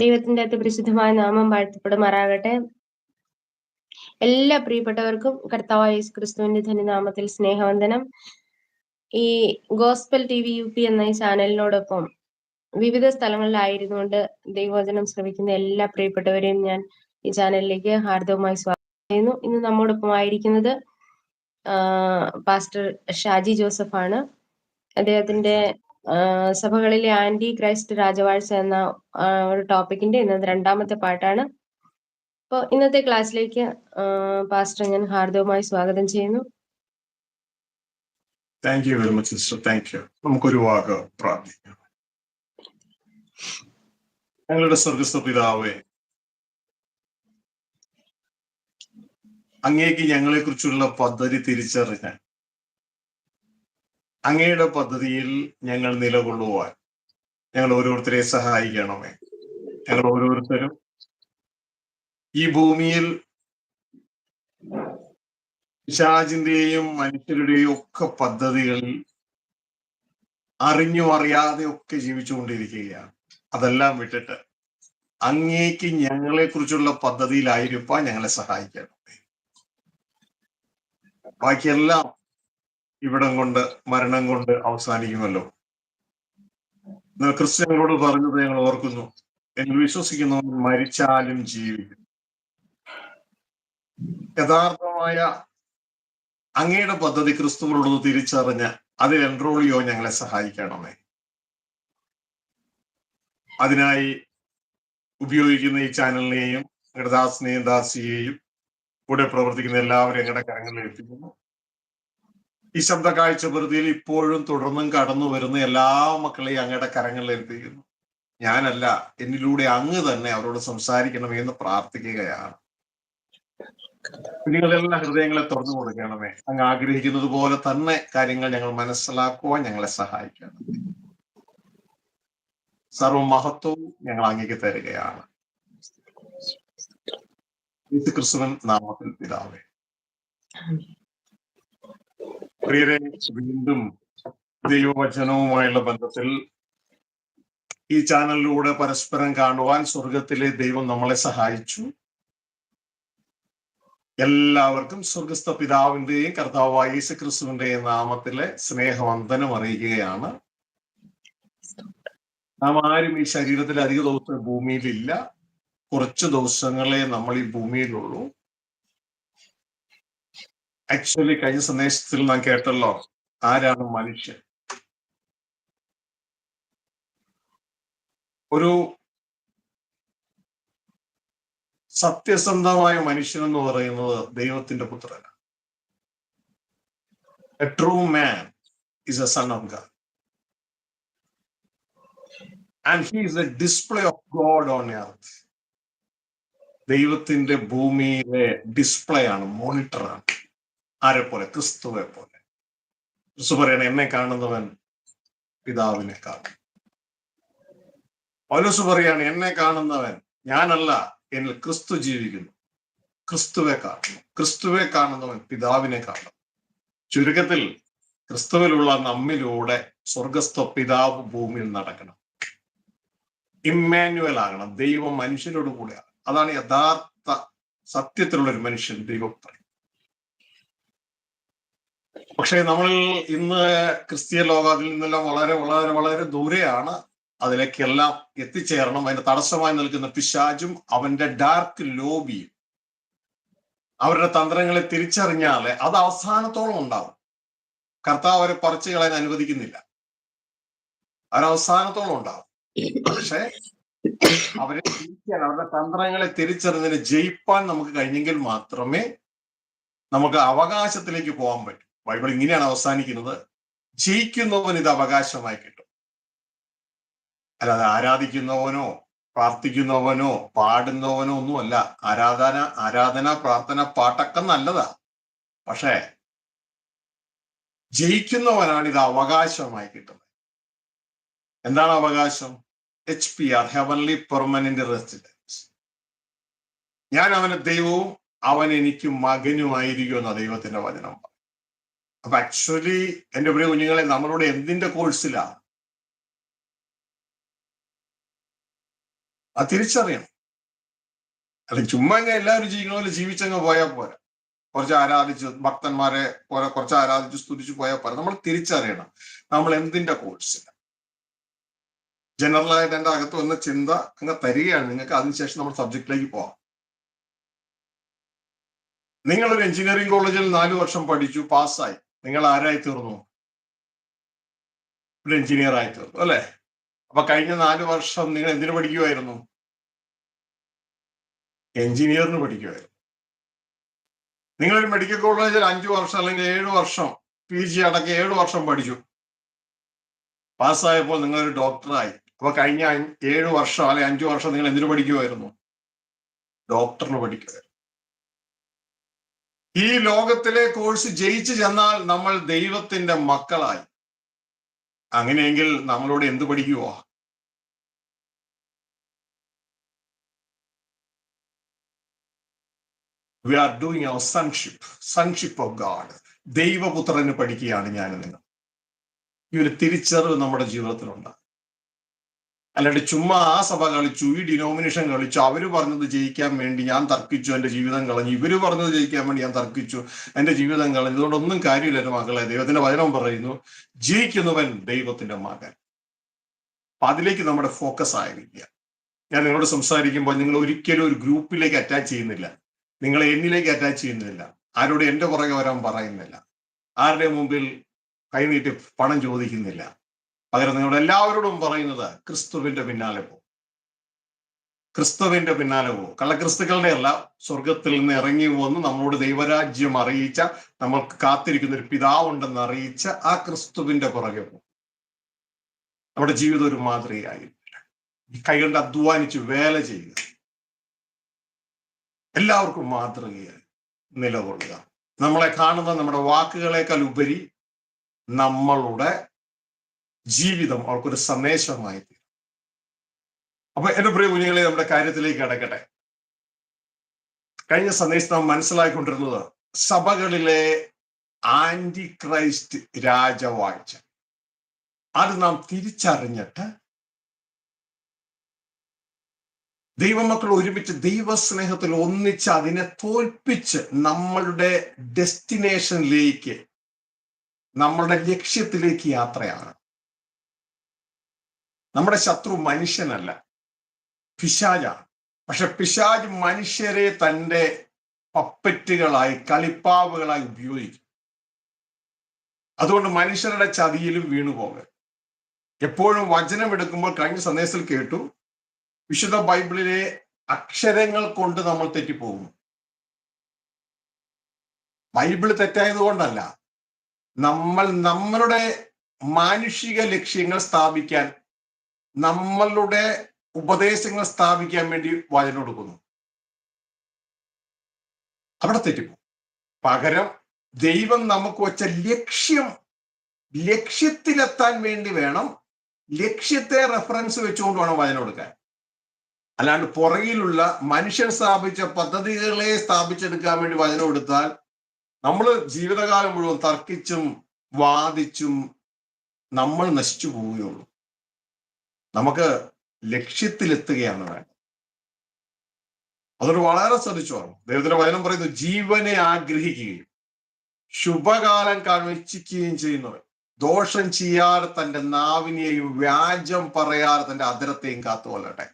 ദൈവത്തിന്റെ അതിപരിശുദ്ധമായ നാമം വാഴ്ത്തപ്പെടുമാറാകട്ടെ. എല്ലാ പ്രിയപ്പെട്ടവർക്കും കർത്താവായ യേശുക്രിസ്തുവിന്റെ ധന്യനാമത്തിൽ സ്നേഹവന്ദനം. ഈ ഗോസ്പൽ TV UP എന്ന ഈ ചാനലിനോടൊപ്പം വിവിധ സ്ഥലങ്ങളിലായിരുന്നുകൊണ്ട് ദൈവവചനം ശ്രവിക്കുന്ന എല്ലാ പ്രിയപ്പെട്ടവരെയും ഞാൻ ഈ ചാനലിലേക്ക് ഹാർദവമായി സ്വാഗതം ചെയ്യുന്നു. ഇന്ന് നമ്മോടൊപ്പം ആയിരിക്കുന്നത് പാസ്റ്റർ ഷാജി ജോസഫ് ആണ്. അദ്ദേഹത്തിന്റെ സഭകളിലെ ആന്റി ക്രൈസ്റ്റ് രാജവാഴ്ച എന്ന ഒരു ടോപ്പിക്കിന്റെ ഇന്നത്തെ രണ്ടാമത്തെ പാട്ടാണ്. അപ്പോൾ ഇന്നത്തെ ക്ലാസ്സിലേക്ക് പാസ്റ്റർ ഞാൻ ഹാർദവമായി സ്വാഗതം ചെയ്യുന്നു. Thank you very much sister. Thank you. നമുക്കൊരു വാക്ക് പ്രാർത്ഥിക്കാം. ഞങ്ങളുടെ സ്വർഗസ്ഥ പിതാവേ, അങ്ങേക്ക് ഞങ്ങളെ കുറിച്ചുള്ള പദ്ധതി തിരിച്ചറിഞ്ഞാൽ അങ്ങയുടെ പദ്ധതിയിൽ ഞങ്ങൾ നിലകൊള്ളുവാൻ ഞങ്ങൾ ഓരോരുത്തരെ സഹായിക്കണമേ. ഞങ്ങൾ ഓരോരുത്തരും ഈ ഭൂമിയിൽ പിശാചിന്റെയും മനുഷ്യരുടെയും ഒക്കെ പദ്ധതികളിൽ അറിഞ്ഞോ അറിയാതെ ഒക്കെ ജീവിച്ചുകൊണ്ടിരിക്കുകയാണ്. അതെല്ലാം വിട്ടിട്ട് അങ്ങേക്ക് ഞങ്ങളെ കുറിച്ചുള്ള പദ്ധതിയിലായിരിക്കാൻ ഞങ്ങളെ സഹായിക്കണമേ. ബാക്കിയെല്ലാം ഇവിടം കൊണ്ട് മരണം കൊണ്ട് അവസാനിക്കുമല്ലോ. ക്രിസ്ത്യാനികളോട് പറഞ്ഞത് ഞങ്ങൾ ഓർക്കുന്നു, എന്ന് വിശ്വസിക്കുന്നവൻ മരിച്ചാലും ജീവിക്കും. യഥാർത്ഥമായ അങ്ങയുടെ പദ്ധതി ക്രിസ്തുവിനോട് തിരിച്ചറിഞ്ഞ് അതിൽ എൻറോൾ ചെയ്യാൻ ഞങ്ങളെ സഹായിക്കണമേ. അതിനായി ഉപയോഗിക്കുന്ന ഈ ചാനലിനെയും ഞങ്ങളുടെ ദാസിനെയും ദാസിയെയും കൂടെ പ്രവർത്തിക്കുന്ന എല്ലാവരും ഞങ്ങളുടെ കരങ്ങളിൽ എത്തിക്കുന്നു. ഈ ശബ്ദ കാഴ്ച പ്രതിയിൽ ഇപ്പോഴും തുടർന്നും കടന്നു വരുന്ന എല്ലാ മക്കളെയും അങ്ങയുടെ കരങ്ങളിൽ ഏൽപ്പിക്കുന്നു. ഞാനല്ല, എന്നിലൂടെ അങ്ങ് തന്നെ അവരോട് സംസാരിക്കണമേ എന്ന് പ്രാർത്ഥിക്കുകയാണ്. കുഞ്ഞുങ്ങളെല്ലാം ഹൃദയങ്ങളെ തുറന്നു കൊടുക്കണമേ. അങ്ങ് ആഗ്രഹിക്കുന്നത് പോലെ തന്നെ കാര്യങ്ങൾ ഞങ്ങൾ മനസ്സിലാക്കുവാൻ ഞങ്ങളെ സഹായിക്കണമേ. സർവമഹത്വവും ഞങ്ങൾ അങ്ങേക്ക് തരികയാണ്. യേശുക്രിസ്തുവിൻ നാമത്തിൽ പിതാവേ. പ്രിയരെ, വീണ്ടും ദൈവവചനവുമായുള്ള ബന്ധത്തിൽ ഈ ചാനലിലൂടെ പരസ്പരം കാണുവാൻ സ്വർഗത്തിലെ ദൈവം നമ്മളെ സഹായിച്ചു. എല്ലാവർക്കും സ്വർഗസ്ഥ പിതാവിന്റെയും കർത്താവായ യേശുക്രിസ്തുവിന്റെയും നാമത്തിലെ സ്നേഹവന്ദനം അറിയിക്കുകയാണ്. നാം ആരും ഈ ശരീരത്തിൽ അധിക ദിവസം ഭൂമിയിലില്ല. കുറച്ച് ദിവസങ്ങളെ നമ്മൾ ഈ ഭൂമിയിലുള്ളൂ. ആക്ച്വലി കഴിഞ്ഞ സന്ദേശത്തിൽ നാം കേട്ടല്ലോ, ആരാണ് മനുഷ്യൻ? ഒരു സത്യസന്ധമായ മനുഷ്യൻ എന്ന് പറയുന്നത് ദൈവത്തിന്റെ പുത്രനാണ്. A true man is a son of God. And he is a display of God on earth. ദൈവത്തിന്റെ ഭൂമിയിലെ ഡിസ്പ്ലേ ആണ്, മോണിറ്ററാണ്. ആരെ പോലെ? ക്രിസ്തുവെ പോലെ. ക്രിസ്തു പറയണ, എന്നെ കാണുന്നവൻ പിതാവിനെ കാണും. പൗലോസ് പറയാണ്, എന്നെ കാണുന്നവൻ, ഞാനല്ല, എന്നിൽ ക്രിസ്തു ജീവിക്കുന്നു, ക്രിസ്തുവെ കാണുന്നു. ക്രിസ്തുവെ കാണുന്നവൻ പിതാവിനെ കാണും. ചുരുക്കത്തിൽ ക്രിസ്തുവിലുള്ള നമ്മിലൂടെ സ്വർഗസ്ഥ പിതാവ് ഭൂമിയിൽ നടക്കണം. ഇമ്മാനുവൽ ആകണം. ദൈവം മനുഷ്യരോട് കൂടെയാണ്. അതാണ് യഥാർത്ഥ സത്യത്തിലുള്ള ഒരു മനുഷ്യൻ, ദൈവപുത്രൻ. പക്ഷെ നമ്മൾ ഇന്ന് ക്രിസ്തീയ ലോകം അതിൽ നിന്നെല്ലാം വളരെ വളരെ വളരെ ദൂരെയാണ്. അതിലേക്കെല്ലാം എത്തിച്ചേരണം. അതിന്റെ തടസ്സമായി നിൽക്കുന്ന പിശാചും അവന്റെ ഡാർക്ക് ലോബിയും അവരുടെ തന്ത്രങ്ങളെ തിരിച്ചറിഞ്ഞാല് അത് അവസാനത്തോളം ഉണ്ടാവും. കർത്താവ് അവരെ പറിച്ചു കളയാൻ അനുവദിക്കുന്നില്ല. അവരവസാനത്തോളം ഉണ്ടാവും. പക്ഷെ അവരെ തിരിച്ചാൽ, അവരുടെ തന്ത്രങ്ങളെ തിരിച്ചറിഞ്ഞതിന് ജയിപ്പാൻ നമുക്ക് കഴിഞ്ഞെങ്കിൽ മാത്രമേ നമുക്ക് അവകാശത്തിലേക്ക് പോകാൻ പറ്റൂ. ബൈബിൾ ഇങ്ങനെയാണ് അവസാനിക്കുന്നത്, ജയിക്കുന്നവൻ ഇത് അവകാശമായി കിട്ടും. അല്ലാതെ ആരാധിക്കുന്നവനോ പ്രാർത്ഥിക്കുന്നവനോ പാടുന്നവനോ ഒന്നുമല്ല. ആരാധന പ്രാർത്ഥന പാട്ടൊക്കെ നല്ലതാ. പക്ഷേ ജയിക്കുന്നവനാണ് ഇത് അവകാശമായി കിട്ടുന്നത്. എന്താണ് അവകാശം? HPR, heavenly permanent residence. ഞാൻ അവന് ദൈവവും അവൻ എനിക്ക് മകനുമായിരിക്കും എന്ന ദൈവത്തിന്റെ വചനം. അപ്പൊ ആക്ച്വലി എന്റെ പ്രിയ കുഞ്ഞുങ്ങളെ, നമ്മളോട് എന്തിന്റെ കോഴ്സിലാണ്? അത് തിരിച്ചറിയണം. അല്ലെങ്കിൽ ചുമ്മാ ഇങ്ങനെ എല്ലാവരും ജീവിക്കണ പോലെ ജീവിച്ചങ്ങ് പോയാൽ പോരാ. കുറച്ച് ആരാധിച്ച് ഭക്തന്മാരെ പോലെ കുറച്ച് ആരാധിച്ച് സ്തുതിച്ച് പോയാൽ പോരാ. നമ്മൾ തിരിച്ചറിയണം നമ്മൾ എന്തിന്റെ കോഴ്സില്ല. ജനറലായിട്ട് എൻ്റെ അകത്ത് വന്ന ചിന്ത അങ്ങ് തരികയാണ് നിങ്ങൾക്ക്. അതിനുശേഷം നമ്മൾ സബ്ജക്റ്റിലേക്ക് പോവാം. നിങ്ങളൊരു എഞ്ചിനീയറിംഗ് കോളേജിൽ 4 വർഷം പഠിച്ചു, പാസ്സായി. നിങ്ങൾ ആരായി തീർന്നു? ഒരു എഞ്ചിനീയർ ആയി തീർന്നു അല്ലെ? അപ്പൊ കഴിഞ്ഞ 4 വർഷം നിങ്ങൾ എന്തിനു പഠിക്കുമായിരുന്നു? എഞ്ചിനീയറിന് പഠിക്കുമായിരുന്നു. നിങ്ങളൊരു മെഡിക്കൽ കോളേജിൽ 5 വർഷം അല്ലെങ്കിൽ 7 വർഷം PG അടക്കം 7 വർഷം പഠിച്ചു, പാസ്സായപ്പോൾ നിങ്ങളൊരു ഡോക്ടറായി. അപ്പൊ കഴിഞ്ഞ 7 വർഷം അല്ലെങ്കിൽ 5 വർഷം നിങ്ങൾ എന്തിനു പഠിക്കുമായിരുന്നു? ഡോക്ടറിന് പഠിക്കുമായിരുന്നു. ഈ ലോകത്തിലെ കോഴ്സ് ജയിച്ചു ചെന്നാൽ നമ്മൾ ദൈവത്തിന്റെ മക്കളായി. അങ്ങനെയെങ്കിൽ നമ്മളോട് എന്ത് പഠിക്കുവോ? We are doing our sonship of God. ദൈവപുത്രന് പഠിക്കുകയാണ് ഞാൻ നിങ്ങൾ. ഈ ഒരു തിരിച്ചറിവ് നമ്മുടെ ജീവിതത്തിലുണ്ട്. അല്ലാണ്ട് ചുമ്മാ ആ സഭ കളിച്ചു, ഈ ഡിനോമിനേഷൻ കളിച്ചു, അവര് പറഞ്ഞത് ജയിക്കാൻ വേണ്ടി ഞാൻ തർക്കിച്ചു, എൻ്റെ ജീവിതം കളഞ്ഞു, ഇവര് പറഞ്ഞത് ജയിക്കാൻ വേണ്ടി ഞാൻ തർക്കിച്ചു, എൻ്റെ ജീവിതം കളഞ്ഞു. ഇതുകൊണ്ടൊന്നും കാര്യമില്ല എൻ്റെ മക്കളെ. ദൈവത്തിന്റെ വചനം പറയുന്നു, ജയിക്കുന്നവൻ ദൈവത്തിന്റെ മകൻ. അപ്പൊ അതിലേക്ക് നമ്മുടെ ഫോക്കസ് ആയിരിക്കുക. ഞാൻ നിങ്ങളോട് സംസാരിക്കുമ്പോൾ നിങ്ങൾ ഒരിക്കലും ഒരു ഗ്രൂപ്പിലേക്ക് അറ്റാച്ച് ചെയ്യുന്നില്ല, നിങ്ങളെ എന്നിലേക്ക് അറ്റാച്ച് ചെയ്യുന്നില്ല, ആരോട് എൻ്റെ പുറകെ വരാൻ പറയുന്നില്ല, ആരുടെ മുമ്പിൽ കൈനീട്ടി പണം ചോദിക്കുന്നില്ല. പകരം നിങ്ങളുടെ എല്ലാവരോടും പറയുന്നത് ക്രിസ്തുവിന്റെ പിന്നാലെ പോകും. ക്രിസ്തുവിന്റെ പിന്നാലെ പോകും. കള്ളക്രിസ്തുക്കളുടെ അല്ല, സ്വർഗത്തിൽ നിന്ന് ഇറങ്ങി വന്ന് നമ്മളോട് ദൈവരാജ്യം അറിയിച്ച, നമ്മൾക്ക് കാത്തിരിക്കുന്ന ഒരു പിതാവുണ്ടെന്ന് അറിയിച്ച ആ ക്രിസ്തുവിന്റെ പുറകെ പോകും. നമ്മുടെ ജീവിതം ഒരു മാതൃകയായിരിക്കില്ല. ഈ കൈകൊണ്ട് അധ്വാനിച്ച് വേല ചെയ്യുക, എല്ലാവർക്കും മാതൃകയായി നിലകൊള്ളുക. നമ്മളെ കാണുന്ന നമ്മുടെ വാക്കുകളേക്കാൾ ഉപരി നമ്മളുടെ ജീവിതം അവർക്കൊരു സന്ദേശമായി തീരും. അപ്പൊ എന്റെ പ്രിയ കുഞ്ഞുങ്ങളെ, നമ്മുടെ കാര്യത്തിലേക്ക് കടക്കട്ടെ. കഴിഞ്ഞ സന്ദേശം നാം മനസ്സിലാക്കിക്കൊണ്ടിരുന്നത് സഭകളിലെ ആന്റി ക്രൈസ്റ്റ് രാജവാഴ്ച. അത് നാം തിരിച്ചറിഞ്ഞിട്ട് ദൈവമക്കൾ ഒരുമിച്ച് ദൈവസ്നേഹത്തിൽ ഒന്നിച്ച് അതിനെ തോൽപ്പിച്ച് നമ്മളുടെ ഡെസ്റ്റിനേഷനിലേക്ക്, നമ്മളുടെ ലക്ഷ്യത്തിലേക്ക് യാത്രയാണ്. നമ്മുടെ ശത്രു മനുഷ്യനല്ല, പിശാചാണ്. പക്ഷെ പിശാച് മനുഷ്യരെ തൻ്റെ പപ്പറ്റുകളായി, കളിപ്പാവുകളായി ഉപയോഗിക്കും. അതുകൊണ്ട് മനുഷ്യരുടെ ചതിയിലും വീണുപോകരുത്. എപ്പോഴും വചനം എടുക്കുമ്പോൾ, കഴിഞ്ഞ സന്ദേശത്തിൽ കേട്ടു, വിശുദ്ധ ബൈബിളിലെ അക്ഷരങ്ങൾ കൊണ്ട് നമ്മൾ തെറ്റിപ്പോകുന്നു. ബൈബിൾ തെറ്റായത് കൊണ്ടല്ല, നമ്മളുടെ മാനുഷിക ലക്ഷ്യങ്ങൾ സ്ഥാപിക്കാൻ, നമ്മളുടെ ഉപദേശങ്ങൾ സ്ഥാപിക്കാൻ വേണ്ടി വചനം എടുക്കുന്നു. അവിടെ തെറ്റിപ്പോകും. പകരം ദൈവം നമുക്ക് വച്ച ലക്ഷ്യത്തിലെത്താൻ വേണ്ടി വേണം, ലക്ഷ്യത്തെ റെഫറൻസ് വെച്ചുകൊണ്ട് വേണം വചനം എടുക്കാൻ. അല്ലാണ്ട് പുറകിലുള്ള മനുഷ്യൻ സ്ഥാപിച്ച പദ്ധതികളെ സ്ഥാപിച്ചെടുക്കാൻ വേണ്ടി വചനം എടുത്താൽ നമ്മൾ ജീവിതകാലം മുഴുവൻ തർക്കിച്ചും വാദിച്ചും നമ്മൾ നശിച്ചു പോവുകയുള്ളൂ. നമുക്ക് ലക്ഷ്യത്തിലെത്തുകയാണ് വേണ്ടത്. അതൊരു വളരെ ശ്രദ്ധിച്ചോളൂ. ദൈവത്തിന്റെ വചനം പറയുന്നു, ജീവനെ ആഗ്രഹിക്കുകയും ശുഭകാലം കാണുവാൻ ഇച്ഛിക്കുകയും ചെയ്യുന്നവൻ ദോഷം ചെയ്യാതെ തന്റെ നാവിനെയും വ്യാജം പറയാതെ തന്റെ അധരത്തെയും കാത്തുകൊള്ളട്ടെ.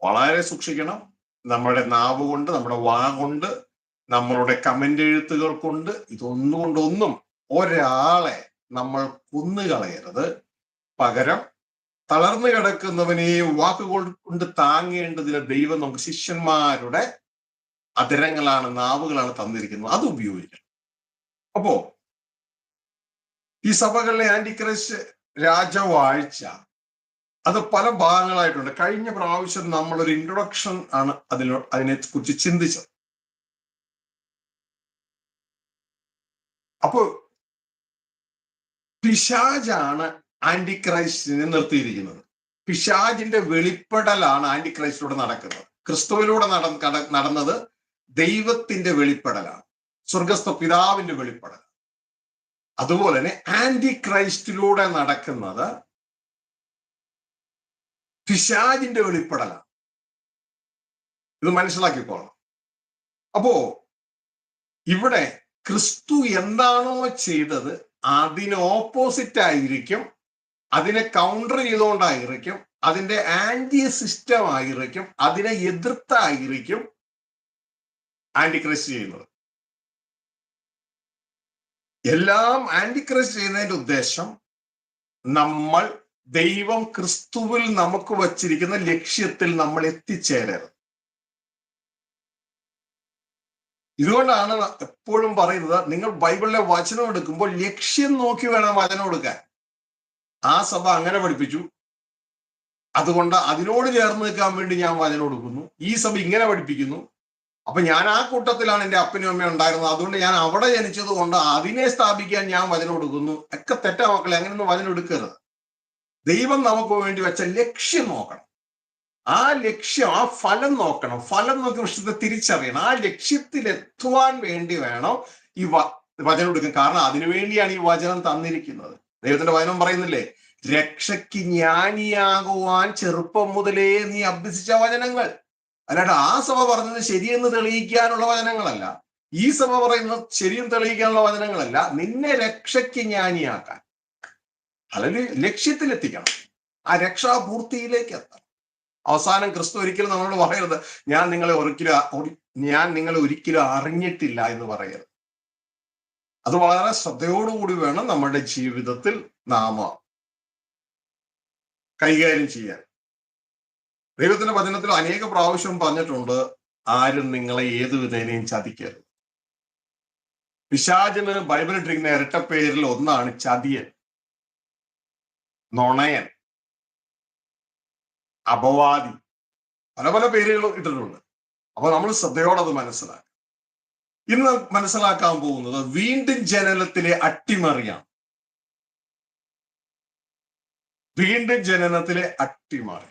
വളരെ സൂക്ഷിക്കണം. നമ്മുടെ നാവ് കൊണ്ട്, നമ്മുടെ വാ കൊണ്ട്, നമ്മളുടെ കമന്റ് എഴുത്തുകൾ കൊണ്ട്, ഇതൊന്നുകൊണ്ടൊന്നും ഒരാളെ നമ്മൾ കൊന്നുകളയരുത്. പകരം തളർന്നു കിടക്കുന്നവനെ വാക്കുകൾ കൊണ്ട് താങ്ങേണ്ടതിന് ദൈവം നമുക്ക് ശിഷ്യന്മാരുടെ അധരങ്ങളാണ്, നാവുകളാണ് തന്നിരിക്കുന്നത്. അത് ഉപയോഗിക്കണം. അപ്പോ ഈ സഭകളിലെ ആന്റിക്രൈസ്റ്റ് രാജവാഴ്ച അത് പല ഭാഗങ്ങളായിട്ടുണ്ട്. കഴിഞ്ഞ പ്രാവശ്യം നമ്മളൊരു ഇൻട്രൊഡക്ഷൻ ആണ് അതിനെ കുറിച്ച് ചിന്തിച്ചത്. അപ്പോൾ പിശാചാണ് ആന്റിക്രൈസ്റ്റിനെ നിർത്തിയിരിക്കുന്നത്. പിശാചിന്റെ വെളിപ്പെടലാണ് ആന്റിക്രൈസ്റ്റിലൂടെ നടക്കുന്നത്. ക്രിസ്തുവിലൂടെ നടന്നത് ദൈവത്തിന്റെ വെളിപ്പെടലാണ്, സ്വർഗസ്ഥ പിതാവിന്റെ വെളിപ്പെടൽ. അതുപോലെ തന്നെ ആന്റിക്രൈസ്റ്റിലൂടെ നടക്കുന്നത് പിശാചിന്റെ വെളിപ്പെടലാണ്. ഇത് മനസ്സിലാക്കിക്കോളാം. അപ്പോ ഇവിടെ ക്രിസ്തു എന്താണോ ചെയ്തത് അതിന് ഓപ്പോസിറ്റ് ആയിരിക്കും, അതിനെ കൗണ്ടർ ചെയ്തുകൊണ്ടായിരിക്കും, അതിന്റെ ആന്റി സിസ്റ്റം ആയിരിക്കും, അതിനെ എതിർത്തായിരിക്കും ആന്റിക്രൈസ്റ്റ് ചെയ്യുന്നത്. എല്ലാം ആന്റിക്രൈസ്റ്റ് ചെയ്യുന്നതിന്റെ ഉദ്ദേശം നമ്മൾ ദൈവം ക്രിസ്തുവിൽ നമുക്ക് വച്ചിരിക്കുന്ന ലക്ഷ്യത്തിൽ നമ്മൾ എത്തിച്ചേരരുത്. ഇതുകൊണ്ടാണ് എപ്പോഴും പറയുന്നത്, നിങ്ങൾ ബൈബിളിലെ വചനം എടുക്കുമ്പോൾ ലക്ഷ്യം നോക്കി വേണം വചനം എടുക്കാൻ. ആ സഭ അങ്ങനെ പഠിപ്പിച്ചു, അതുകൊണ്ട് അതിനോട് ചേർന്ന് നിൽക്കാൻ വേണ്ടി ഞാൻ വചനം എടുക്കുന്നു. ഈ സഭ ഇങ്ങനെ പഠിപ്പിക്കുന്നു, അപ്പൊ ഞാൻ ആ കൂട്ടത്തിലാണ് എൻ്റെ അപ്പനും അമ്മയും ഉണ്ടായിരുന്നത്, അതുകൊണ്ട് ഞാൻ അവിടെ ജനിച്ചത് കൊണ്ട് അതിനെ സ്ഥാപിക്കാൻ ഞാൻ വചനം എടുക്കുന്നു. ഒക്കെ തെറ്റാ മക്കളെ, അങ്ങനെയൊന്നും വചനം എടുക്കരുത്. ദൈവം നമുക്ക് വേണ്ടി വെച്ച ലക്ഷ്യം നോക്കണം. ആ ലക്ഷ്യം, ആ ഫലം നോക്കണം. ഫലം നോക്കി വിഷയത്തെ തിരിച്ചറിയണം. ആ ലക്ഷ്യത്തിൽ എത്തുവാൻ വേണ്ടി വേണം ഈ വചനം എടുക്കാൻ. കാരണം അതിനു വേണ്ടിയാണ് ഈ വചനം തന്നിരിക്കുന്നത്. ദൈവത്തിന്റെ വചനം പറയുന്നില്ലേ, രക്ഷയ്ക്ക് ജ്ഞാനിയാകുവാൻ ചെറുപ്പം മുതലേ നീ അഭ്യസിച്ച വചനങ്ങൾ. അല്ലാണ്ട് ആ സഭ പറഞ്ഞത് ശരിയെന്ന് തെളിയിക്കാനുള്ള വചനങ്ങളല്ല, ഈ സഭ പറയുന്നത് ശരിയെന്ന് തെളിയിക്കാനുള്ള വചനങ്ങളല്ല, നിന്നെ രക്ഷയ്ക്ക് ജ്ഞാനിയാക്കാൻ, അല്ലെങ്കിൽ ലക്ഷ്യത്തിലെത്തിക്കണം, ആ രക്ഷാപൂർത്തിയിലേക്ക് എത്തണം. അവസാനം ക്രിസ്തു ഒരിക്കലും നമ്മളോട് പറയരുത്, ഞാൻ നിങ്ങളെ ഒരിക്കലും അറിഞ്ഞിട്ടില്ല എന്ന് പറയരുത്. അത് വളരെ ശ്രദ്ധയോടുകൂടി വേണം നമ്മുടെ ജീവിതത്തിൽ നാം കൈകാര്യം ചെയ്യാൻ. ദൈവത്തിന്റെ വചനത്തിൽ അനേക പ്രാവശ്യം പറഞ്ഞിട്ടുണ്ട്, ആരും നിങ്ങളെ ഏതു വിധേനയും ചതിക്കരുത്. പിശാചിന് ബൈബിൾ ഇട്ടിരിക്കുന്ന ഇരട്ടപ്പേരിൽ ഒന്നാണ് ചതിയൻ, നുണയൻ, അപവാദി, പല പല പേരുകൾ ഇട്ടിട്ടുണ്ട്. അപ്പൊ നമ്മൾ ശ്രദ്ധയോടെ അത് മനസ്സിലാക്കും. ഇന്ന് മനസ്സിലാക്കാൻ പോകുന്നത് വീണ്ടും ജനനത്തിലെ അട്ടിമറിയാണ്. വീണ്ടും ജനനത്തിലെ അട്ടിമറി.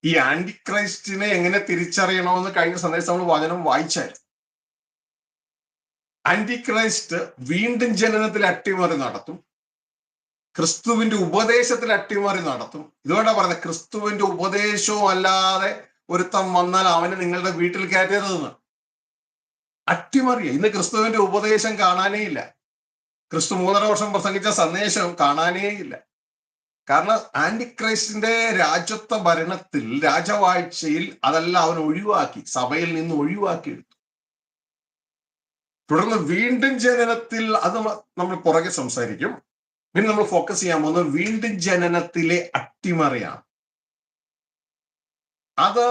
ഈ ആന്റിക്രൈസ്റ്റിനെ എങ്ങനെ തിരിച്ചറിയണമെന്ന് കഴിഞ്ഞ സന്ദേശം നമ്മൾ വചനം വായിച്ചായിരുന്നു. ആന്റിക്രൈസ്റ്റ് വീണ്ടും ജനനത്തിൽ അട്ടിമറി നടത്തും, ക്രിസ്തുവിന്റെ ഉപദേശത്തിൽ അട്ടിമറി നടത്തും. ഇതുകൊണ്ടാണ് പറയുന്നത്, ക്രിസ്തുവിന്റെ ഉപദേശവും അല്ലാതെ ഒരുത്തം വന്നാൽ അവന് നിങ്ങളുടെ വീട്ടിൽ കയറ്റരുതെന്ന്. അട്ടിമറിയ. ഇന്ന് ക്രിസ്തുവിന്റെ ഉപദേശം കാണാനേ ഇല്ല, ക്രിസ്തു 3.5 വർഷം പ്രസംഗിച്ച സന്ദേശം കാണാനേ ഇല്ല. കാരണം ആന്റിക്രൈസ്റ്റിന്റെ രാജ്യത്വ ഭരണത്തിൽ, രാജവാഴ്ചയിൽ അതെല്ലാം അവൻ ഒഴിവാക്കി, സഭയിൽ നിന്ന് ഒഴിവാക്കി എടുത്തു. തുടർന്ന് വീണ്ടും ജനനത്തിൽ, അത് നമ്മൾ പുറകെ സംസാരിക്കും. പിന്നെ നമ്മൾ ഫോക്കസ് ചെയ്യാൻ പോകുന്നത് വീണ്ടും ജനനത്തിലെ അട്ടിമറിയാണ്. അത്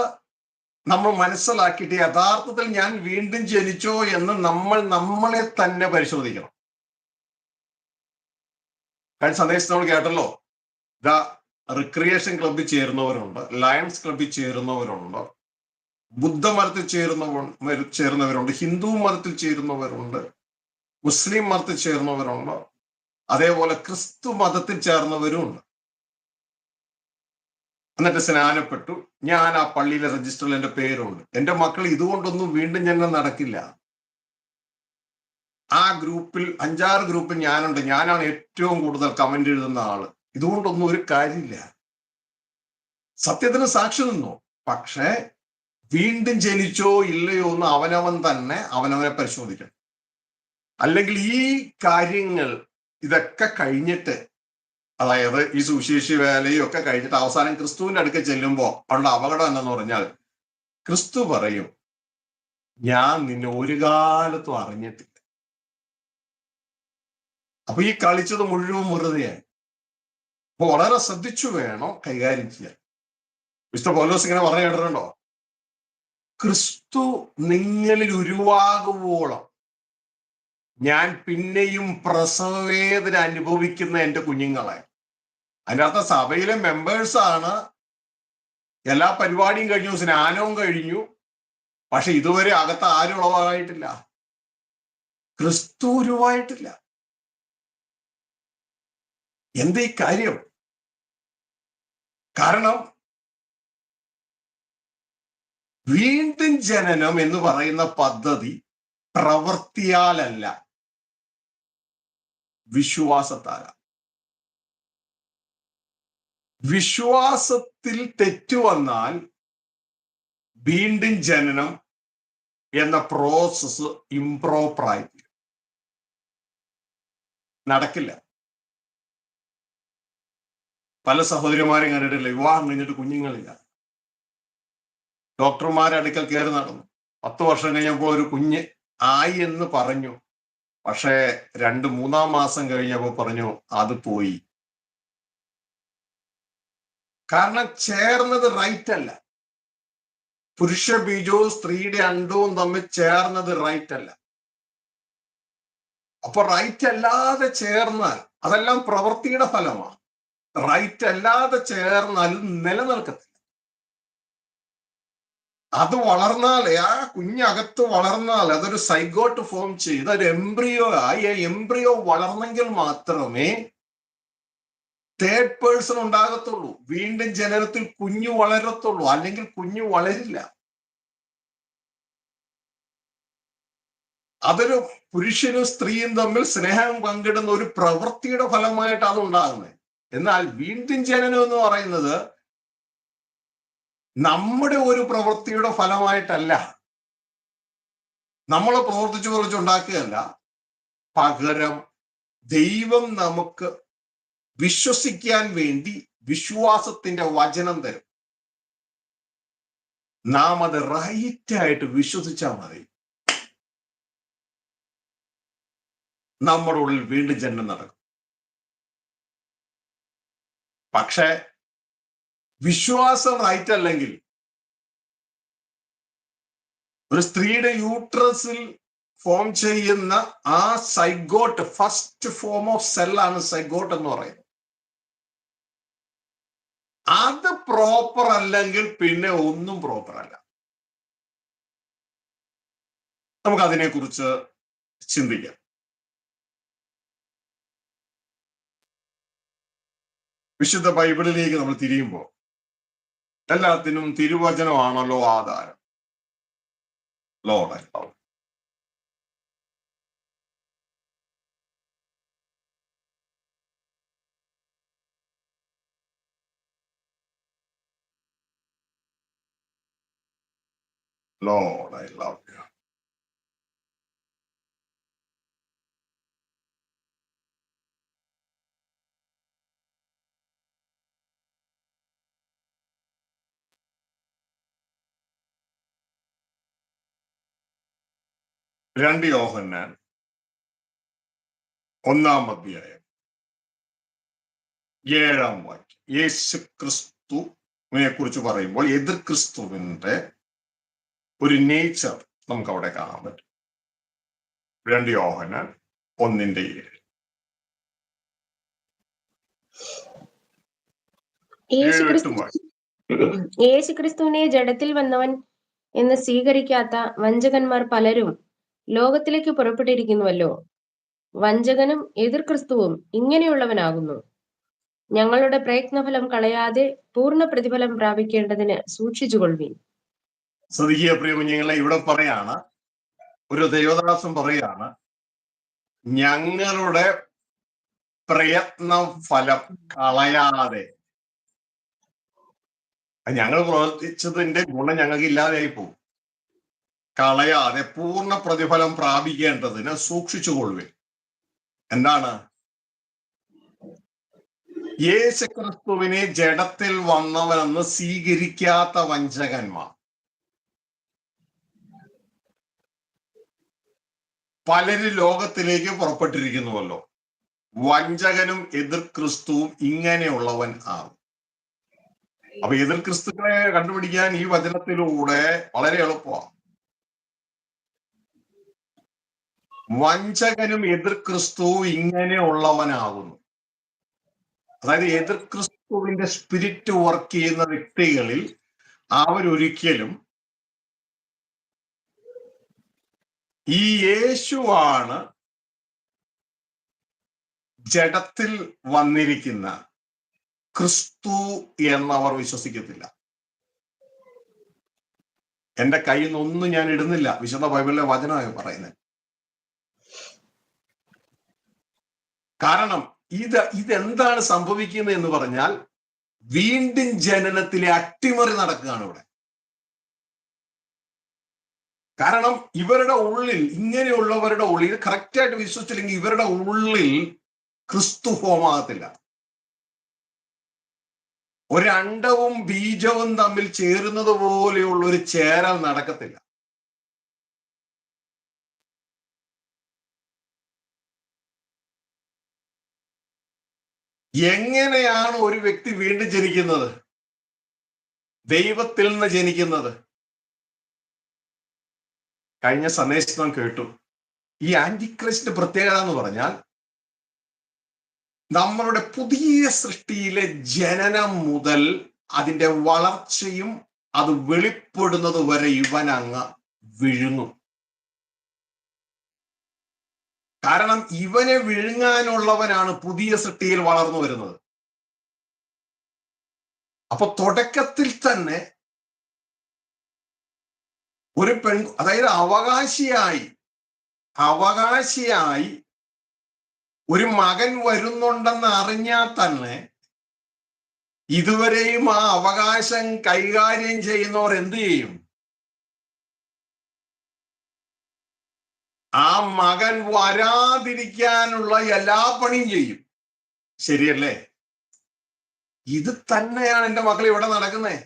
നമ്മൾ മനസ്സിലാക്കിയിട്ട് യഥാർത്ഥത്തിൽ ഞാൻ വീണ്ടും ജനിച്ചോ എന്ന് നമ്മളെ തന്നെ പരിശോധിക്കണം. കഴിഞ്ഞ സന്ദേശം നമ്മൾ കേട്ടല്ലോ, റിക്രിയേഷൻ ക്ലബിൽ ചേരുന്നവരുണ്ട്, ലയൺസ് ക്ലബിൽ ചേരുന്നവരുണ്ട്, ബുദ്ധമതത്തിൽ ചേരുന്നവരുണ്ട്, ഹിന്ദു മതത്തിൽ ചേരുന്നവരുണ്ട്, മുസ്ലിം മതത്തിൽ ചേർന്നവരുണ്ട്, അതേപോലെ ക്രിസ്തു മതത്തിൽ ചേർന്നവരും ഉണ്ട്. എന്നിട്ട് സ്നാനപ്പെട്ടു, ഞാൻ ആ പള്ളിയിലെ രജിസ്റ്ററിൽ എൻ്റെ പേരുണ്ട്. എൻ്റെ മക്കൾ ഇതുകൊണ്ടൊന്നും വീണ്ടും ജനനം നടക്കില്ല. ആ ഗ്രൂപ്പിൽ 5-6 ഗ്രൂപ്പിൽ ഞാനുണ്ട്, ഞാനാണ് ഏറ്റവും കൂടുതൽ കമന്റ് എഴുതുന്ന ആള്. ഇതുകൊണ്ടൊന്നും ഒരു കാര്യമില്ല. സത്യത്തിന് സാക്ഷി നിന്നു, പക്ഷേ വീണ്ടും ജനിച്ചോ ഇല്ലയോ എന്ന് അവനവൻ തന്നെ അവനവനെ പരിശോധിക്കണം. അല്ലെങ്കിൽ ഈ കാര്യങ്ങൾ ഇതൊക്കെ കഴിഞ്ഞിട്ട്, അതായത് ഈ സുവിശേഷ വേലയും ഒക്കെ കഴിഞ്ഞിട്ട് അവസാനം ക്രിസ്തുവിന്റെ അടുക്കൽ ചെല്ലുമ്പോൾ ഉള്ള അപകടം എന്തെന്ന് പറഞ്ഞാൽ, ക്രിസ്തു പറയും, ഞാൻ നിന്നെ ഒരു കാലത്തും അറിഞ്ഞിട്ടില്ല. അപ്പൊ ഈ കളിച്ചത് മുഴുവൻ വെറുതെയായി. അപ്പൊ വളരെ ശ്രദ്ധിച്ചു വേണം കൈകാര്യം ചെയ്യാൻ. വിശുദ്ധ പൗലോസ് ഇങ്ങനെ പറഞ്ഞു കേട്ടിട്ടുണ്ടോ, ക്രിസ്തു നിങ്ങളിൽ ഉരുവാകുവോളം ഞാൻ പിന്നെയും പ്രസവവേദന അനുഭവിക്കുന്ന എൻ്റെ കുഞ്ഞുങ്ങളെ. അതിനകത്ത് സഭയിലെ മെമ്പേഴ്സാണ്, എല്ലാ പരിപാടിയും കഴിഞ്ഞു, സ്നാനവും കഴിഞ്ഞു, പക്ഷെ ഇതുവരെ അകത്ത് ആരും ഉളവായിട്ടില്ല, ക്രിസ്തു ഉരുവായിട്ടില്ല. എന്തീ കാര്യം? കാരണം വീണ്ടും ജനനം എന്ന് പറയുന്ന പദ്ധതി പ്രവൃത്തിയാലല്ല, വിശ്വാസത്താല. വിശ്വാസത്തിൽ തെറ്റുവന്നാൽ വീണ്ടും ജനനം എന്ന പ്രോസസ് ഇംപ്രോപ്പറായി നടക്കില്ല. പല സഹോദരിമാരും കണ്ടിട്ടില്ല, വിവാഹം കഴിഞ്ഞിട്ട് കുഞ്ഞുങ്ങളില്ല. ഡോക്ടർമാരെ അടുക്കൽ കയറി നടന്നു, 10 വർഷം കഴിഞ്ഞപ്പോൾ ഒരു കുഞ്ഞ് ആയി എന്ന് പറഞ്ഞു. പക്ഷേ 2-3 മാസം കഴിഞ്ഞപ്പോൾ പറഞ്ഞു അത് പോയി. കാരണം ചേർന്നത് റൈറ്റ് അല്ല. പുരുഷ ബീജവും സ്ത്രീയുടെ അണ്ടവും തമ്മിൽ ചേർന്നത് റൈറ്റ് അല്ല. അപ്പൊ റൈറ്റ് അല്ലാതെ ചേർന്നാൽ അതെല്ലാം പ്രവൃത്തിയുടെ ഫലമാണ്. റൈറ്റ് അല്ലാതെ ചേർന്നാൽ നിലനിൽക്കത്തില്ല. അത് വളർന്നാൽ, ആ കുഞ്ഞകത്ത് വളർന്നാൽ അതൊരു സൈഗോട്ട് ഫോം ചെയ്ത് ഒരു എംബ്രിയോ ആയി. ആ എംബ്രിയോ വളർന്നെങ്കിൽ മാത്രമേ തേർഡ് പേഴ്സൺ ഉണ്ടാകത്തുള്ളൂ. വീണ്ടും ജനനത്തിൽ കുഞ്ഞു വളരത്തുള്ളൂ, അല്ലെങ്കിൽ കുഞ്ഞു വളരില്ല. അതൊരു പുരുഷനും സ്ത്രീയും തമ്മിൽ സ്നേഹം പങ്കിടുന്ന ഒരു പ്രവൃത്തിയുടെ ഫലമായിട്ടാണ് ഉണ്ടാകുന്നത്. എന്നാൽ വീണ്ടും ജനനം എന്ന് പറയുന്നത് നമ്മുടെ ഒരു പ്രവൃത്തിയുടെ ഫലമായിട്ടല്ല, നമ്മൾ പ്രവർത്തിച്ചു ഉണ്ടാക്കുകയല്ല. പകരം ദൈവം നമുക്ക് വിശ്വസിക്കാൻ വേണ്ടി വിശ്വാസത്തിന്റെ വചനം തരും. നാം അത് റൈറ്റായിട്ട് വിശ്വസിച്ചാൽ മതി. നമ്മുടെ ഉള്ളിൽ വീണ്ടും ജനനം നടക്കും. പക്ഷെ വിശ്വാസം റൈറ്റ് അല്ലെങ്കിൽ, ഒരു സ്ത്രീയുടെ യൂട്രസിൽ ഫോം ചെയ്യുന്ന ആ സൈഗോട്ട്, ഫസ്റ്റ് ഫോം ഓഫ് സെല്ലാണ് സൈഗോട്ട് എന്ന് പറയുന്നത്. അത് പ്രോപ്പർ അല്ലെങ്കിൽ പിന്നെ ഒന്നും പ്രോപ്പർ അല്ല. നമുക്ക് അതിനെക്കുറിച്ച് ചിന്തിക്കാം. വിശുദ്ധ ബൈബിളിലേക്ക് നമ്മൾ തിരിയുമ്പോൾ എല്ലാത്തിനും തിരുവചനമാണല്ലോ ആധാരം. Lord Lord, I love you. രണ്ട് യോഹന്നാൻ 1-ാം അധ്യായം 7-ാം വാക്യം. യേശു ക്രിസ്തുവിനെ കുറിച്ച് പറയുമ്പോൾ എതിർ ക്രിസ്തുവിന്റെ ഒരു നേച്ചർ നമുക്ക് അവിടെ കാണാൻ പറ്റും. 2 യോഹന്നാൻ 1:7. യേശുക്രിസ്തുവിനെ ജഡത്തിൽ വന്നവൻ എന്ന് സ്വീകരിക്കാത്ത വഞ്ചകന്മാർ പലരും ലോകത്തിലേക്ക് പുറപ്പെട്ടിരിക്കുന്നുവല്ലോ. വഞ്ചകനും എതിർ ക്രിസ്തുവും ഇങ്ങനെയുള്ളവനാകുന്നു. ഞങ്ങളുടെ പ്രയത്നഫലം കളയാതെ പൂർണ്ണ പ്രതിഫലം പ്രാപിക്കേണ്ടതിന് സൂക്ഷിച്ചുകൊള്ളുവിൻ. ശ്രദ്ധിക്കുക പ്രിയ കുഞ്ഞുങ്ങളെ, ഇവിടെ പറയാണ്, ഒരു ദൈവദാസൻ പറയാണ്, ഞങ്ങളുടെ പ്രയത്ന ഫലം കളയാതെ. ഞങ്ങൾ പ്രവർത്തിച്ചതിന്റെ ഗുണം ഞങ്ങൾക്ക് ഇല്ലാതെയായി പോകും. കളയാതെ പൂർണ്ണ പ്രതിഫലം പ്രാപിക്കേണ്ടതിന് സൂക്ഷിച്ചുകൊള്ളുവിൻ. എന്താണ്? യേശുക്രിസ്തുവിനെ ജഡത്തിൽ വന്നവനെന്ന് സ്വീകരിക്കാത്ത വഞ്ചകന്മാർ പലരും ലോകത്തിലേക്ക് പുറപ്പെട്ടിരിക്കുന്നുവല്ലോ. വഞ്ചകനും എതിർ ക്രിസ്തുവും ഇങ്ങനെയുള്ളവൻ ആകും. അപ്പൊ എതിർ ക്രിസ്തുക്കളെ കണ്ടുപിടിക്കാൻ ഈ വചനത്തിലൂടെ വളരെ എളുപ്പമാണ്. വഞ്ചകനും എതിർ ക്രിസ്തുവും ഇങ്ങനെയുള്ളവനാകുന്നു. അതായത് എതിർ ക്രിസ്തുവിന്റെ സ്പിരിറ്റ് വർക്ക് ചെയ്യുന്ന വ്യക്തികളിൽ അവരൊരിക്കലും ഈ യേശുവാണ് ജഡത്തിൽ വന്നിരിക്കുന്ന ക്രിസ്തു എന്നവർ വിശ്വസിക്കത്തില്ല. എന്റെ കയ്യിൽ നിന്നൊന്നും ഞാൻ ഇടുന്നില്ല, വിശുദ്ധ ബൈബിളിലെ വചനമായി പറയുന്നത്. കാരണം ഇതെന്താണ് സംഭവിക്കുന്നത് എന്ന് പറഞ്ഞാൽ, വീണ്ടും ജനനത്തിലെ അട്ടിമറി നടക്കുകയാണ് ഇവിടെ. കാരണം ഇവരുടെ ഉള്ളിൽ, ഇങ്ങനെയുള്ളവരുടെ ഉള്ളിൽ കറക്റ്റായിട്ട് വിശ്വസിച്ചില്ലെങ്കിൽ ഇവരുടെ ഉള്ളിൽ ക്രിസ്തു ഫോമാകത്തില്ല. ഒരു അണ്ടവും ബീജവും തമ്മിൽ ചേരുന്നത് പോലെയുള്ള ഒരു ചേരൽ നടക്കത്തില്ല. എങ്ങനെയാണ് ഒരു വ്യക്തി വീണ്ടും ജനിക്കുന്നത്? ദൈവത്തിൽ നിന്ന് ജനിക്കുന്നത്. കഴിഞ്ഞ സന്ദേശം നാം കേട്ടു, ഈ ആന്റിക്രിസ്റ്റിന്റെ പ്രത്യേകത എന്ന് പറഞ്ഞാൽ നമ്മളുടെ പുതിയ സൃഷ്ടിയിലെ ജനനം മുതൽ അതിന്റെ വളർച്ചയും അത് വെളിപ്പെടുന്നത് വരെ ഇവൻ അങ്ങ് വിഴുങ്ങും. കാരണം ഇവനെ വിഴുങ്ങാനുള്ളവനാണ് പുതിയ സൃഷ്ടിയിൽ വളർന്നു വരുന്നത്. അപ്പൊ തുടക്കത്തിൽ തന്നെ ഒരു അതായത് അവകാശിയായി ഒരു മകൻ വരുന്നുണ്ടെന്ന് അറിഞ്ഞാൽ തന്നെ ഇതുവരെയും ആ അവകാശം കൈകാര്യം ചെയ്യുന്നവർ എന്ത് ചെയ്യും? ആ മകൻ വരാതിരിക്കാനുള്ള എല്ലാ പണിയും ചെയ്യും. ശരിയല്ലേ? ഇത് തന്നെയാണ് എൻ്റെ മക്കൾ ഇവിടെ നടക്കുന്നത്.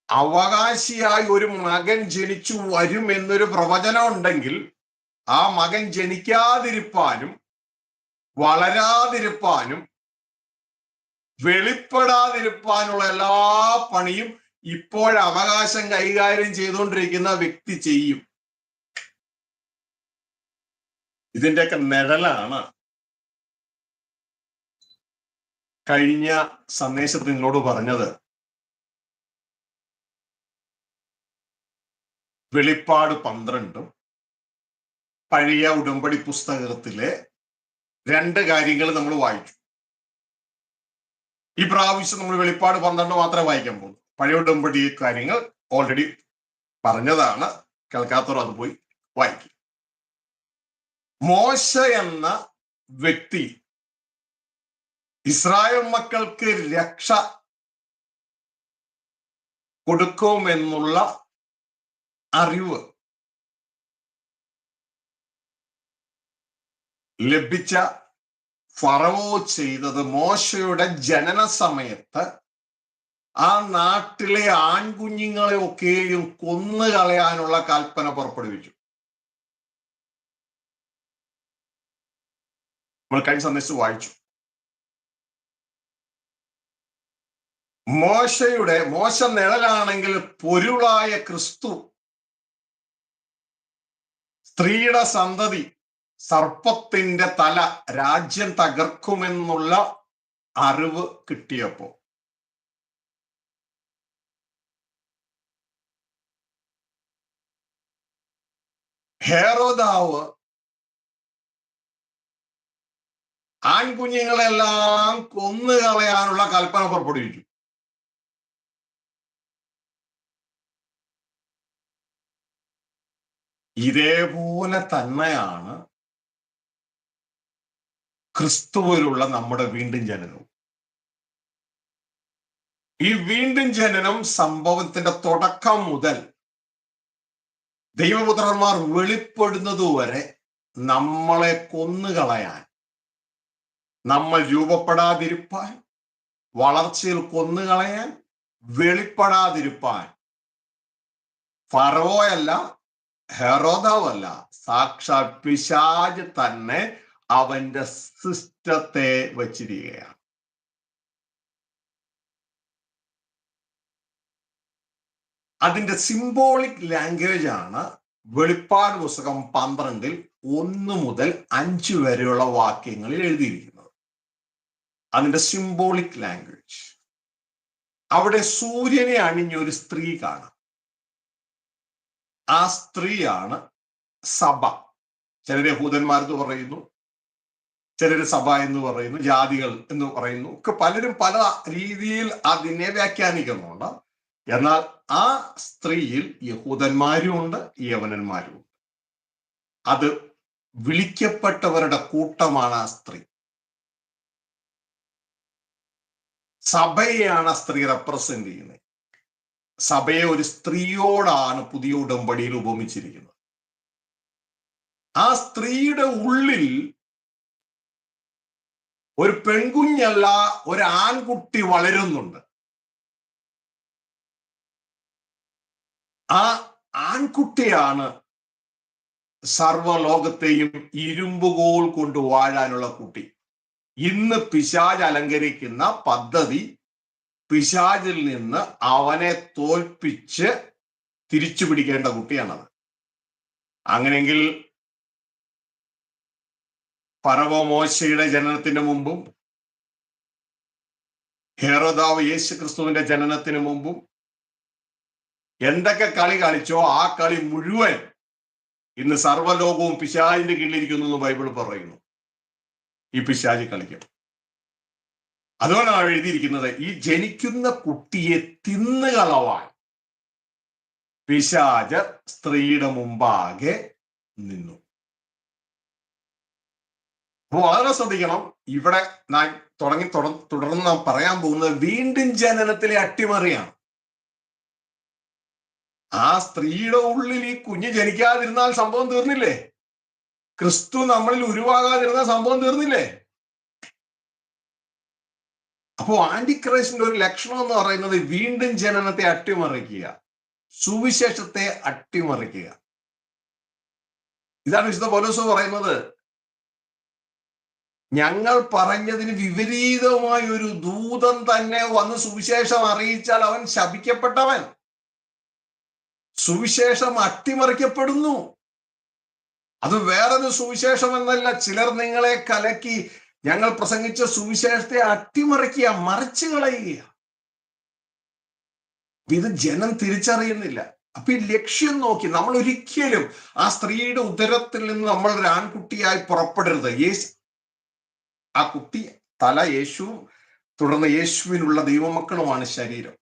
അവകാശിയായി ഒരു മകൻ ജനിച്ചു വരും എന്നൊരു പ്രവചനം ഉണ്ടെങ്കിൽ ആ മകൻ ജനിക്കാതിരിപ്പാനും വളരാതിരിപ്പാനും വെളിപ്പെടാതിരിപ്പാനുള്ള എല്ലാ പണിയും അവകാശം കൈകാര്യം ചെയ്തുകൊണ്ടിരിക്കുന്ന വ്യക്തി ചെയ്യും. ഇതിന്റെയൊക്കെ നിഴലാണ് കഴിഞ്ഞ സന്ദേശത്തിൽ നിങ്ങളോട് പറഞ്ഞത്. വെളിപ്പാട് 12 പഴയ ഉടമ്പടി പുസ്തകത്തിലെ 2 കാര്യങ്ങൾ നമ്മൾ വായിച്ചു. ഈ പ്രാവശ്യം നമ്മൾ വെളിപ്പാട് 12 മാത്രമേ വായിക്കാൻ പോകുന്നു. പഴയ ഉടമ്പടി കാര്യങ്ങൾ ഓൾറെഡി പറഞ്ഞതാണ്. കേൾക്കാത്തവർ അത് പോയി വായിക്കും. മോശ എന്ന വ്യക്തി ഇസ്രായേൽ മക്കൾക്ക് രക്ഷ കൊടുക്കുമെന്നുള്ള അറിവ് ലഭിച്ച ഫറവോ ചെയ്തത് മോശയുടെ ജനന സമയത്ത് ആ നാട്ടിലെ ആൺകുഞ്ഞുങ്ങളെ ഒക്കെയും കൊന്നുകളയാനുള്ള കൽപ്പന പുറപ്പെടുവിച്ചു. നമ്മൾ കഴിഞ്ഞ സന്ദേശം വായിച്ചു. മോശ നിഴലാണെങ്കിൽ പൊരുളായ ക്രിസ്തു, സ്ത്രീയുടെ സന്തതി, സർപ്പത്തിന്റെ തല രാജ്യം തകർക്കുമെന്നുള്ള അറിവ് കിട്ടിയപ്പോ ഹെരോദാവ് ആൺകുഞ്ഞുങ്ങളെല്ലാം കൊന്നുകളയാനുള്ള കൽപ്പന പുറപ്പെടുവിച്ചു. ഇതേപോലെ തന്നെയാണ് ക്രിസ്തുവിലുള്ള നമ്മുടെ വീണ്ടും ജനനവും. ഈ വീണ്ടും ജനനം സംഭവത്തിന്റെ തുടക്കം മുതൽ ദൈവപുത്രന്മാർ വെളിപ്പെടുന്നതുവരെ നമ്മളെ കൊന്നുകളയാൻ, നമ്മൾ രൂപപ്പെടാതിരിപ്പാൻ, വളർച്ചയിൽ കൊന്നുകളയാൻ, വെളിപ്പെടാതിരിപ്പാൻ ഫറവോയല്ല, ഹെരോദാവല്ല, സാക്ഷാൽ പിശാച് തന്നെ അവന്റെ സിസ്റ്റത്തെ വച്ചിരിക്കുകയാണ്. അതിന്റെ സിംബോളിക് ലാംഗ്വേജ് ആണ് വെളിപ്പാട് പുസ്തകം 12 1 മുതൽ 5 വരെയുള്ള വാക്യങ്ങളിൽ എഴുതിയിരിക്കുന്നത്. അതിന്റെ സിംബോളിക് ലാംഗ്വേജ്. അവിടെ സൂര്യനെ അണിഞ്ഞൊരു സ്ത്രീ കാണാം. ആ സ്ത്രീയാണ് സഭ. ചിലര് യഹൂദന്മാരെന്ന് പറയുന്നു, ചിലര് സഭ എന്ന് പറയുന്നു, ജാതികൾ എന്ന് പറയുന്നു, ഒക്കെ പലരും പല രീതിയിൽ അതിനെ വ്യാഖ്യാനിക്കുന്നുണ്ട്. എന്നാൽ ആ സ്ത്രീയിൽ യഹൂദന്മാരും ഉണ്ട്, യവനന്മാരും ഉണ്ട്. അത് വിളിക്കപ്പെട്ടവരുടെ കൂട്ടമാണ് ആ സ്ത്രീ. സഭയെയാണ് ആ സ്ത്രീ റെപ്രസെന്റ് ചെയ്യുന്നത്. സഭയെ ഒരു സ്ത്രീയോടാണ് പുതിയ ഉടമ്പടിയിൽ ഉപമിച്ചിരിക്കുന്നത്. ആ സ്ത്രീയുടെ ഉള്ളിൽ ഒരു പെൺകുഞ്ഞല്ല, ഒരു ആൺകുട്ടി വളരുന്നുണ്ട്. ആ ആൺകുട്ടിയാണ് സർവ്വലോകത്തെയും ഇരുമ്പുകോൽ കൊണ്ട് വാഴാനുള്ള കുട്ടി. ഇന്ന് പിശാച് അലങ്കരിക്കുന്ന പദ്ധതി പിശാചിൽ നിന്ന് അവനെ തോൽപ്പിച്ച് തിരിച്ചു പിടിക്കേണ്ട കുട്ടിയാണത്. അങ്ങനെയെങ്കിൽ ഫറവോ മോശയുടെ ജനനത്തിന് മുമ്പും ഹെരോദാവ് യേശു ക്രിസ്തുവിന്റെ ജനനത്തിന് മുമ്പും എന്തൊക്കെ കളി കളിച്ചോ ആ കളി മുഴുവൻ ഇന്ന് സർവ്വലോകവും പിശാചിന്റെ കീഴിലിരിക്കുന്നു എന്ന് ബൈബിൾ പറയുന്നു. ഈ പിശാച് കളിക്കും. അതുകൊണ്ടാണ് എഴുതിയിരിക്കുന്നത്, ഈ ജനിക്കുന്ന കുട്ടിയെ തിന്നുകളവാൻ പിശാച് സ്ത്രീയുടെ മുമ്പാകെ നിന്നു. അപ്പൊ വളരെ ശ്രദ്ധിക്കണം. ഇവിടെ നാം തുടർന്ന് നാം പറയാൻ പോകുന്നത് വീണ്ടും ജനനത്തിലെ അട്ടിമറിയാണ്. ആ സ്ത്രീയുടെ ഉള്ളിൽ ഈ കുഞ്ഞ് ജനിക്കാതിരുന്നാൽ സംഭവം തീർന്നില്ലേ? ക്രിസ്തു നമ്മളിൽ ഉരുവാകാതിരുന്നാൽ സംഭവം തീർന്നില്ലേ? അപ്പോ ആന്റിക്രൈസ്റ്റിന്റെ ഒരു ലക്ഷണം എന്ന് പറയുന്നത് വീണ്ടും ജനനത്തെ അട്ടിമറിക്കുക, സുവിശേഷത്തെ അട്ടിമറിക്കുക. ഇതാണ് വിശുദ്ധ പൗലോസ് പറയുന്നത്, ഞങ്ങൾ പറഞ്ഞതിന് വിപരീതമായ ഒരു ദൂതൻ തന്നെ വന്ന് സുവിശേഷം അറിയിച്ചാൽ അവൻ ശപിക്കപ്പെട്ടവൻ. സുവിശേഷം അട്ടിമറിക്കപ്പെടുന്നു. അത് വേറൊരു സുവിശേഷം എന്നല്ല. ചിലർ നിങ്ങളെ കലക്കി ഞങ്ങൾ പ്രസംഗിച്ച സുവിശേഷത്തെ അട്ടിമറിക്കുക, മറിച്ചു കളയുക. ഇത് ജനം തിരിച്ചറിയുന്നില്ല. അപ്പൊ ഈ ലക്ഷ്യം നോക്കി നമ്മൾ ഒരിക്കലും ആ സ്ത്രീയുടെ ഉദരത്തിൽ നിന്ന് നമ്മൾ ഒരു ആൺകുട്ടിയായി പുറപ്പെടരുത്. ആ കുട്ടി തല യേശുവും തുടർന്ന് യേശുവിനുള്ള ദൈവമക്കളുമാണ് ശരീരം.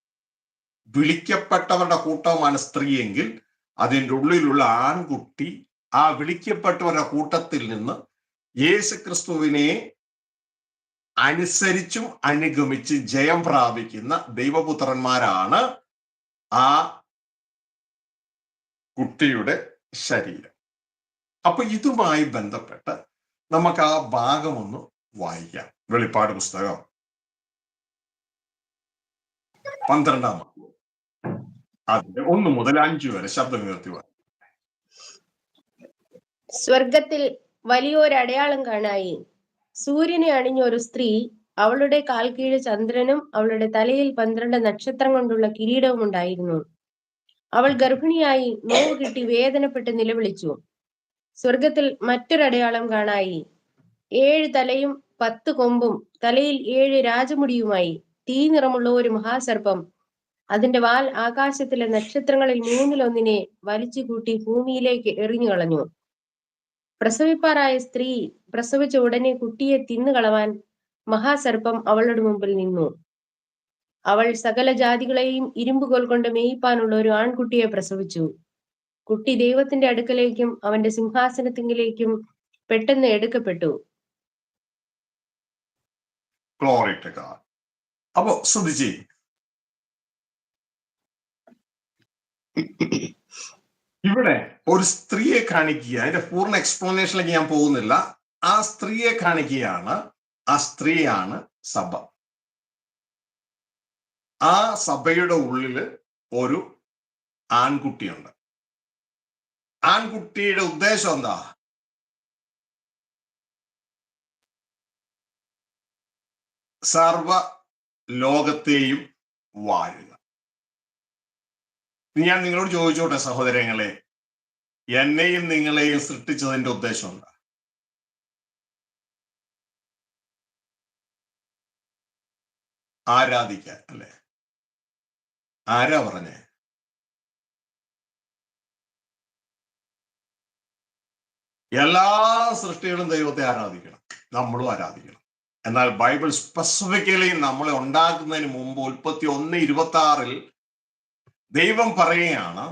വിളിക്കപ്പെട്ടവരുടെ കൂട്ടവുമാണ് സ്ത്രീയെങ്കിൽ അതിൻ്റെ ഉള്ളിലുള്ള ആൺകുട്ടി ആ വിളിക്കപ്പെട്ടവരുടെ കൂട്ടത്തിൽ നിന്ന് യേശു ക്രിസ്തുവിനെ അനുസരിച്ചും അനുഗമിച്ച് ജയം പ്രാപിക്കുന്ന ദൈവപുത്രന്മാരാണ് ആ കുട്ടിയുടെ ശരീരം. അപ്പൊ ഇതുമായി ബന്ധപ്പെട്ട് നമുക്ക് ആ ഭാഗം ഒന്ന് വായിക്കാം. വെളിപ്പാട് പുസ്തകം 12-ാം അതിന്റെ 1 മുതൽ 5 വരെ ശബ്ദം ഉയർത്തി വായിക്കാം. സ്വർഗത്തിൽ വലിയൊരു അടയാളം കാണായി. സൂര്യനെ അണിഞ്ഞ ഒരു സ്ത്രീ, അവളുടെ കാൽ കീഴ് ചന്ദ്രനും അവളുടെ തലയിൽ 12 നക്ഷത്രം കൊണ്ടുള്ള കിരീടവും ഉണ്ടായിരുന്നു. അവൾ ഗർഭിണിയായി നോവ് കിട്ടി വേദനപ്പെട്ട് നിലവിളിച്ചു. സ്വർഗത്തിൽ മറ്റൊരടയാളം കാണായി. 7 തലയും 10 കൊമ്പും തലയിൽ 7 രാജമുടിയുമായി തീ നിറമുള്ള ഒരു മഹാസർപ്പം. അതിന്റെ വാൽ ആകാശത്തിലെ നക്ഷത്രങ്ങളിൽ 1/3 വലിച്ചു കൂട്ടി ഭൂമിയിലേക്ക് എറിഞ്ഞു കളഞ്ഞു. പ്രസവിപ്പാറായ സ്ത്രീ പ്രസവിച്ച ഉടനെ കുട്ടിയെ തിന്നുകളവാൻ മഹാസർപ്പം അവളുടെ മുമ്പിൽ നിന്നു. അവൾ സകല ജാതികളെയും ഇരുമ്പുകോൽ കൊണ്ട് മേയിപ്പാനുള്ള ഒരു ആൺകുട്ടിയെ പ്രസവിച്ചു. കുട്ടി ദൈവത്തിന്റെ അടുക്കലേക്കും അവന്റെ സിംഹാസനത്തിങ്കിലേക്കും പെട്ടെന്ന് എടുക്കപ്പെട്ടു. അപ്പോ ശ്രദ്ധിച്ചേ, ഇവിടെ ഒരു സ്ത്രീയെ കാണിക്കുക. അതിന്റെ പൂർണ്ണ എക്സ്പ്ലനേഷനിലേക്ക് ഞാൻ പോകുന്നില്ല. ആ സ്ത്രീയെ കാണിക്കുകയാണ്. ആ സ്ത്രീയാണ് സഭ. ആ സഭയുടെ ഉള്ളില് ഒരു ആൺകുട്ടിയുണ്ട്. ആൺകുട്ടിയുടെ ഉദ്ദേശം എന്താ? സർവ ലോകത്തെയും വാഴുക. ഞാൻ നിങ്ങളോട് ചോദിച്ചോട്ടെ സഹോദരങ്ങളെ, എന്നെയും നിങ്ങളെയും സൃഷ്ടിച്ചതിന്റെ ഉദ്ദേശം എന്താ? ആരാധിക്കാൻ അല്ലെ? ആരാ പറഞ്ഞേ? എല്ലാ സൃഷ്ടികളും ദൈവത്തെ ആരാധിക്കണം, നമ്മളും ആരാധിക്കണം. എന്നാൽ ബൈബിൾ സ്പെസിഫിക്കലി നമ്മളെ ഉണ്ടാക്കുന്നതിന് മുമ്പ് 31:26 ദൈവം പറയുകയാണ്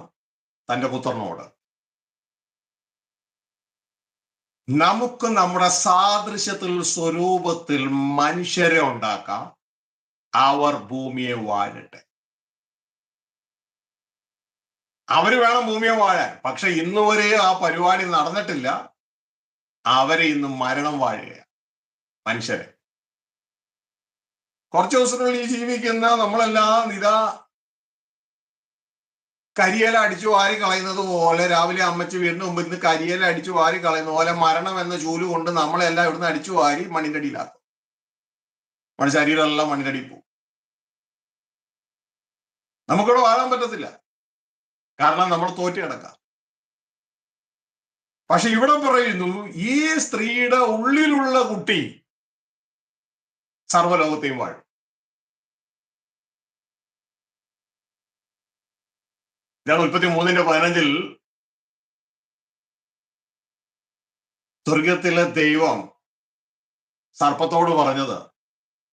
തന്റെ പുത്രനോട്, നമുക്ക് നമ്മുടെ സാദൃശ്യത്തിൽ സ്വരൂപത്തിൽ മനുഷ്യരെ ഉണ്ടാക്കാം, അവർ ഭൂമിയെ വാഴട്ടെ. അവര് വേണം ഭൂമിയെ വാഴാൻ. പക്ഷെ ഇന്ന് വരെ ആ പരിപാടി നടന്നിട്ടില്ല. അവരെ ഇന്ന് മരണം വാഴുകയാണ് മനുഷ്യരെ. കുറച്ചു ദിവസത്തിനുള്ളിൽ ജീവിക്കുന്ന നമ്മളെല്ലാം ഇതാ കരിയില അടിച്ചു വാരി കളയുന്നത് പോലെ, രാവിലെ അമ്മച്ചി വീടിന് മുമ്പ് ഇന്ന് കരിയില അടിച്ചു വാരി കളയുന്ന പോലെ മരണം എന്ന ചൂല് കൊണ്ട് നമ്മളെല്ലാം ഇവിടുന്ന് അടിച്ചു വാരി മണ്ണിന്റെ അടിയിലാക്കും. നമ്മുടെ ശരീരമെല്ലാം മണ്ണിന്റെ അടിയിൽ പോകും. നമുക്കിവിടെ വാഴാൻ പറ്റത്തില്ല, കാരണം നമ്മൾ തോറ്റു കിടക്കാം. പക്ഷെ ഇവിടെ പറയുന്നു, ഈ സ്ത്രീയുടെ ഉള്ളിലുള്ള കുട്ടി സർവ്വലോകത്തെയും വാഴും. ഇതാണ് 33:15 സ്വർഗത്തിലെ ദൈവം സർപ്പത്തോട് പറഞ്ഞത്,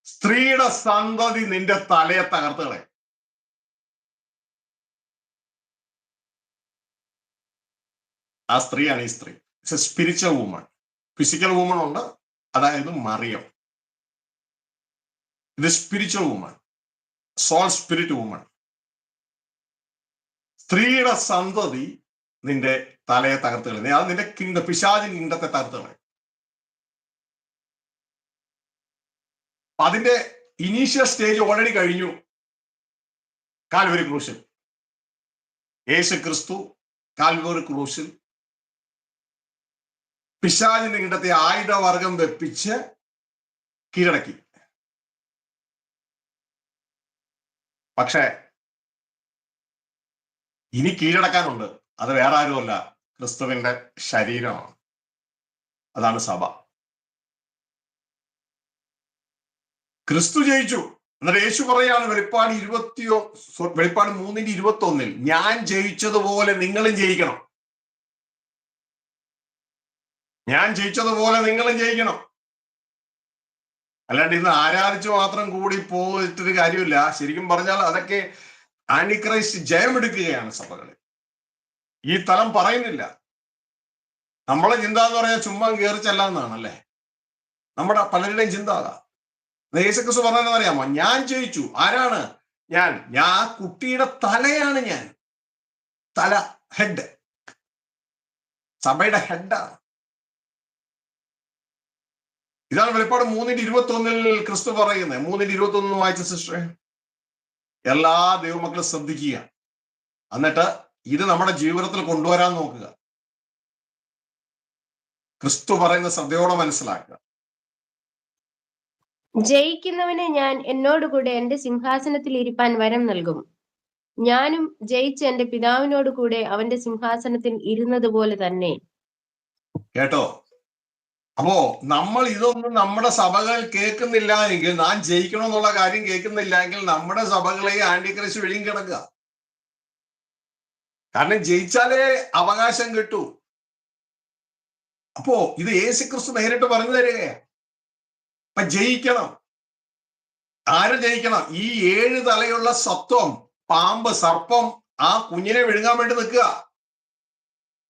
സ്ത്രീയുടെ സന്തതി നിന്റെ തലയെ തകർത്തുകളെ. ആ സ്ത്രീയാണ് ഈ സ്ത്രീ. Spiritual woman. ഫിസിക്കൽ വുമൺ ഉണ്ട്, അതായത് മറിയം. ഇത് spiritual woman, soul spirit woman. സ്ത്രീയുടെ സന്തതി നിന്റെ തലയെ തകർത്ത് കളയുന്നത്. അത് നിന്റെ കിങ്ഡം, പിശാചിൻ കിങ്ഡത്തെ തകർത്ത് കളയും. അതിന്റെ ഇനീഷ്യൽ സ്റ്റേജ് ഓൾറെഡി കഴിഞ്ഞു. കാൽവരി ക്രൂശിൽ യേശു ക്രിസ്തു കാൽവരി ക്രൂശിൽ പിശാചിന്റെ കിങ്ഡത്തെ ആയുധവർഗം വെപ്പിച്ച് കീഴടക്കി. പക്ഷെ ഇനി കീഴടക്കാനുണ്ട്. അത് വേറെ ആരുമല്ല, ക്രിസ്തുവിന്റെ ശരീരമാണ്. അതാണ് സഭ. ക്രിസ്തു ജയിച്ചു. എന്നിട്ട് യേശു പറയാണ് വെളിപ്പാട് 3:21 ഞാൻ ജയിച്ചതുപോലെ നിങ്ങളും ജയിക്കണം. ഞാൻ ജയിച്ചതുപോലെ നിങ്ങളും ജയിക്കണം. അല്ലാണ്ട് ഇന്ന് ആരാധിച്ചു മാത്രം കൂടി പോയിട്ടൊരു കാര്യമില്ല. ശരിക്കും പറഞ്ഞാൽ അതൊക്കെ ആന്റിക്രൈസ്റ്റ് ജയമെടുക്കുകയാണ് സഭകളിൽ. ഈ തലം പറയുന്നില്ല. നമ്മളെ ചിന്ത എന്ന് പറയാൻ ചുമ്മാ കയറി ചെല്ലാന്നാണ്, അല്ലേ? നമ്മുടെ പലരുടെയും ചിന്ത അതാ. യേശുക്രിസ്തു പറഞ്ഞതെന്ന് അറിയാമോ? ഞാൻ ജയിച്ചു. ആരാണ് ഞാൻ? ആ കുട്ടിയുടെ തലയാണ് ഞാൻ. തല, ഹെഡ്, സഭയുടെ ഹെഡാണ്. ഇതാണ് വെളിപ്പാട് 3:21 ക്രിസ്തു പറയുന്നത്. 3:21 വായിച്ച സിസ്റ്ററെ. എല്ലാ ദൈവമക്കളും ശ്രദ്ധിക്കുക. എന്നിട്ട് ഇത് നമ്മുടെ ജീവിതത്തിൽ കൊണ്ടുവരാൻ നോക്കുക. ക്രിസ്തു പറയുന്ന ശ്രദ്ധയോടെ മനസ്സിലാക്കുക. ജയിക്കുന്നവന് ഞാൻ എന്നോടുകൂടെ എന്റെ സിംഹാസനത്തിൽ ഇരിപ്പാൻ വരം നൽകും. ഞാനും ജയിച്ച് എന്റെ പിതാവിനോട് കൂടെ അവന്റെ സിംഹാസനത്തിൽ ഇരുന്നത് പോലെ തന്നെ. കേട്ടോ? അപ്പോ നമ്മൾ ഇതൊന്നും നമ്മുടെ സഭകൾ കേൾക്കുന്നില്ല എങ്കിൽ, ഞാൻ ജയിക്കണമെന്നുള്ള കാര്യം കേൾക്കുന്നില്ല എങ്കിൽ നമ്മുടെ സഭകളെ ആന്റിക്രൈസ്റ്റ് വിഴുങ്ങി കിടക്കുക. കാരണം ജയിച്ചാലേ അവകാശം കിട്ടൂ. അപ്പോ ഇത് യേശുക്രിസ്തു നേരിട്ട് പറഞ്ഞു തരികയാണ്. അപ്പൊ ജയിക്കണം. ആര് ജയിക്കണം? ഈ 7 തലയുള്ള സത്വം, പാമ്പ്, സർപ്പം ആ കുഞ്ഞിനെ വിഴുങ്ങാൻ വേണ്ടി നിൽക്കുക.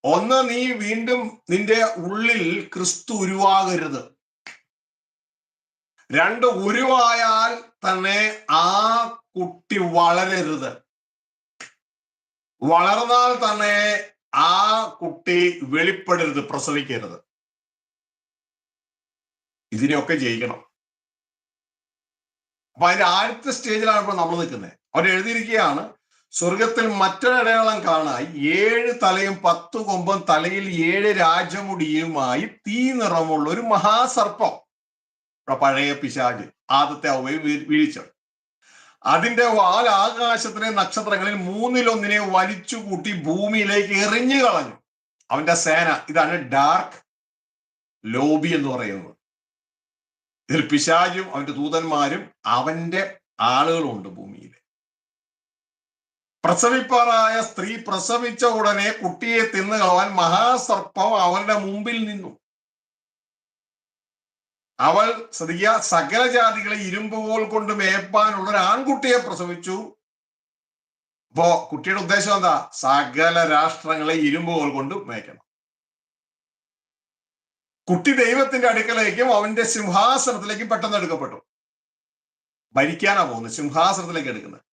ഒന്ന്, നീ വീണ്ടും നിന്റെ ഉള്ളിൽ ക്രിസ്തു ഉരുവാകരുത്. 2, ഉരുവായാൽ തന്നെ ആ കുട്ടി വളരരുത്. വളർന്നാൽ തന്നെ ആ കുട്ടി വെളിപ്പെടരുത്, പ്രസവിക്കരുത്. ഇതിനെയൊക്കെ ജയിക്കണം. അപ്പൊ അതിന്റെ ആദ്യത്തെ സ്റ്റേജിലാണ് ഇപ്പോൾ നമ്മൾ നിൽക്കുന്നത്. അവർ എഴുതിയിരിക്കുകയാണ്, സ്വർഗത്തിൽ മറ്റൊരടയാളം കാണാൻ 7 തലയും 10 കൊമ്പും തലയിൽ 7 രാജമുടിയുമായി തീ നിറമുള്ള ഒരു മഹാസർപ്പം, പഴയ പിശാച്, ആദ്യത്തെ ഔവയെ വീഴ്ച. അതിന്റെ വാൽ ആകാശത്തിലെ നക്ഷത്രങ്ങളിൽ 3-1 വലിച്ചുകൂട്ടി ഭൂമിയിലേക്ക് എറിഞ്ഞു കളഞ്ഞു. അവന്റെ സേന, ഇതാണ് ഡാർക്ക് ലോബി എന്ന് പറയുന്നത്. ഇതിൽ പിശാചും അവന്റെ ദൂതന്മാരും അവന്റെ ആളുകളുണ്ട് ഭൂമിയിൽ. പ്രസവിപ്പാറായ സ്ത്രീ പ്രസവിച്ച ഉടനെ കുട്ടിയെ തിന്നുകളവാൻ മഹാസർപ്പം അവരുടെ മുമ്പിൽ നിന്നു. അവൾ ശ്രദ്ധിക്കുക, സകല ജാതികളെ ഇരുമ്പുകോൽ കൊണ്ട് മേപ്പാനുള്ള ഒരു ആൺകുട്ടിയെ പ്രസവിച്ചു. അപ്പോ കുട്ടിയുടെ ഉദ്ദേശം എന്താ? സകല രാഷ്ട്രങ്ങളെ ഇരുമ്പുകോൽ കൊണ്ട് മേയ്ക്കണം. കുട്ടി ദൈവത്തിന്റെ അടുക്കലേക്കും അവന്റെ സിംഹാസനത്തിലേക്കും പെട്ടെന്ന് എടുക്കപ്പെട്ടു. ഭരിക്കാനാ പോകുന്നത്, സിംഹാസനത്തിലേക്ക് എടുക്കുന്നത്.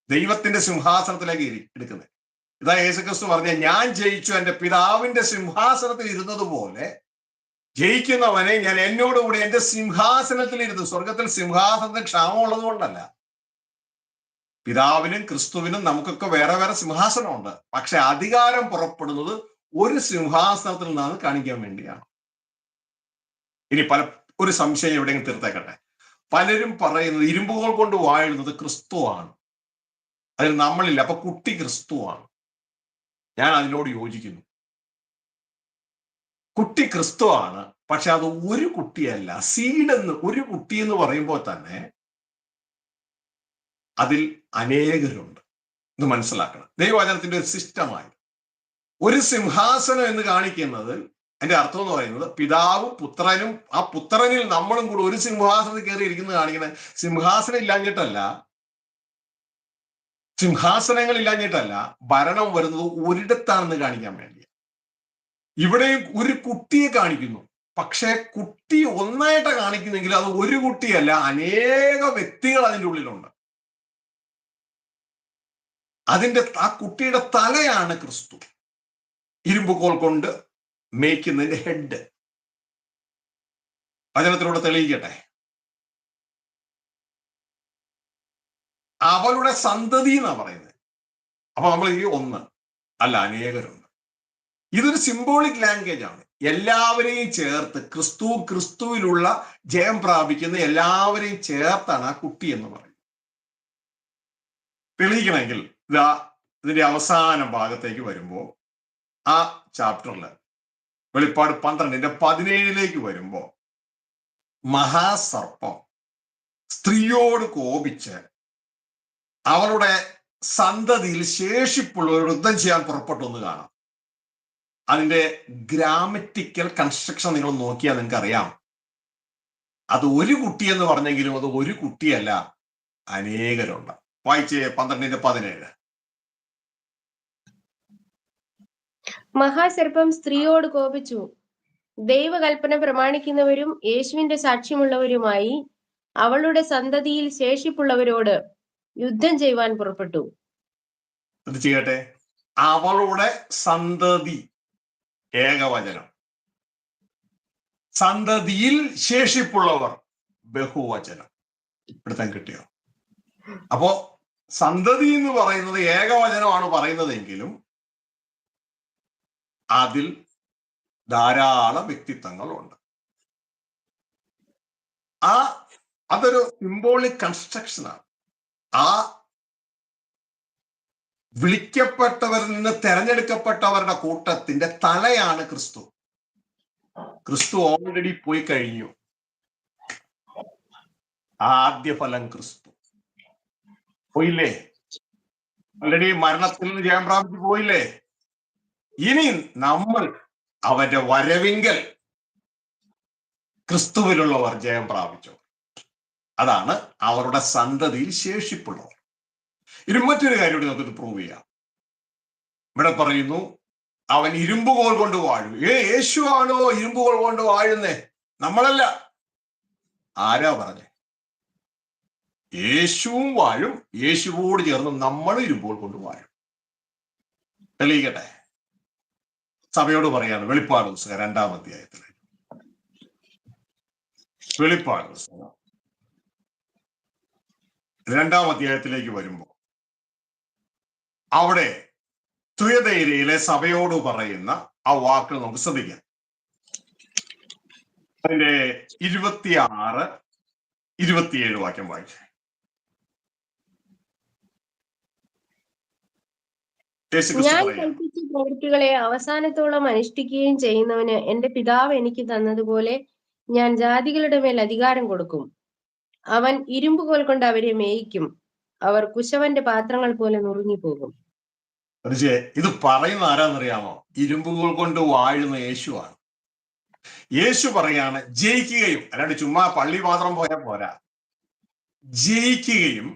ദൈവത്തിന്റെ സിംഹാസനത്തിലേക്ക് എടുക്കുന്നത്. ഇതാ യേശുക്രിസ്തു പറഞ്ഞ, ഞാൻ ജയിച്ചു, എന്റെ പിതാവിന്റെ സിംഹാസനത്തിൽ ഇരുന്നത് പോലെ ജയിക്കുന്നവനെ ഞാൻ എന്നോടുകൂടി എന്റെ സിംഹാസനത്തിൽ ഇരുന്നു. സ്വർഗത്തിൽ സിംഹാസനത്തിന് ക്ഷാമമുള്ളത് കൊണ്ടല്ല. പിതാവിനും ക്രിസ്തുവിനും നമുക്കൊക്കെ വേറെ വേറെ സിംഹാസനമുണ്ട്. പക്ഷെ അധികാരം പുറപ്പെടുന്നത് ഒരു സിംഹാസനത്തിൽ നിന്നാണ് കാണിക്കാൻ വേണ്ടിയാണ്. ഇനി ഒരു സംശയം എവിടെയെങ്കിലും തീർത്തേക്കട്ടെ. പലരും പറയുന്നത് ഇരുമ്പുകൾ കൊണ്ട് വാഴുന്നത് ക്രിസ്തുവാണ്, അതിൽ നമ്മളില്ല, അപ്പൊ കുട്ടി ക്രിസ്തുവാണ്. ഞാൻ അതിനോട് യോജിക്കുന്നു. കുട്ടി ക്രിസ്തുവാണ്, പക്ഷെ അത് ഒരു കുട്ടിയല്ല. ഒരു കുട്ടി എന്ന് പറയുമ്പോൾ തന്നെ അതിൽ അനേകരുണ്ട്. ഇത് മനസ്സിലാക്കണം. ദൈവവചനത്തിന്റെ ഒരു സിസ്റ്റമായി ഒരു സിംഹാസനം എന്ന് കാണിക്കുന്നത്, അതിന്റെ അർത്ഥം എന്ന് പറയുന്നത് പിതാവും പുത്രനും ആ പുത്രനിൽ നമ്മളും കൂടെ ഒരു സിംഹാസനത്തിൽ കയറി ഇരിക്കുന്നത് കാണിക്കുന്നത്. സിംഹാസനം ഇല്ലാഞ്ഞിട്ടല്ല, സിംഹാസനങ്ങൾ ഇല്ലാഞ്ഞിട്ടല്ല, ഭരണം വരുന്നത് ഒരിടത്താണെന്ന് കാണിക്കാൻ വേണ്ടി. ഇവിടെയും ഒരു കുട്ടിയെ കാണിക്കുന്നു, പക്ഷെ കുട്ടി ഒന്നായിട്ട് കാണിക്കുന്നെങ്കിൽ അത് ഒരു കുട്ടിയല്ല, അനേക വ്യക്തികൾ അതിൻ്റെ ഉള്ളിലുണ്ട്. ആ കുട്ടിയുടെ തലയാണ് ക്രിസ്തു, ഇരുമ്പുകോൽ കൊണ്ട് മേയ്ക്കുന്നതിന്റെ ഹെഡ്. വചനത്തിലൂടെ തെളിയിക്കട്ടെ. അവളുടെ സന്തതി എന്നാ പറയുന്നത്. അപ്പൊ നമ്മൾ ഈ ഒന്ന് അല്ല, അനേകരുണ്ട്. ഇതൊരു സിംബോളിക് ലാംഗ്വേജ് ആണ്. എല്ലാവരെയും ചേർത്ത് ക്രിസ്തുവിലുള്ള ജയം പ്രാപിക്കുന്ന എല്ലാവരെയും ചേർത്താണ് ആ കുട്ടി എന്ന് പറയുന്നത്. തെളിയിക്കണമെങ്കിൽ ഇതിന്റെ അവസാന ഭാഗത്തേക്ക് വരുമ്പോ, ആ ചാപ്റ്ററില് വെളിപ്പാട് 12:17 വരുമ്പോ, മഹാസർപ്പം സ്ത്രീയോട് കോപിച്ച് അവളുടെ സന്തതിയിൽ ശേഷിപ്പുള്ളവർ യുദ്ധം ചെയ്യാൻ പുറപ്പെട്ടു എന്ന് കാണാം. അതിന്റെ ഗ്രാമറ്റിക്കൽ കൺസ്ട്രക്ഷൻ നിങ്ങൾ നോക്കിയാൽ നിങ്ങൾക്ക് അറിയാം. അത് ഒരു കുട്ടി എന്ന് പറഞ്ഞെങ്കിലും അത് ഒരു കുട്ടിയല്ല, അനേകരുണ്ട്. വായിച്ചേ 12:17. മഹാസർപ്പം സ്ത്രീയോട് കോപിച്ചു, ദൈവകൽപ്പന പ്രമാണിക്കുന്നവരും യേശുവിന്റെ സാക്ഷ്യമുള്ളവരുമായി അവളുടെ സന്തതിയിൽ ശേഷിപ്പുള്ളവരോട് യുദ്ധം ചെയ്യുവാൻ പുറപ്പെട്ടു. ഇത് ചെയ്യട്ടെ. അവളുടെ സന്തതി, ഏകവചനം. സന്തതിയിൽ ശേഷിപ്പുള്ളവർ, ബഹുവചനം. ഇവിടുത്തെ കിട്ടിയോ? അപ്പോ സന്തതി എന്ന് പറയുന്നത് ഏകവചനമാണ് പറയുന്നതെങ്കിലും അതിൽ ധാരാളം വ്യക്തിത്വങ്ങളുണ്ട്. അതൊരു സിംബോളിക് കൺസ്ട്രക്ഷനാണ്. ആ വിളിക്കപ്പെട്ടവരിൽ നിന്ന് തെരഞ്ഞെടുക്കപ്പെട്ടവരുടെ കൂട്ടത്തിന്റെ തലയാണ് ക്രിസ്തു. ക്രിസ്തു ഓൾറെഡി പോയി കഴിഞ്ഞു. ആദ്യ ഫലം ക്രിസ്തു പോയില്ലേ? ഓൾറെഡി മരണത്തിൽ നിന്ന് ജയം പ്രാപിച്ചു പോയില്ലേ? ഇനി നമ്മൾ അവന്റെ വരവിങ്കൽ ക്രിസ്തുവിലുള്ളവർ ജയം പ്രാപിച്ചു. അതാണ് അവരുടെ സന്തതിയിൽ ശേഷിപ്പുള്ളവർ. ഇനി മറ്റൊരു കാര്യം കൂടി നമുക്കിത് പ്രൂവ് ചെയ്യാം. ഇവിടെ പറയുന്നു, അവൻ ഇരുമ്പുകോൽ കൊണ്ട് വാഴും. യേശു ആണോ ഇരുമ്പുകോൽ കൊണ്ട് വാഴുന്നേ? നമ്മളല്ല. ആരാ പറഞ്ഞേ? യേശുവും വാഴും, യേശുവോട് ചേർന്ന് നമ്മൾ ഇരുമ്പുകോൽ കൊണ്ട് വാഴും. തെളിയിക്കട്ടെ. സഭയോട് പറയാണ് വെളിപ്പാട് പുസ്തകം 2-ാം അധ്യായത്തിൽ. വെളിപ്പാട് പുസ്തകം 2-ാം അധ്യായത്തിലേക്ക് വരുമ്പോ അവിടെ തുയഥൈരയിലെ സഭയോട് പറയുന്ന ആ വാക്കുകൾ നമുക്ക് ശ്രദ്ധിക്കാം. അതിന്റെ 26, 27 വാക്യം വായിച്ചു. ഞാൻ കൽപ്പിച്ച പ്രവൃത്തികളെ അവസാനത്തോളം അനുഷ്ഠിക്കുകയും ചെയ്യുന്നവന് എന്റെ പിതാവ് എനിക്ക് തന്നതുപോലെ ഞാൻ ജാതികളുടെ മേൽ അധികാരം കൊടുക്കും. അവൻ ഇരുമ്പുകോൽ കൊണ്ട് അവരെ മേയിക്കും. അവർ കുശവന്റെ പാത്രങ്ങൾ പോലെ നുറുങ്ങിപ്പോകും. ഇത് പറയുന്ന ആരാന്നറിയാമോ? ഇരുമ്പുകോൽ കൊണ്ട് വാഴുന്ന യേശുവാണ്. യേശു പറയാണ് ജയിക്കുകയും, അല്ലാണ്ട് ചുമ്മാ പള്ളി മാത്രം പോയാൽ പോരാ, ജയിക്കുകയും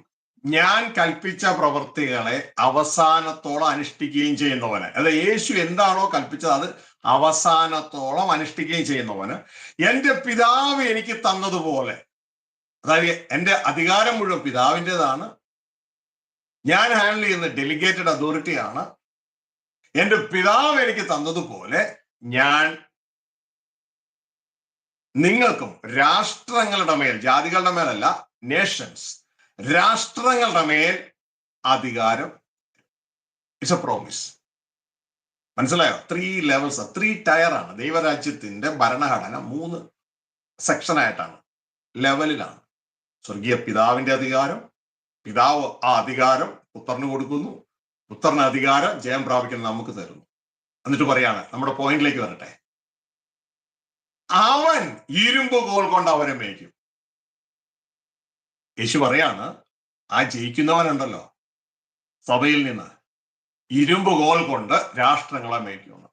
ഞാൻ കൽപ്പിച്ച പ്രവൃത്തികളെ അവസാനത്തോളം അനുഷ്ഠിക്കുകയും ചെയ്യുന്നവന്. അല്ല, യേശു എന്താണോ കൽപ്പിച്ചത് അത് അവസാനത്തോളം അനുഷ്ഠിക്കുകയും ചെയ്യുന്നവന് എന്റെ പിതാവ് എനിക്ക് തന്നതുപോലെ, അതായത് എന്റെ അധികാരം മുഴുവൻ പിതാവിൻ്റെതാണ്, ഞാൻ ഹാൻഡിൽ ചെയ്യുന്ന ഡെലിഗേറ്റഡ് അതോറിറ്റിയാണ്, എന്റെ പിതാവ് എനിക്ക് തന്നതുപോലെ ഞാൻ നിങ്ങൾക്കും രാഷ്ട്രങ്ങളുടെ മേൽ, ജാതികളുടെ മേലല്ല, നേഷൻസ്, രാഷ്ട്രങ്ങളുടെ മേൽ അധികാരം. It's A promise. മനസ്സിലായോ? 3 ലെവൽസ്, 3 ടയറാണ് ദൈവരാജ്യത്തിന്റെ ഭരണഘടന. 3 സെക്ഷനായിട്ടാണ്, ലെവലിലാണ്. സ്വർഗീയ പിതാവിന്റെ അധികാരം, പിതാവ് ആ അധികാരം പുത്രന് കൊടുക്കുന്നു, പുത്രന് അധികാരം ജയം പ്രാപിക്കുന്ന നമുക്ക് തരുന്നു. എന്നിട്ട് പറയാണ്, നമ്മുടെ പോയിന്റിലേക്ക് വരട്ടെ, അവൻ ഇരുമ്പ് കോൽ കൊണ്ട് അവരെ മേയ്ക്കും. യേശു പറയാണ്, ആ ജയിക്കുന്നവനുണ്ടല്ലോ സഭയിൽ നിന്ന് ഇരുമ്പ് കോൽ കൊണ്ട് രാഷ്ട്രങ്ങളെ മേയ്ക്കുന്നു.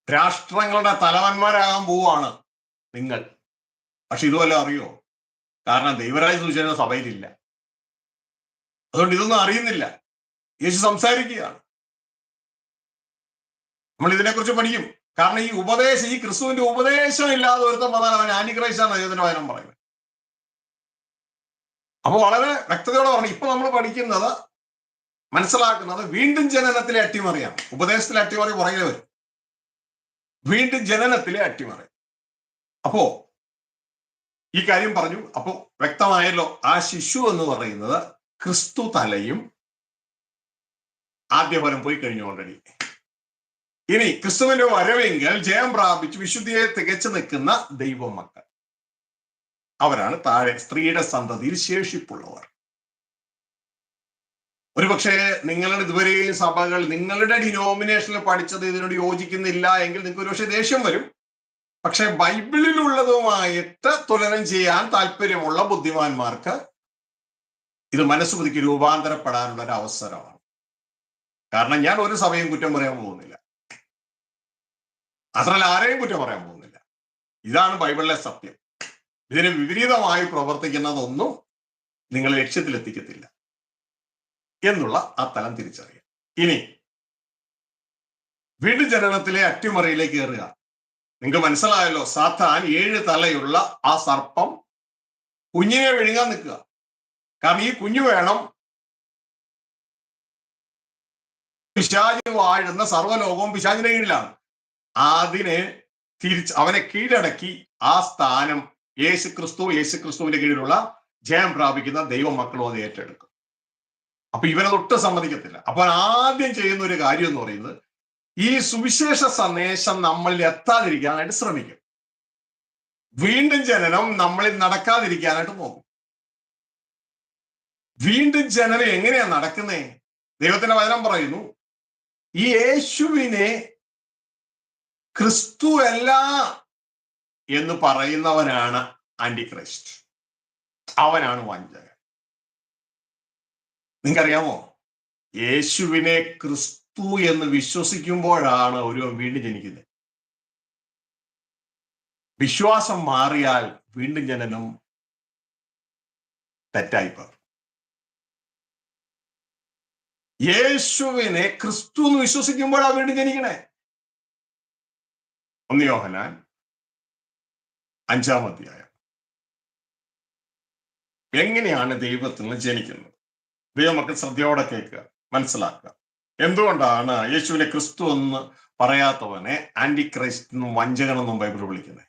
രാഷ്ട്രങ്ങളുടെ തലവന്മാരാകാൻ പോവാണ് നിങ്ങൾ. പക്ഷെ ഇതുവല്ല അറിയോ? കാരണം ദൈവരാജ്യ സൂചന സഭയിലില്ല. അതുകൊണ്ട് ഇതൊന്നും അറിയുന്നില്ല. യേശു സംസാരിക്കുകയാണ്. നമ്മൾ ഇതിനെക്കുറിച്ച് പഠിക്കും. കാരണം ഈ ഉപദേശം, ഈ ക്രിസ്തുവിന്റെ ഉപദേശം ഇല്ലാതെ ഒരുത്തം വന്നാൽ അവൻ ആന്റിക്രൈസ്റ്റാണ് ദൈവത്തിന്റെ വചനം പറയുന്നത്. അപ്പൊ വളരെ വ്യക്തതയോടെ പറഞ്ഞു. ഇപ്പൊ നമ്മൾ പഠിക്കുന്നത്, മനസ്സിലാക്കുന്നത് വീണ്ടും ജനനത്തിലെ അട്ടിമറിയാണ്. ഉപദേശത്തിലെ അട്ടിമറി പുറകെ വരും. വീണ്ടും ജനനത്തിലെ അട്ടിമറി. അപ്പോ ഈ കാര്യം പറഞ്ഞു. അപ്പോ വ്യക്തമായല്ലോ, ആ ശിശു എന്ന് പറയുന്നത് ക്രിസ്തു തലയും ആദ്യഫലം പോയി കഴിഞ്ഞു ഓൾറെഡി. ഇനി ക്രിസ്തുവിന്റെ വരവെങ്കിൽ ജയം പ്രാപിച്ച് വിശുദ്ധിയെ തികച്ചു നിൽക്കുന്ന ദൈവ മക്കൾ, അവരാണ് താഴെ സ്ത്രീയുടെ സന്തതിയിൽ ശേഷിപ്പുള്ളവർ. ഒരുപക്ഷെ നിങ്ങളുടെ ഇതുവരെയും സഭകൾ, നിങ്ങളുടെ ഡിനോമിനേഷനിൽ പഠിച്ചത് ഇതിനോട് യോജിക്കുന്നില്ല എങ്കിൽ നിങ്ങൾക്ക് ഒരുപക്ഷെ ദേഷ്യം വരും. പക്ഷെ ബൈബിളിലുള്ളതുമായിട്ട് തുലനം ചെയ്യാൻ താല്പര്യമുള്ള ബുദ്ധിമാന്മാർക്ക് ഇത് മനസ്സുപുതുക്കി രൂപാന്തരപ്പെടാനുള്ള ഒരു അവസരമാണ്. കാരണം ഞാൻ ഒരു സഭയും കുറ്റം പറയാൻ പോകുന്നില്ല, അത്രല്ല ആരെയും കുറ്റം പറയാൻ പോകുന്നില്ല. ഇതാണ് ബൈബിളിലെ സത്യം. ഇതിന് വിപരീതമായി പ്രവർത്തിക്കുന്നതൊന്നും നിങ്ങളെ ലക്ഷ്യത്തിലെത്തിക്കത്തില്ല എന്നുള്ള ആ തലം തിരിച്ചറിയാം. ഇനി വീണ്ടും ജനനത്തിലെ അട്ടിമറിയിലേക്ക് കയറുക. നിങ്ങൾക്ക് മനസ്സിലായല്ലോ, സാത്താൻ 7 തലയുള്ള ആ സർപ്പം കുഞ്ഞിനെ വിഴുങ്ങാൻ നിൽക്കുക. കാരണം ഈ കുഞ്ഞു വേണം പിശാച് വാഴുന്ന സർവ്വലോകവും പിശാചിന്റെ കീഴിലാണ്. അതിനെ അവനെ കീഴടക്കി ആ സ്ഥാനം യേശുക്രിസ്തുവിന്റെ കീഴിലുള്ള ജയം പ്രാപിക്കുന്ന ദൈവ മക്കളും അത് ഏറ്റെടുക്കും. അപ്പൊ ഇവനത് ഒട്ടും സമ്മതിക്കത്തില്ല. അപ്പൊ ആദ്യം ചെയ്യുന്ന ഒരു കാര്യം എന്ന് പറയുന്നത്, ഈ സുവിശേഷ സന്ദേശം നമ്മളിൽ എത്താതിരിക്കാനായിട്ട് ശ്രമിക്കും. വീണ്ടും ജനനം നമ്മളിൽ നടക്കാതിരിക്കാനായിട്ട് നോക്കും. വീണ്ടും ജനനം എങ്ങനെയാ നടക്കുന്നേ? ദൈവത്തിന്റെ വചനം പറയുന്നു, ഈ യേശുവിനെ ക്രിസ്തു അല്ല എന്ന് പറയുന്നവനാണ് ആന്റിക്രൈസ്റ്റ്. അവനാണ് വഞ്ചകൻ. നിങ്ങൾക്കറിയാമോ, യേശുവിനെ ക്രിസ്തു എന്ന് വിശ്വസിക്കുമ്പോഴാണ് ഒരു വീണ്ടും ജനിക്കുന്നത്. വിശ്വാസം മാറിയാൽ വീണ്ടും ജനനം തെറ്റായിപ്പോകും. യേശുവിനെ ക്രിസ്തു എന്ന് വിശ്വസിക്കുമ്പോഴാണ് വീണ്ടും ജനിക്കണേ. 1 യോഹന്നാൻ 5-ാം അധ്യായം. എങ്ങനെയാണ് ദൈവത്തിൽ നിന്ന് ജനിക്കുന്നത്? ദൈവമക്കൾ ശ്രദ്ധയോടെ കേൾക്കുക, മനസ്സിലാക്കുക. എന്തുകൊണ്ടാണ് യേശുവിനെ ക്രിസ്തു എന്ന് പറയാത്തവനെ ആന്റിക്രൈസ്റ്റ് എന്നും വഞ്ചകനെന്നും ബൈബിൾ വിളിക്കുന്നത്?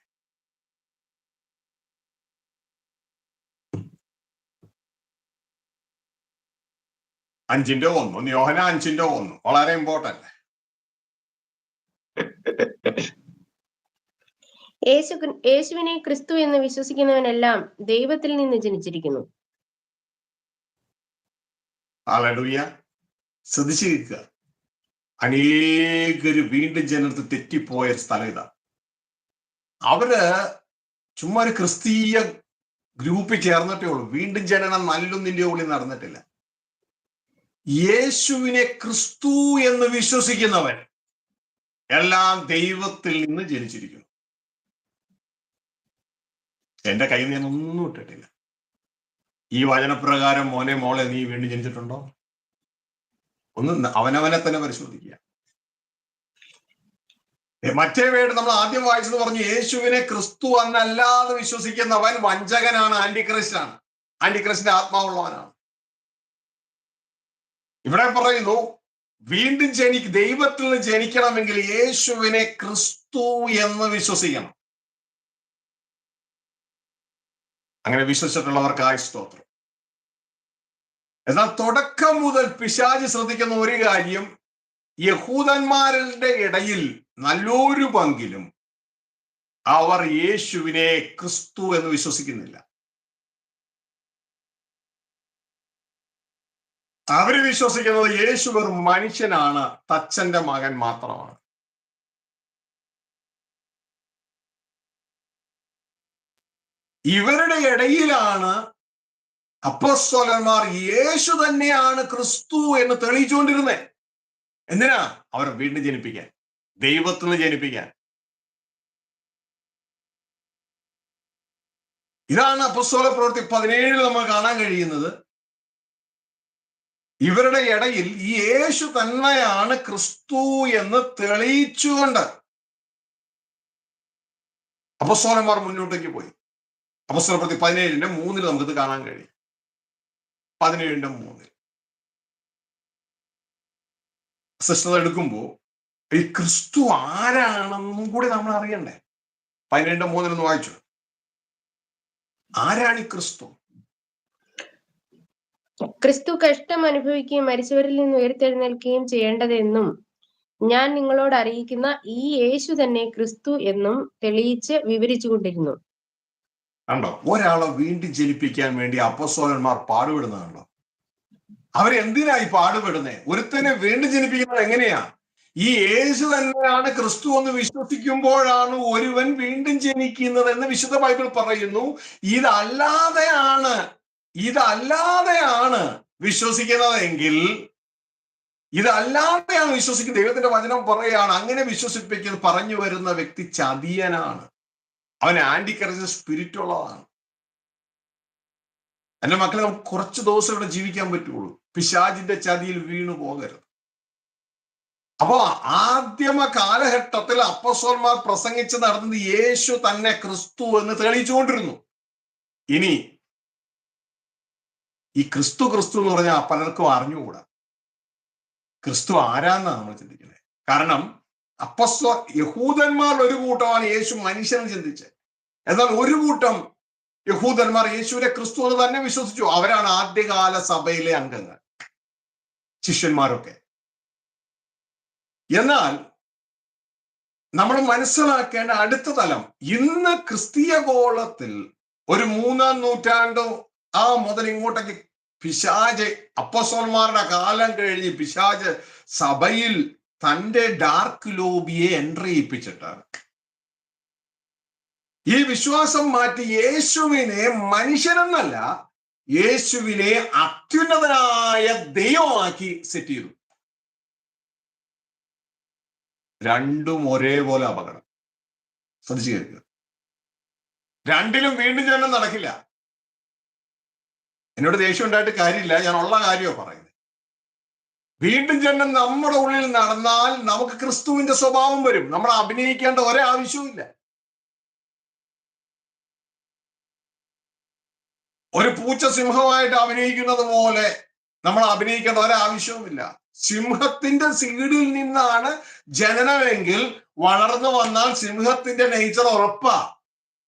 അഞ്ചിന്റെ 1 യോഹന്നാൻ 5:1 വളരെ ഇമ്പോർട്ടന്റ്. യേശുവിനെ ക്രിസ്തു എന്ന് വിശ്വസിക്കുന്നവനെല്ലാം ദൈവത്തിൽ നിന്ന് ജനിച്ചിരിക്കുന്നു. ഹല്ലേലൂയ. ശ്രദ്ധിച്ചു കേൾക്കുക. അനേകര് വീണ്ടും ജനത്തിൽ തെറ്റിപ്പോയ സ്ഥലം ഇതാ. അവര് ചുമ്മാ ഒരു ക്രിസ്തീയ ഗ്രൂപ്പിൽ ചേർന്നിട്ടേ ഉള്ളൂ. വീണ്ടും ജനനം നല്ലൊന്നിന്റെ ഉള്ളിൽ നടന്നിട്ടില്ല. യേശുവിനെ ക്രിസ്തു എന്ന് വിശ്വസിക്കുന്നവൻ എല്ലാം ദൈവത്തിൽ നിന്ന് ജനിച്ചിരിക്കുന്നു. എന്റെ കയ്യിൽ നിന്ന് ഞാൻ ഒന്നും ഇട്ടിട്ടില്ല. ഈ വചനപ്രകാരം മോനെ മോളെ നീ വീണ്ടും ജനിച്ചിട്ടുണ്ടോ? ഒന്ന് അവനവനെ തന്നെ പരിശോധിക്കുക. മറ്റേ വേട് നമ്മൾ ആദ്യം വായിച്ചത് പറഞ്ഞു, യേശുവിനെ ക്രിസ്തു എന്നല്ലാതെ വിശ്വസിക്കുന്നവൻ വഞ്ചകനാണ്, ആന്റിക്രൈസ്റ്റ് ആണ്, ആന്റിക്രൈസ്റ്റിന്റെ ആത്മാവുള്ളവനാണ്. ഇവിടെ പറയുന്നു വീണ്ടും ദൈവത്തിൽ നിന്ന് ജനിക്കണമെങ്കിൽ യേശുവിനെ ക്രിസ്തു എന്ന് വിശ്വസിക്കണം. അങ്ങനെ വിശ്വസിച്ചിട്ടുള്ളവർക്കായി സ്തോത്രം. എന്നാൽ തുടക്കം മുതൽ പിശാച് ശ്രദ്ധിക്കുന്ന ഒരു കാര്യം, യഹൂദന്മാരുടെ ഇടയിൽ നല്ലൊരു പങ്കിലും അവർ യേശുവിനെ ക്രിസ്തു എന്ന് വിശ്വസിക്കുന്നില്ല. അവര് വിശ്വസിക്കുന്നത് യേശു ഒരു മനുഷ്യനാണ്, തച്ചന്റെ മകൻ മാത്രമാണ്. ഇവരുടെ ഇടയിലാണ് അപ്പോസ്തലന്മാർ യേശു തന്നെയാണ് ക്രിസ്തു എന്ന് തെളിയിച്ചുകൊണ്ടിരുന്നത്. എന്തിനാ? അവരെ വീണ്ടും ജനിപ്പിക്കാൻ, ദൈവത്തിൽ നിന്ന് ജനിപ്പിക്കാൻ. ഇതാണ് അപ്പോസ്തല പ്രവൃത്തി 17 നമ്മൾ കാണാൻ കഴിയുന്നത്. ഇവരുടെ ഇടയിൽ ഈ യേശു തന്നെയാണ് ക്രിസ്തു എന്ന് തെളിയിച്ചുകൊണ്ട് അപ്പോസ്തലന്മാർ മുന്നോട്ടേക്ക് പോയി. അപ്പോസ്തല പ്രവൃത്തി 17:3 നമുക്കിത് കാണാൻ കഴിയും. 17:3 സിസ്റ്റർ എടുക്കുമ്പോൾ ഈ ക്രിസ്തു ആരാണെന്നും കൂടി നമ്മൾ അറിയണ്ടേ. 17:3 ഒന്ന് വായിച്ചു. ആരാണ് ഈ ക്രിസ്തു? ക്രിസ്തു കഷ്ടം അനുഭവിക്കുകയും മരിച്ചവരിൽ നിന്ന് ഉയർത്തെഴുന്നേൽക്കുകയും ചെയ്യേണ്ടതെന്നും ഞാൻ നിങ്ങളോട് അറിയിക്കുന്ന ഈ യേശു തന്നെ ക്രിസ്തു എന്നും തെളിയിച്ച് വിവരിച്ചുകൊണ്ടിരുന്നു. കണ്ടോ? ഒരാളെ വീണ്ടും ജനിപ്പിക്കാൻ വേണ്ടി അപ്പോസ്തലന്മാർ പാടുപെടുന്നതുണ്ടോ? അവരെന്തിനായി പാടുപെടുന്നേ? ഒരുത്തനെ വീണ്ടും ജനിപ്പിക്കുന്നത് എങ്ങനെയാ? ഈ യേശു തന്നെയാണ് ക്രിസ്തു എന്ന് വിശ്വസിക്കുമ്പോഴാണ് ഒരുവൻ വീണ്ടും ജനിക്കുന്നത് എന്ന് വിശുദ്ധ ബൈബിൾ പറയുന്നു. ഇതല്ലാതെയാണ് വിശ്വസിക്കുന്നതെങ്കിൽ, ഇതല്ലാതെയാണ് വിശ്വസിക്കുന്നത്, ദൈവത്തിന്റെ വചനം പറയുകയാണ്, അങ്ങനെ വിശ്വസിപ്പിക്കുന്നത് പറഞ്ഞു വരുന്ന വ്യക്തി ചതിയനാണ്. അവന് ആന്റി ക്രൈസ്റ്റ് സ്പിരിറ്റ് ഉള്ളതാണ്. എന്റെ മക്കളെ, നമുക്ക് കുറച്ച് ദിവസം ഇവിടെ ജീവിക്കാൻ പറ്റുള്ളൂ. പിശാചിന്റെ ചതിയിൽ വീണു പോകരുത്. അപ്പോ ആദ്യമ കാലഘട്ടത്തിൽ അപ്പോസ്തലന്മാർ പ്രസംഗിച്ച് നടന്നത് യേശു തന്നെ ക്രിസ്തു എന്ന് തെളിയിച്ചുകൊണ്ടിരുന്നു. ഇനി ഈ ക്രിസ്തു എന്ന് പറഞ്ഞാൽ പലർക്കും അറിഞ്ഞുകൂടാ. ക്രിസ്തു ആരാന്നാണ് നമ്മൾ ചിന്തിക്കുന്നത്. കാരണം യഹൂദന്മാർ ഒരു കൂട്ടമാണ് യേശു മനുഷ്യൻ ചിന്തിച്ചത്. എന്നാൽ ഒരു കൂട്ടം യഹൂദന്മാർ യേശുവിനെ ക്രിസ്തു എന്ന് തന്നെ വിശ്വസിച്ചു. അവരാണ് ആദ്യകാല സഭയിലെ അംഗങ്ങൾ, ശിഷ്യന്മാരൊക്കെ. എന്നാൽ നമ്മൾ മനസ്സിലാക്കേണ്ട അടുത്ത തലം, ഇന്ന് ക്രിസ്തീയ ഗോളത്തിൽ ഒരു 3-ാം നൂറ്റാണ്ടോ മുതൽ ഇങ്ങോട്ടേക്ക് പിശാച്, അപ്പോസ്തലന്മാരുടെ കാലം കഴിഞ്ഞ് പിശാച് സഭയിൽ തന്റെ ഡാർക്ക് ലോബിയെ എൻട്രി ചെയ്യിപ്പിച്ചിട്ടാണ് ഈ വിശ്വാസം മാറ്റി യേശുവിനെ മനുഷ്യനെന്നല്ല, യേശുവിനെ അത്യുന്നതനായ ദൈവമാക്കി സെറ്റ് ചെയ്തു. രണ്ടും ഒരേപോലെ അപകടം. ശ്രദ്ധിച്ചു കേൾക്കുക. രണ്ടിലും വീണ്ടും ജനനം നടക്കില്ല. എന്നോട് ദേഷ്യം ഉണ്ടായിട്ട് കാര്യമില്ല, ഞാൻ ഉള്ള കാര്യമോ പറയുന്നത്. വീണ്ടും ജനനം നമ്മുടെ ഉള്ളിൽ നടന്നാൽ നമുക്ക് ക്രിസ്തുവിന്റെ സ്വഭാവം വരും. നമ്മൾ അഭിനയിക്കേണ്ട ഒരാവശ്യവുമില്ല. ഒരു പൂച്ച സിംഹമായിട്ട് അഭിനയിക്കുന്നത് പോലെ നമ്മൾ അഭിനയിക്കേണ്ട ഒരാവശ്യവുമില്ല. സിംഹത്തിന്റെ സീഡിൽ നിന്നാണ് ജനനമെങ്കിൽ വളർന്നു വന്നാൽ സിംഹത്തിന്റെ നേച്ചർ ഉറപ്പാ.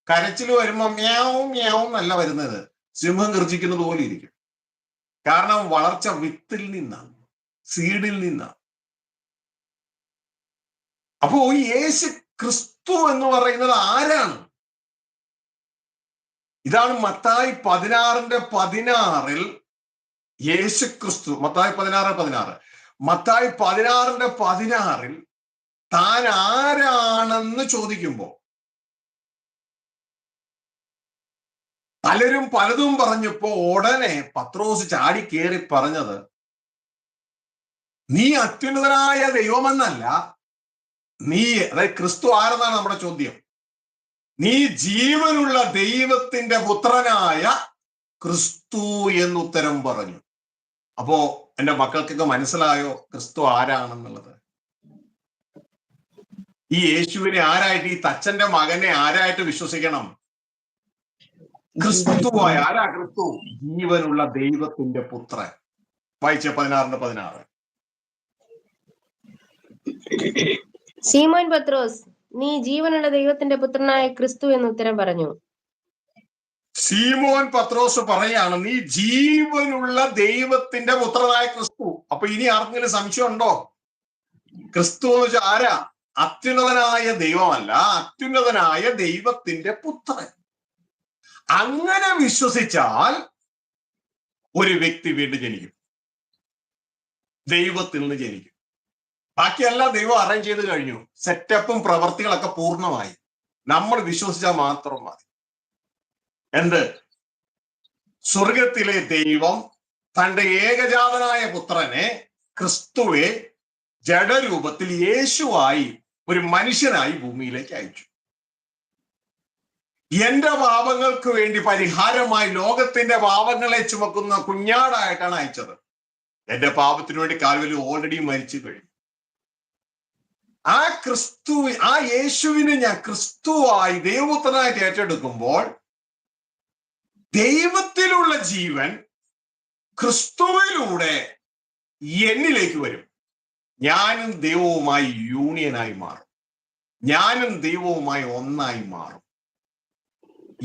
കരച്ചിൽ വരുമ്പോ മ്യാവും മ്യാവും എന്നല്ല വരുന്നത്, സിംഹം ഗർജിക്കുന്നത് പോലെ ഇരിക്കും. കാരണം വളർച്ച വിത്തിൽ നിന്നാണ്, സീഡിൽ നിന്നാണ്. അപ്പോ യേശു ക്രിസ്തു എന്ന് പറയുന്നത് ആരാണ്? ഇതാണ് മത്തായി 16:16 യേശു ക്രിസ്തു, മത്തായി 16:16 മത്തായി 16:16 താൻ ആരാണെന്ന് ചോദിക്കുമ്പോ പലരും പലതും പറഞ്ഞപ്പോ ഉടനെ പത്രോസ് ചാടി കയറി പറഞ്ഞത്, നീ അത്യുന്നതനായ ദൈവമെന്നല്ല, നീ, അതായത് ക്രിസ്തു ആരെന്നാണ് നമ്മുടെ ചോദ്യം, നീ ജീവനുള്ള ദൈവത്തിന്റെ പുത്രനായ ക്രിസ്തു എന്നുത്തരം പറഞ്ഞു. അപ്പോ എന്റെ മക്കൾക്കൊക്കെ മനസ്സിലായോ ക്രിസ്തു ആരാണെന്നുള്ളത്? ഈ യേശുവിനെ ആരായിട്ട്, ഈ തച്ചന്റെ മകനെ ആരായിട്ട് വിശ്വസിക്കണം? ക്രിസ്തുവായ. ആരാ ക്രിസ്തു? ജീവനുള്ള ദൈവത്തിന്റെ പുത്രൻ. വായിച്ച 16:16. ശീമോൻ പത്രോസ്, നീ ജീവനുള്ള ദൈവത്തിന്റെ പുത്രനായ ക്രിസ്തു എന്ന് ഉത്തരം പറഞ്ഞു. ശീമോൻ പത്രോസ് പറയാണ്, നീ ജീവനുള്ള ദൈവത്തിന്റെ പുത്രനായ ക്രിസ്തു. അപ്പൊ ഇനി ആർക്കെങ്കിലും സംശയം ഉണ്ടോ? ക്രിസ്തു എന്ന് വെച്ചാൽ ആരാ? അത്യുന്നതനായ ദൈവമല്ല, അത്യുന്നതനായ ദൈവത്തിന്റെ പുത്രൻ. അങ്ങനെ വിശ്വസിച്ചാൽ ഒരു വ്യക്തി വീണ്ടും ജനിക്കും, ദൈവത്തിൽ നിന്ന് ജനിക്കും. ബാക്കിയെല്ലാം ദൈവം അറേഞ്ച് ചെയ്ത് കഴിഞ്ഞു, സെറ്റപ്പും പ്രവർത്തികളൊക്കെ പൂർണ്ണമായി. നമ്മൾ വിശ്വസിച്ചാൽ മാത്രം മതി. എന്ത്? സ്വർഗത്തിലെ ദൈവം തന്റെ ഏകജാതനായ പുത്രനെ, ക്രിസ്തുവെ, ജഡരൂപത്തിൽ യേശുവായി ഒരു മനുഷ്യനായി ഭൂമിയിലേക്ക് അയച്ചു. എന്റെ പാപങ്ങൾക്ക് വേണ്ടി പരിഹാരമായി ലോകത്തിന്റെ പാപങ്ങളെ ചുമക്കുന്ന കുഞ്ഞാടായിട്ടാണ് അയച്ചത്. എന്റെ പാപത്തിനു വേണ്ടി കാൽവരിയിൽ ഓൾറെഡി മരിച്ചു കഴിഞ്ഞു. ആ ക്രിസ്തു, ആ യേശുവിനെ ഞാൻ ക്രിസ്തുവായി ദൈവപുത്രനായിട്ട് ഏറ്റെടുക്കുമ്പോൾ ദൈവത്തിലുള്ള ജീവൻ ക്രിസ്തുവിലൂടെ എന്നിലേക്ക് വരും. ഞാനും ദൈവവുമായി യൂണിയനായി മാറും, ഞാനും ദൈവവുമായി ഒന്നായി മാറും.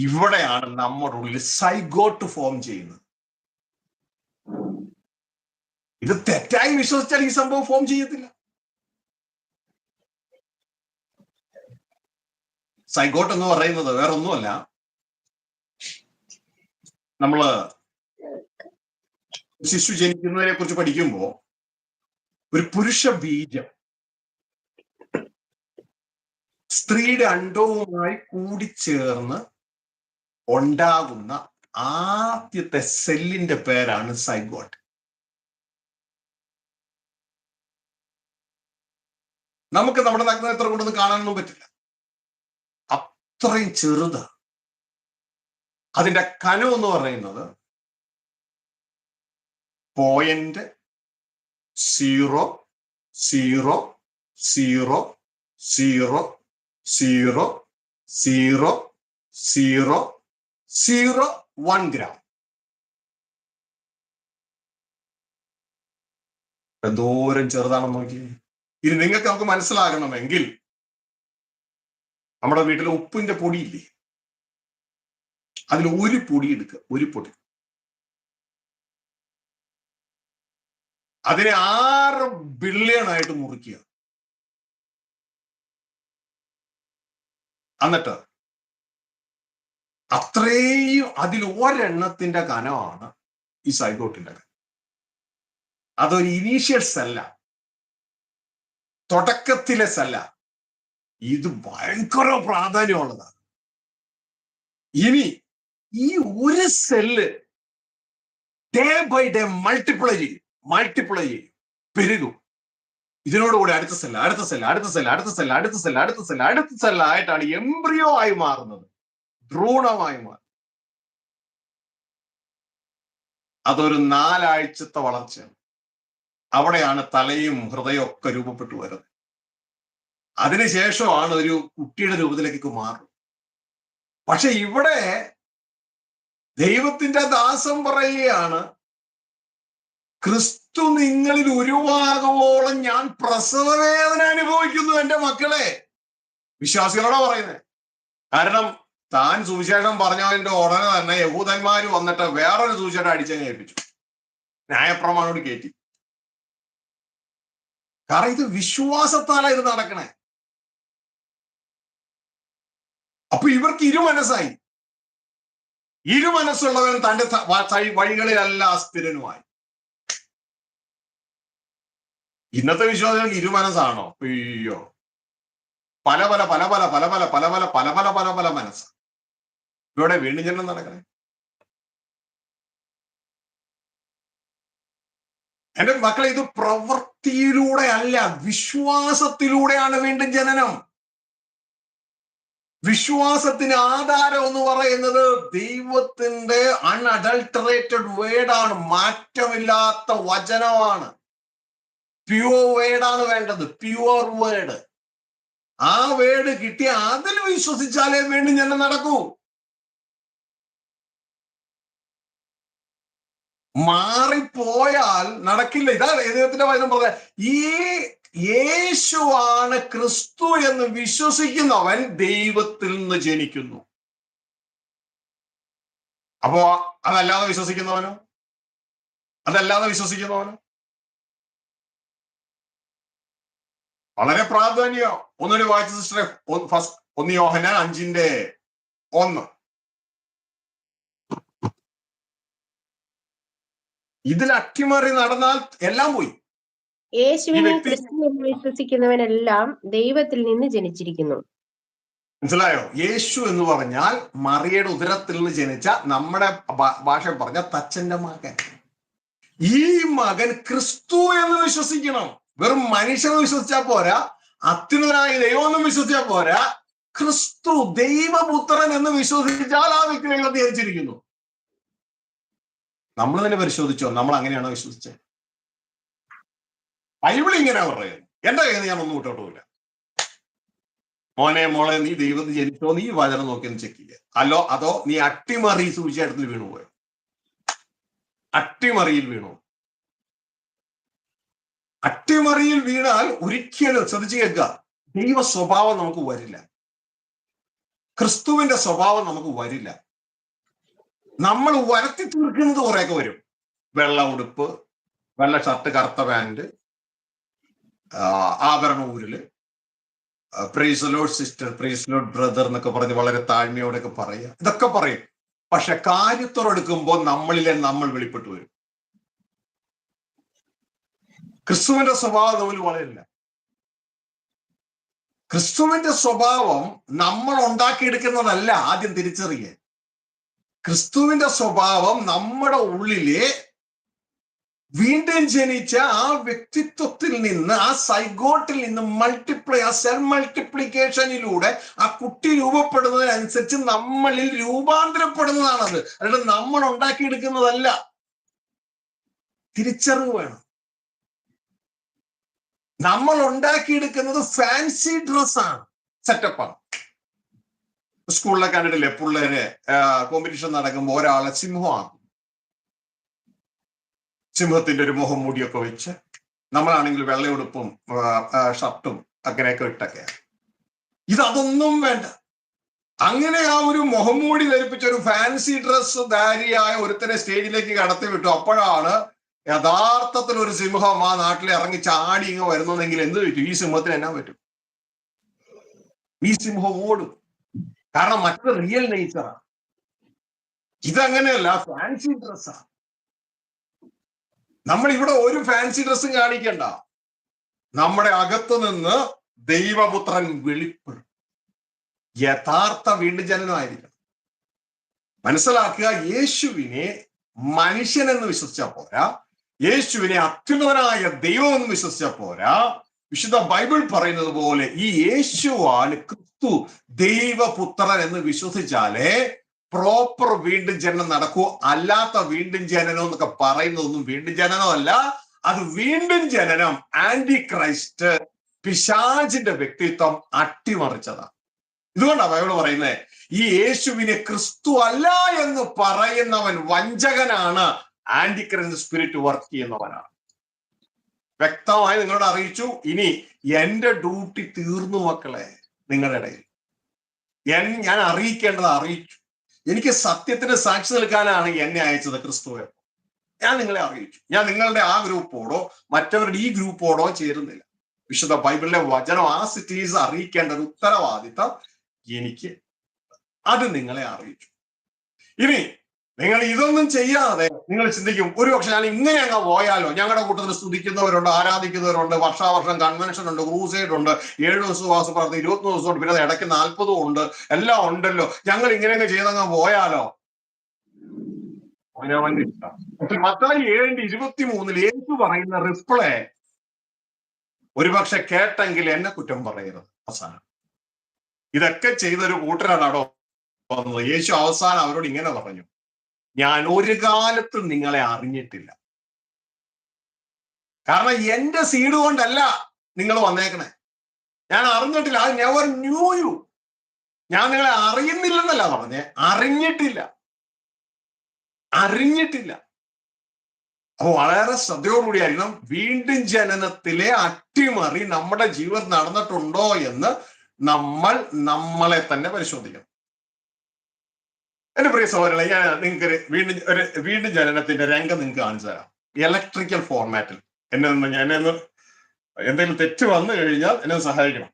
ഇവിടെയാണ് നമ്മുടെ ഉള്ളിൽ സൈഗോട്ട് ഫോം ചെയ്യുന്നത്. ഇത് തെറ്റായി വിശ്വസിച്ചാൽ ഈ സംഭവം ഫോം ചെയ്യത്തില്ല. സൈഗോട്ട് എന്ന് പറയുന്നത് വേറൊന്നുമല്ല, നമ്മള് ശിശു ജനിക്കുന്നതിനെ കുറിച്ച് പഠിക്കുമ്പോൾ ഒരു പുരുഷ ബീജം സ്ത്രീയുടെ അണ്ഡവുമായി കൂടിച്ചേർന്ന് ഉണ്ടാകുന്ന ആദ്യത്തെ സെല്ലിന്റെ പേരാണ് സൈഗോട്ട്. നമുക്ക് നമ്മുടെ നഗ്നേത്രം കൊണ്ടൊന്നും കാണാനൊന്നും പറ്റില്ല, അത്രയും ചെറുത്. അതിന്റെ കനം എന്ന് പറയുന്നത് 0.00000001 ഗ്രാം. എന്തോരം ചെറുതാണെന്ന് നോക്കി. ഇനി നിങ്ങൾക്ക് നമുക്ക് മനസ്സിലാകണമെങ്കിൽ നമ്മുടെ വീട്ടിലെ ഉപ്പിന്റെ പൊടിയില്ലേ, അതിൽ ഒരു പൊടി എടുക്കുക, ഒരു പൊടി. അതിനെ 6 ബില്യൺ ആയിട്ട് മുറിക്കുക. എന്നിട്ട് അത്രയും അതിൽ ഒരെണ്ണത്തിന്റെ കനമാണ് ഈ സൈഗോട്ടിന്റെ കനം. അതൊരു ഇനീഷ്യൽ സെല്ല, തുടക്കത്തിലെ സെല്ല. ഇത് ഭയങ്കര പ്രാധാന്യമുള്ളതാണ്. ഇനി ഈ ഒരു cell day by day multiply ചെയ്യും, പെരുകും. ഇതിനോടുകൂടി അടുത്ത സെല്ലായിട്ടാണ് എംബ്രിയോ ആയി മാറുന്നത്, ഭ്രൂണമായി മാറും. അതൊരു 4 ആഴ്ചത്തെ വളർച്ചയാണ്. അവിടെയാണ് തലയും ഹൃദയവും ഒക്കെ രൂപപ്പെട്ടു വരുന്നത്. അതിനുശേഷമാണ് ഒരു കുട്ടിയുടെ രൂപത്തിലേക്ക് മാറും. പക്ഷെ ഇവിടെ ദൈവത്തിന്റെ ദാസൻ പറയുകയാണ്, ക്രിസ്തു നിങ്ങളിൽ ഉരുവാകുവോളം ഞാൻ പ്രസവവേദന അനുഭവിക്കുന്നു എന്റെ മക്കളെ. വിശ്വാസികളോടാ പറയുന്നത്. കാരണം താൻ സുവിശേഷം പറഞ്ഞതിന്റെ ഉടനെ തന്നെ യഹൂദന്മാര് വന്നിട്ട് വേറൊരു സുവിശേഷം അടിച്ചങ്ങ് ഏൽപ്പിച്ചു, ന്യായപ്രമാണോട് കയറ്റി. കാരണം ഇത് വിശ്വാസത്താലാ ഇത് നടക്കണേ. അപ്പൊ ഇവർക്ക് ഇരുമനസ്സായി. ഇരുമനസ്സുള്ളവൻ തന്റെ വഴികളിലല്ല സ്ഥിരനുമായി. ഇന്നത്തെ വിശ്വാസികൾക്ക് ഇരുമനസ്സാണോ? അയ്യോ, പല മനസ്സ്. ഇവിടെ വീണ്ടും ജനനം നടക്കണേ. എന്റെ മക്കളെ, ഇത് പ്രവൃത്തിയിലൂടെ അല്ല, വിശ്വാസത്തിലൂടെയാണ് വീണ്ടും ജനനം. വിശ്വാസത്തിന് ആധാരം എന്ന് പറയുന്നത് ദൈവത്തിന്റെ അൺഅഡൾട്ടറേറ്റഡ് വേർഡാണ്, മാറ്റമില്ലാത്ത വചനമാണ്. പ്യുവർ വേർഡാണ് വേണ്ടത്, പ്യുവർ വേർഡ്. ആ വേർഡ് കിട്ടിയ അതിൽ വിശ്വസിച്ചാലേ വീണ്ടും ജനനം നടക്കൂ. മാറിപ്പോയാൽ നടക്കില്ല. ഇതാ ദൈവത്തിന്റെ വചനം പറഞ്ഞത്. യേശുവാണ് ക്രിസ്തു എന്ന് വിശ്വസിക്കുന്നവൻ ദൈവത്തിൽ നിന്ന് ജനിക്കുന്നു. അപ്പോ അതല്ലാതെ വിശ്വസിക്കുന്നവനോ? വളരെ പ്രാധാന്യം. ഒന്നുകൂടി വായിച്ച സിസ്റ്ററെ, 1 യോഹന്നാൻ 5:1. ഇതിൽ അട്ടിമറി നടന്നാൽ എല്ലാം പോയി. യേശുവിനെ ക്രിസ്തു എന്ന് വിശ്വസിക്കുന്നവനെല്ലാം ദൈവത്തിൽ നിന്ന് ജനിച്ചിരിക്കുന്നു. മനസ്സിലായോ? യേശു എന്ന് പറഞ്ഞാൽ മറിയയുടെ ഉദരത്തിൽ നിന്ന് ജനിച്ച, നമ്മുടെ ഭാഷ പറഞ്ഞ തച്ചന്റെ മകൻ. ഈ മകൻ ക്രിസ്തു എന്ന് വിശ്വസിക്കണം. വെറും മനുഷ്യനെ വിശ്വസിച്ചാൽ പോരാ, അത്യുന്നതനായ ദൈവം വിശ്വസിച്ചാൽ പോരാ, ക്രിസ്തു ദൈവപുത്രൻ എന്ന് വിശ്വസിച്ചാൽ ആ വ്യക്തി ദൈവത്തെ ജനിച്ചിരിക്കുന്നു. നമ്മൾ തന്നെ പരിശോധിച്ചോ, നമ്മൾ അങ്ങനെയാണോ വിശ്വസിച്ചത്? ബൈബിൾ ഇങ്ങനെ പറയുന്നത്. എന്റെ കയ്യിൽ നിന്ന് ഞാൻ ഒന്നും വിട്ടോട്ടുമില്ല. മോനെ മോളെ, നീ ദൈവത്തിൽ ജനിച്ചോ? നീ വചനം നോക്കി ഒന്ന് ചെക്ക് ചെയ്യുക. അതോ നീ അട്ടിമറി സുവിശേഷത്തിൽ വീണുപോയോ? അട്ടിമറിയിൽ വീണു. അട്ടിമറിയിൽ വീണാൽ ഒരിക്കലും, ശ്രദ്ധിച്ചു കേൾക്കുക, ദൈവ സ്വഭാവം നമുക്ക് വരില്ല. ക്രിസ്തുവിന്റെ സ്വഭാവം നമുക്ക് വരില്ല. നമ്മൾ വരുത്തി തീർക്കുന്നത് കുറെയൊക്കെ വരും. വെള്ള ഉടുപ്പ്, വെള്ള ഷർട്ട്, കറുത്ത പാന്റ്, ആഭരണ ഊരില്, praise lord sister, praise lord brother എന്നൊക്കെ പറഞ്ഞ് വളരെ താഴ്മയോടെയൊക്കെ പറയുക. ഇതൊക്കെ പറയും. പക്ഷെ കാര്യത്തോടെടുക്കുമ്പോൾ നമ്മളിലെ നമ്മൾ വെളിപ്പെട്ടു വരും. ക്രിസ്തുവിന്റെ സ്വഭാവം നമ്മൾ വളരില്ല. ക്രിസ്തുവിന്റെ സ്വഭാവം നമ്മൾ ഉണ്ടാക്കിയെടുക്കുന്നതല്ല. ആദ്യം തിരിച്ചറിയുക, ക്രിസ്തുവിന്റെ സ്വഭാവം നമ്മുടെ ഉള്ളിലെ വീണ്ടും ജനിച്ച ആ വ്യക്തിത്വത്തിൽ നിന്ന്, ആ സൈഗോട്ടിൽ നിന്ന് ആ സെൽ മൾട്ടിപ്ലിക്കേഷനിലൂടെ ആ കുട്ടി രൂപപ്പെടുന്നതിനനുസരിച്ച് നമ്മളിൽ രൂപാന്തരപ്പെടുന്നതാണത്. അല്ലാതെ നമ്മൾ ഉണ്ടാക്കിയെടുക്കുന്നതല്ല. തിരിച്ചറിവ് വേണം. നമ്മൾ ഉണ്ടാക്കിയെടുക്കുന്നത് ഫാൻസി ഡ്രസ്സാണ്, സെറ്റപ്പാണ്. സ്കൂളിലൊക്കെ കണ്ടിട്ടില്ലേ, പിള്ളേര് കോമ്പറ്റീഷൻ നടക്കുമ്പോൾ ഒരാളെ സിംഹമാക്കും. സിംഹത്തിന്റെ ഒരു മുഖം മൂടിയൊക്കെ വെച്ച്, നമ്മളാണെങ്കിൽ വെള്ളയുടുപ്പും ഷർട്ടും അങ്ങനെയൊക്കെ ഇട്ടൊക്കെയാണ്. അതൊന്നും വേണ്ട. അങ്ങനെ ആ ഒരു മുഖംമൂടി ധരിപ്പിച്ച ഒരു ഫാൻസി ഡ്രസ് ധാരിയായ ഒരുത്തനെ സ്റ്റേജിലേക്ക് കടത്തി വിട്ടു. അപ്പോഴാണ് യഥാർത്ഥത്തിൽ ഒരു സിംഹം ആ നാട്ടിൽ ഇറങ്ങി ചാടി ഇങ്ങ് വരുന്നതെങ്കിൽ എന്ത് പറ്റും? ഈ സിംഹത്തിന് എന്നാ പറ്റും? ഈ സിംഹം ഓടും. കാരണം മറ്റൊരു റിയൽ നേച്ചറാണ്. ഇതങ്ങനെയല്ല, ഫാൻസി ഡ്രസ്സാണ്. നമ്മൾ ഇവിടെ ഒരു ഫാൻസി ഡ്രസ്സും കാണിക്കണ്ട. നമ്മുടെ അകത്ത് നിന്ന് ദൈവപുത്രൻ വെളിപ്പെടും. യഥാർത്ഥ വീണ്ടും ജനനമായിരിക്കണം. മനസ്സിലാക്കുക, യേശുവിനെ മനുഷ്യൻ എന്ന് വിശ്വസിച്ചാൽ പോരാ, യേശുവിനെ അത്യുന്നതനായ ദൈവം എന്ന് വിശ്വസിച്ചാൽ പോരാ. വിശുദ്ധ ബൈബിൾ പറയുന്നത് പോലെ ഈ യേശുവാണ് ക്രിസ്തു ദൈവപുത്രൻ എന്ന് വിശ്വസിച്ചാലേ പ്രോപ്പർ വീണ്ടും ജനനം നടക്കൂ. അല്ലാത്ത വീണ്ടും ജനനം എന്നൊക്കെ പറയുന്നതൊന്നും വീണ്ടും ജനനമല്ല. അത് വീണ്ടും ജനനം ആന്റി ക്രൈസ്റ്റ്, പിശാചിന്റെ വ്യക്തിത്വം അട്ടിമറിച്ചതാണ്. ഇതുകൊണ്ടാണ് ബൈബിൾ പറയുന്നത്, ഈ യേശുവിനെ ക്രിസ്തു അല്ല എന്ന് പറയുന്നവൻ വഞ്ചകനാണ്, ആന്റി ക്രൈസ്റ്റ് സ്പിരിറ്റ് വർക്ക് ചെയ്യുന്നവനാണ്. വ്യക്തമായി നിങ്ങളോട് അറിയിച്ചു. ഇനി എന്റെ ഡ്യൂട്ടി തീർന്നു മക്കളെ. നിങ്ങളുടെ ഇടയിൽ ഞാൻ അറിയിക്കേണ്ടത് അറിയിച്ചു. എനിക്ക് സത്യത്തിന് സാക്ഷി നിൽക്കാനാണ് എന്നെ അയച്ചത് ക്രിസ്തുവെ. ഞാൻ നിങ്ങളെ അറിയിച്ചു. ഞാൻ നിങ്ങളുടെ ആ ഗ്രൂപ്പോടോ മറ്റവരുടെ ഈ ഗ്രൂപ്പോടോ ചേരുന്നില്ല. വിശുദ്ധ ബൈബിളിലെ വചനം ആ സിറ്റീസ് അറിയിക്കേണ്ട ഒരു ഉത്തരവാദിത്തം എനിക്ക്, അത് നിങ്ങളെ അറിയിച്ചു. ഇനി നിങ്ങൾ ഇതൊന്നും ചെയ്യാതെ നിങ്ങൾ ചിന്തിക്കും, ഒരുപക്ഷെ ഞാൻ ഇങ്ങനെ അങ്ങ് പോയാലോ, ഞങ്ങളുടെ കൂട്ടത്തിൽ സ്തുതിക്കുന്നവരുണ്ട്, ആരാധിക്കുന്നവരുണ്ട്, വർഷാവർഷം കൺവെൻഷൻ ഉണ്ട്, ക്രൂസൈഡ് ഉണ്ട്, 7 ദിവസം ഉപവാസ പ്രാർത്ഥന, 21 ദിവസം ഉണ്ട്, പിന്നെ ഇടയ്ക്ക് 40 ഉണ്ട്, എല്ലാം ഉണ്ടല്ലോ, ഞങ്ങൾ ഇങ്ങനെയൊക്കെ ചെയ്തങ്ങ് പോയാലോ? മത്തായി 7:23 യേശു പറയുന്ന റിപ്ലൈ ഒരുപക്ഷെ കേട്ടെങ്കിൽ എന്നെ കുറ്റം പറയരുത്. അവസാനം ഇതൊക്കെ ചെയ്തൊരു കൂട്ടരാണോ വന്നത്? യേശു അവസാനം അവരോട് ഇങ്ങനെ പറഞ്ഞു, ഞാൻ ഒരു കാലത്തും നിങ്ങളെ അറിഞ്ഞിട്ടില്ല. കാരണം എന്റെ സീഡ് കൊണ്ടല്ല നിങ്ങൾ വന്നേക്കണേ. ഞാൻ അറിഞ്ഞിട്ടില്ല. I never knew you. ഞാൻ നിങ്ങളെ അറിയുന്നില്ലെന്നല്ല പറഞ്ഞേ, അറിഞ്ഞിട്ടില്ല. അപ്പൊ വളരെ ശ്രദ്ധയോടുകൂടിയായിരിക്കണം. വീണ്ടും ജനനത്തിലെ അട്ടിമറി നമ്മുടെ ജീവിതത്തിൽ നടന്നിട്ടുണ്ടോ എന്ന് നമ്മൾ നമ്മളെ തന്നെ പരിശോധിക്കണം. എന്റെ പ്രിയ സഹോദരങ്ങളെ, ഞാൻ നിങ്ങൾക്ക് വീണ്ടും ജനനത്തിന്റെ രംഗം നിങ്ങൾക്ക് കാണിച്ചു തരാം. ഇലക്ട്രിക്കൽ ഫോർമാറ്റിൽ എന്നെ എന്തെങ്കിലും തെറ്റ് വന്നു കഴിഞ്ഞാൽ എന്നെ സഹായിക്കണം.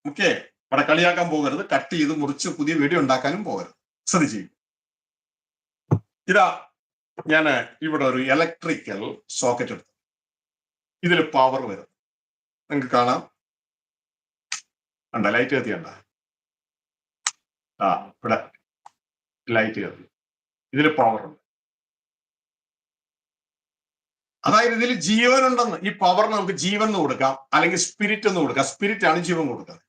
ഓക്കെ, അവിടെ കളിയാക്കാൻ പോകരുത്, കട്ട് ചെയ്ത് മുറിച്ച് പുതിയ വീഡിയോ ഉണ്ടാക്കാനും പോകരുത്. ശ്രദ്ധിച്ചു. ഇതാ ഞാൻ ഇവിടെ ഒരു ഇലക്ട്രിക്കൽ സോക്കറ്റ് എടുത്തു. ഇതിൽ പവർ വരും, നിങ്ങൾക്ക് കാണാം. കണ്ട ലൈറ്റ് കത്തിയണ്ട? ഇവിടെ ലൈറ്റ് കത്തി. ഇതിൽ പവർ ഉണ്ട്. അതായത് ഇതിൽ ജീവൻ ഉണ്ടെന്ന്. ഈ പവറിന് നമുക്ക് ജീവൻ എന്ന് കൊടുക്കാം, അല്ലെങ്കിൽ സ്പിരിറ്റ് എന്ന് കൊടുക്കാം. സ്പിരിറ്റ് ആണ് ജീവൻ കൊടുക്കുന്നത്.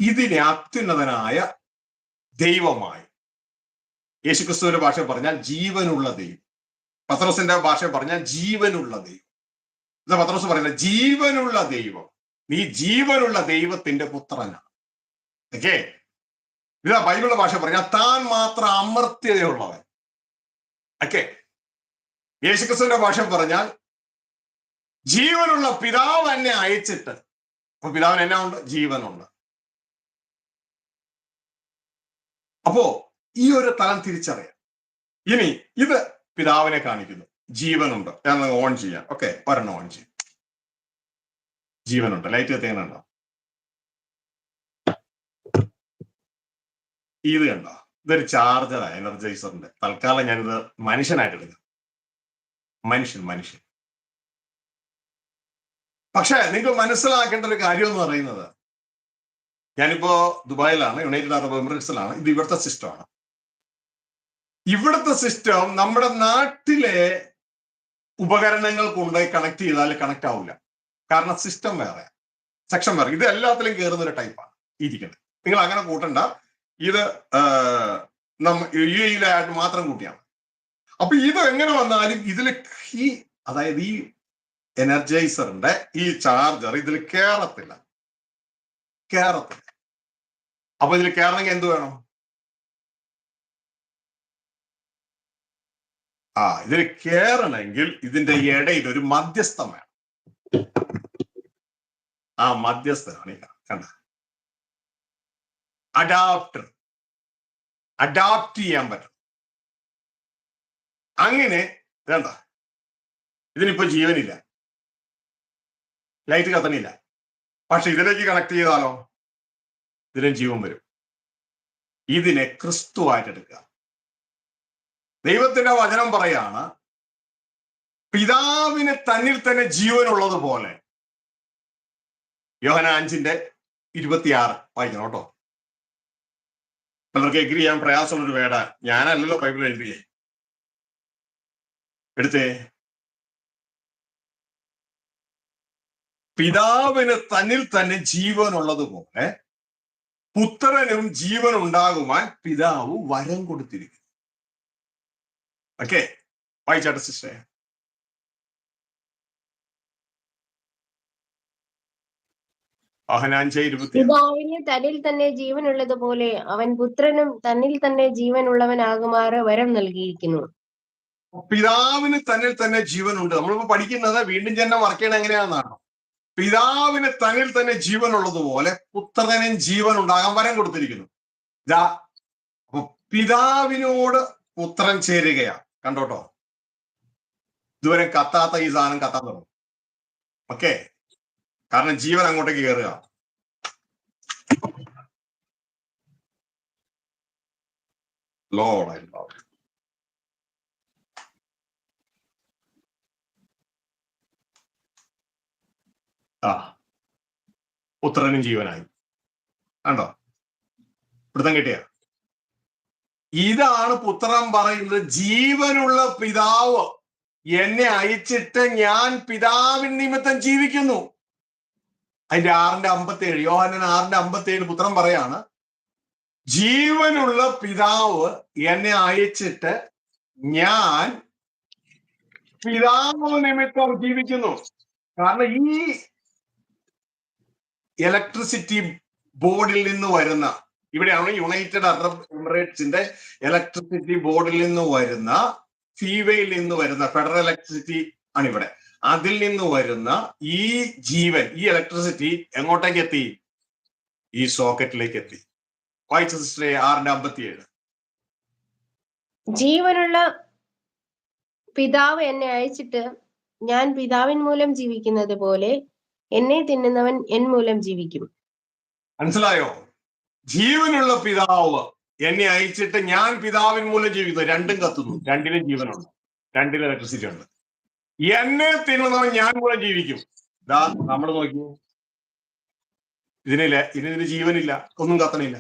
ഇതിനെ അത്യുന്നതനായ ദൈവമായി, യേശുക്രിസ്തുവിന്റെ ഭാഷ പറഞ്ഞാൽ ജീവനുള്ള ദൈവം, പത്രോസിന്റെ ഭാഷ പറഞ്ഞാൽ ജീവനുള്ള ദൈവം. എന്താ പത്രോസ് പറയുന്നത്? ജീവനുള്ള ദൈവം, നീ ജീവനുള്ള ദൈവത്തിന്റെ പുത്രനാണ്. ഓക്കെ, ഇതാ ബൈബിളിന്റെ ഭാഷ പറഞ്ഞാൽ താൻ മാത്രം അമർത്യതയുള്ളവൻ. ഓക്കെ, യേശുക്രിസ്തുവിന്റെ ഭാഷ പറഞ്ഞാൽ ജീവനുള്ള പിതാവ് എന്നെ അയച്ചിട്ട്. അപ്പൊ പിതാവിന് എന്നാ ഉണ്ട്? ജീവനുണ്ട്. അപ്പോ ഈ ഒരു തലം തിരിച്ചറിയാം. ഇനി ഇത് പിതാവിനെ കാണിക്കുന്നു, ജീവനുണ്ട്. ഞാൻ ഓൺ ചെയ്യാം. ഓക്കെ, ഒരെണ്ണം ഓൺ ചെയ്യാം. ജീവനുണ്ട്. ലൈറ്റ് കത്തിയാനുണ്ടോ? ഇത് കണ്ടോ? ഇതൊരു ചാർജറാണ്, എനർജൈസറിന്റെ. തൽക്കാലം ഞാനിത് മനുഷ്യനായിട്ട് എടുക്കാം. മനുഷ്യൻ. പക്ഷെ നിങ്ങൾ മനസ്സിലാക്കേണ്ട ഒരു കാര്യം എന്ന് പറയുന്നത്, ഞാനിപ്പോ ദുബായിലാണ്, യുണൈറ്റഡ് അറബ് എമിറേറ്റ്സിലാണ്. ഇത് ഇവിടുത്തെ സിസ്റ്റമാണ്. ഇവിടുത്തെ സിസ്റ്റം നമ്മുടെ നാട്ടിലെ ഉപകരണങ്ങൾ കൊണ്ട് കണക്ട് ചെയ്താൽ കണക്ട് ആവില്ല. കാരണം സിസ്റ്റം വേറെ, സെക്ഷൻ വേറെ. ഇത് എല്ലാത്തിലും കയറുന്ന ഒരു ടൈപ്പാണ് ഇരിക്കുന്നത്. നിങ്ങൾ അങ്ങനെ കൂട്ടണ്ട. ഇത് യുഎഇയിലായിട്ട് മാത്രം കൂട്ടിയാണ്. അപ്പൊ ഇത് എങ്ങനെ വന്നാലും ഇതിൽ അതായത് ഈ എനർജൈസറിന്റെ ഈ ചാർജർ ഇതിൽ കയറത്തില്ല. അപ്പൊ ഇതിൽ കയറണമെങ്കിൽ എന്ത് വേണം? ഇതിൽ കയറണമെങ്കിൽ ഇതിന്റെ ഇടയിൽ ഒരു മധ്യസ്ഥം വേണം. ആ മധ്യസ്ഥനാണ് കണ്ട അഡാപ്റ്റർ. അഡാപ്റ്റ് ചെയ്യാൻ പറ്റും. അങ്ങനെ വേണ്ട. ഇതിനിപ്പോ ജീവനില്ല, ലൈറ്റ് കത്തണില്ല. പക്ഷെ ഇതിലേക്ക് കണക്ട് ചെയ്താലോ ഇതിനും ജീവൻ വരും. ഇതിനെ ക്രിസ്തുവായിട്ട് എടുക്കുക. ദൈവത്തിന്റെ വചനം പറയാണ്, പിതാവിന് തന്നിൽ തന്നെ ജീവനുള്ളത് പോലെ. യോഹന്നാൻ 5:26 വായിക്കണം കേട്ടോ. പലർക്ക് എഗ്രി ചെയ്യാൻ പ്രയാസമുള്ളൊരു വേടാ. ഞാനല്ലല്ലോ ബൈബിൾ എഴുതിയേ. എടുത്തേ. പിതാവിന് തന്നിൽ തന്നെ ജീവനുള്ളതുപോലെ പുത്രനും ജീവൻ ഉണ്ടാകുവാൻ പിതാവ് വരം കൊടുത്തിരിക്കുന്നു. ഓക്കെ, വായിച്ചാട്ടെ സിസ്റ്ററെ. പിതാവിന് തന്നിൽ തന്നെ ജീവനുള്ളതുപോലെ അവൻ പുത്രനും തന്നിൽ തന്നെ ജീവനുള്ളവനാകുമാറ് വരം നൽകിയിരിക്കുന്നു. പിതാവിന് തന്നിൽ തന്നെ ജീവനുണ്ട്. നമ്മളിപ്പോ പഠിക്കുന്നത് വീണ്ടും ജനനം വർക്ക് ചെയ്യണം എങ്ങനെയാണെന്നാണ്. പിതാവിന് തന്നിൽ തന്നെ ജീവനുള്ളതുപോലെ പുത്രനും ജീവൻ ഉണ്ടാകാൻ വരം കൊടുത്തിരിക്കുന്നു. അപ്പൊ പിതാവിനോട് പുത്രൻ ചേരുകയാണ്. കണ്ടോട്ടോ, ഇതുവരെ കത്താത്ത ഈ സാധനം കത്താൻ തുടങ്ങും. ഓക്കെ, കാരണം ജീവൻ അങ്ങോട്ടേക്ക് കയറുക. ലോഡ് പുത്രനും ജീവനായി. കണ്ടോ, പിടുത്തം കിട്ടിയ? ഇതാണ് പുത്രൻ പറയുന്നത്, ജീവനുള്ള പിതാവ് എന്നെ അയച്ചിട്ട് ഞാൻ പിതാവിൻ നിമിത്തം ജീവിക്കുന്നു. അതിന്റെ 6:57, യോഹന്നാൻ 6:57 പുത്രൻ പറയാണ്, ജീവനുള്ള പിതാവ് എന്നെ അയച്ചിട്ട് ഞാൻ പിതാവ് നിമിത്തം ജീവിക്കുന്നു. കാരണം ഈ ഇലക്ട്രിസിറ്റി ബോർഡിൽ നിന്ന് വരുന്ന, ഇവിടെയാണ് യുണൈറ്റഡ് അറബ് എമിറേറ്റ്സിന്റെ ഇലക്ട്രിസിറ്റി ബോർഡിൽ നിന്ന് വരുന്ന ഫീവയിൽ നിന്ന് വരുന്ന ഫെഡറൽ ഇലക്ട്രിസിറ്റി ആണ് ഇവിടെ. അതിൽ നിന്ന് വരുന്ന ഈ ജീവൻ, ഈ ഇലക്ട്രിസിറ്റി എങ്ങോട്ടേക്ക് എത്തി? ഈ സോക്കറ്റിലേക്ക് എത്തി. വായിച്ച സിസ്റ്ററെ 6:57. ജീവനുള്ള പിതാവ് എന്നെ അയച്ചിട്ട് ഞാൻ പിതാവിൻ മൂലം ജീവിക്കുന്നത് പോലെ എന്നെ തിന്നുന്നവൻ എൻ മൂലം ജീവിക്കും. മനസ്സിലായോ? ജീവനുള്ള പിതാവ് എന്നെ അയച്ചിട്ട് ഞാൻ പിതാവിൻ മൂലം ജീവിക്കുന്നു. രണ്ടും കത്തുന്നു, രണ്ടിലും ജീവനുണ്ട്, രണ്ടിലും ഇലക്ട്രിസിറ്റി ഉണ്ട്. എന്നെ തിന്നുന്നവൻ ഞാൻ മൂലം ജീവിക്കും. ഇതാ നമ്മൾ നോക്കി, ഇതിന് ജീവനില്ല, ഒന്നും കത്തണില്ല,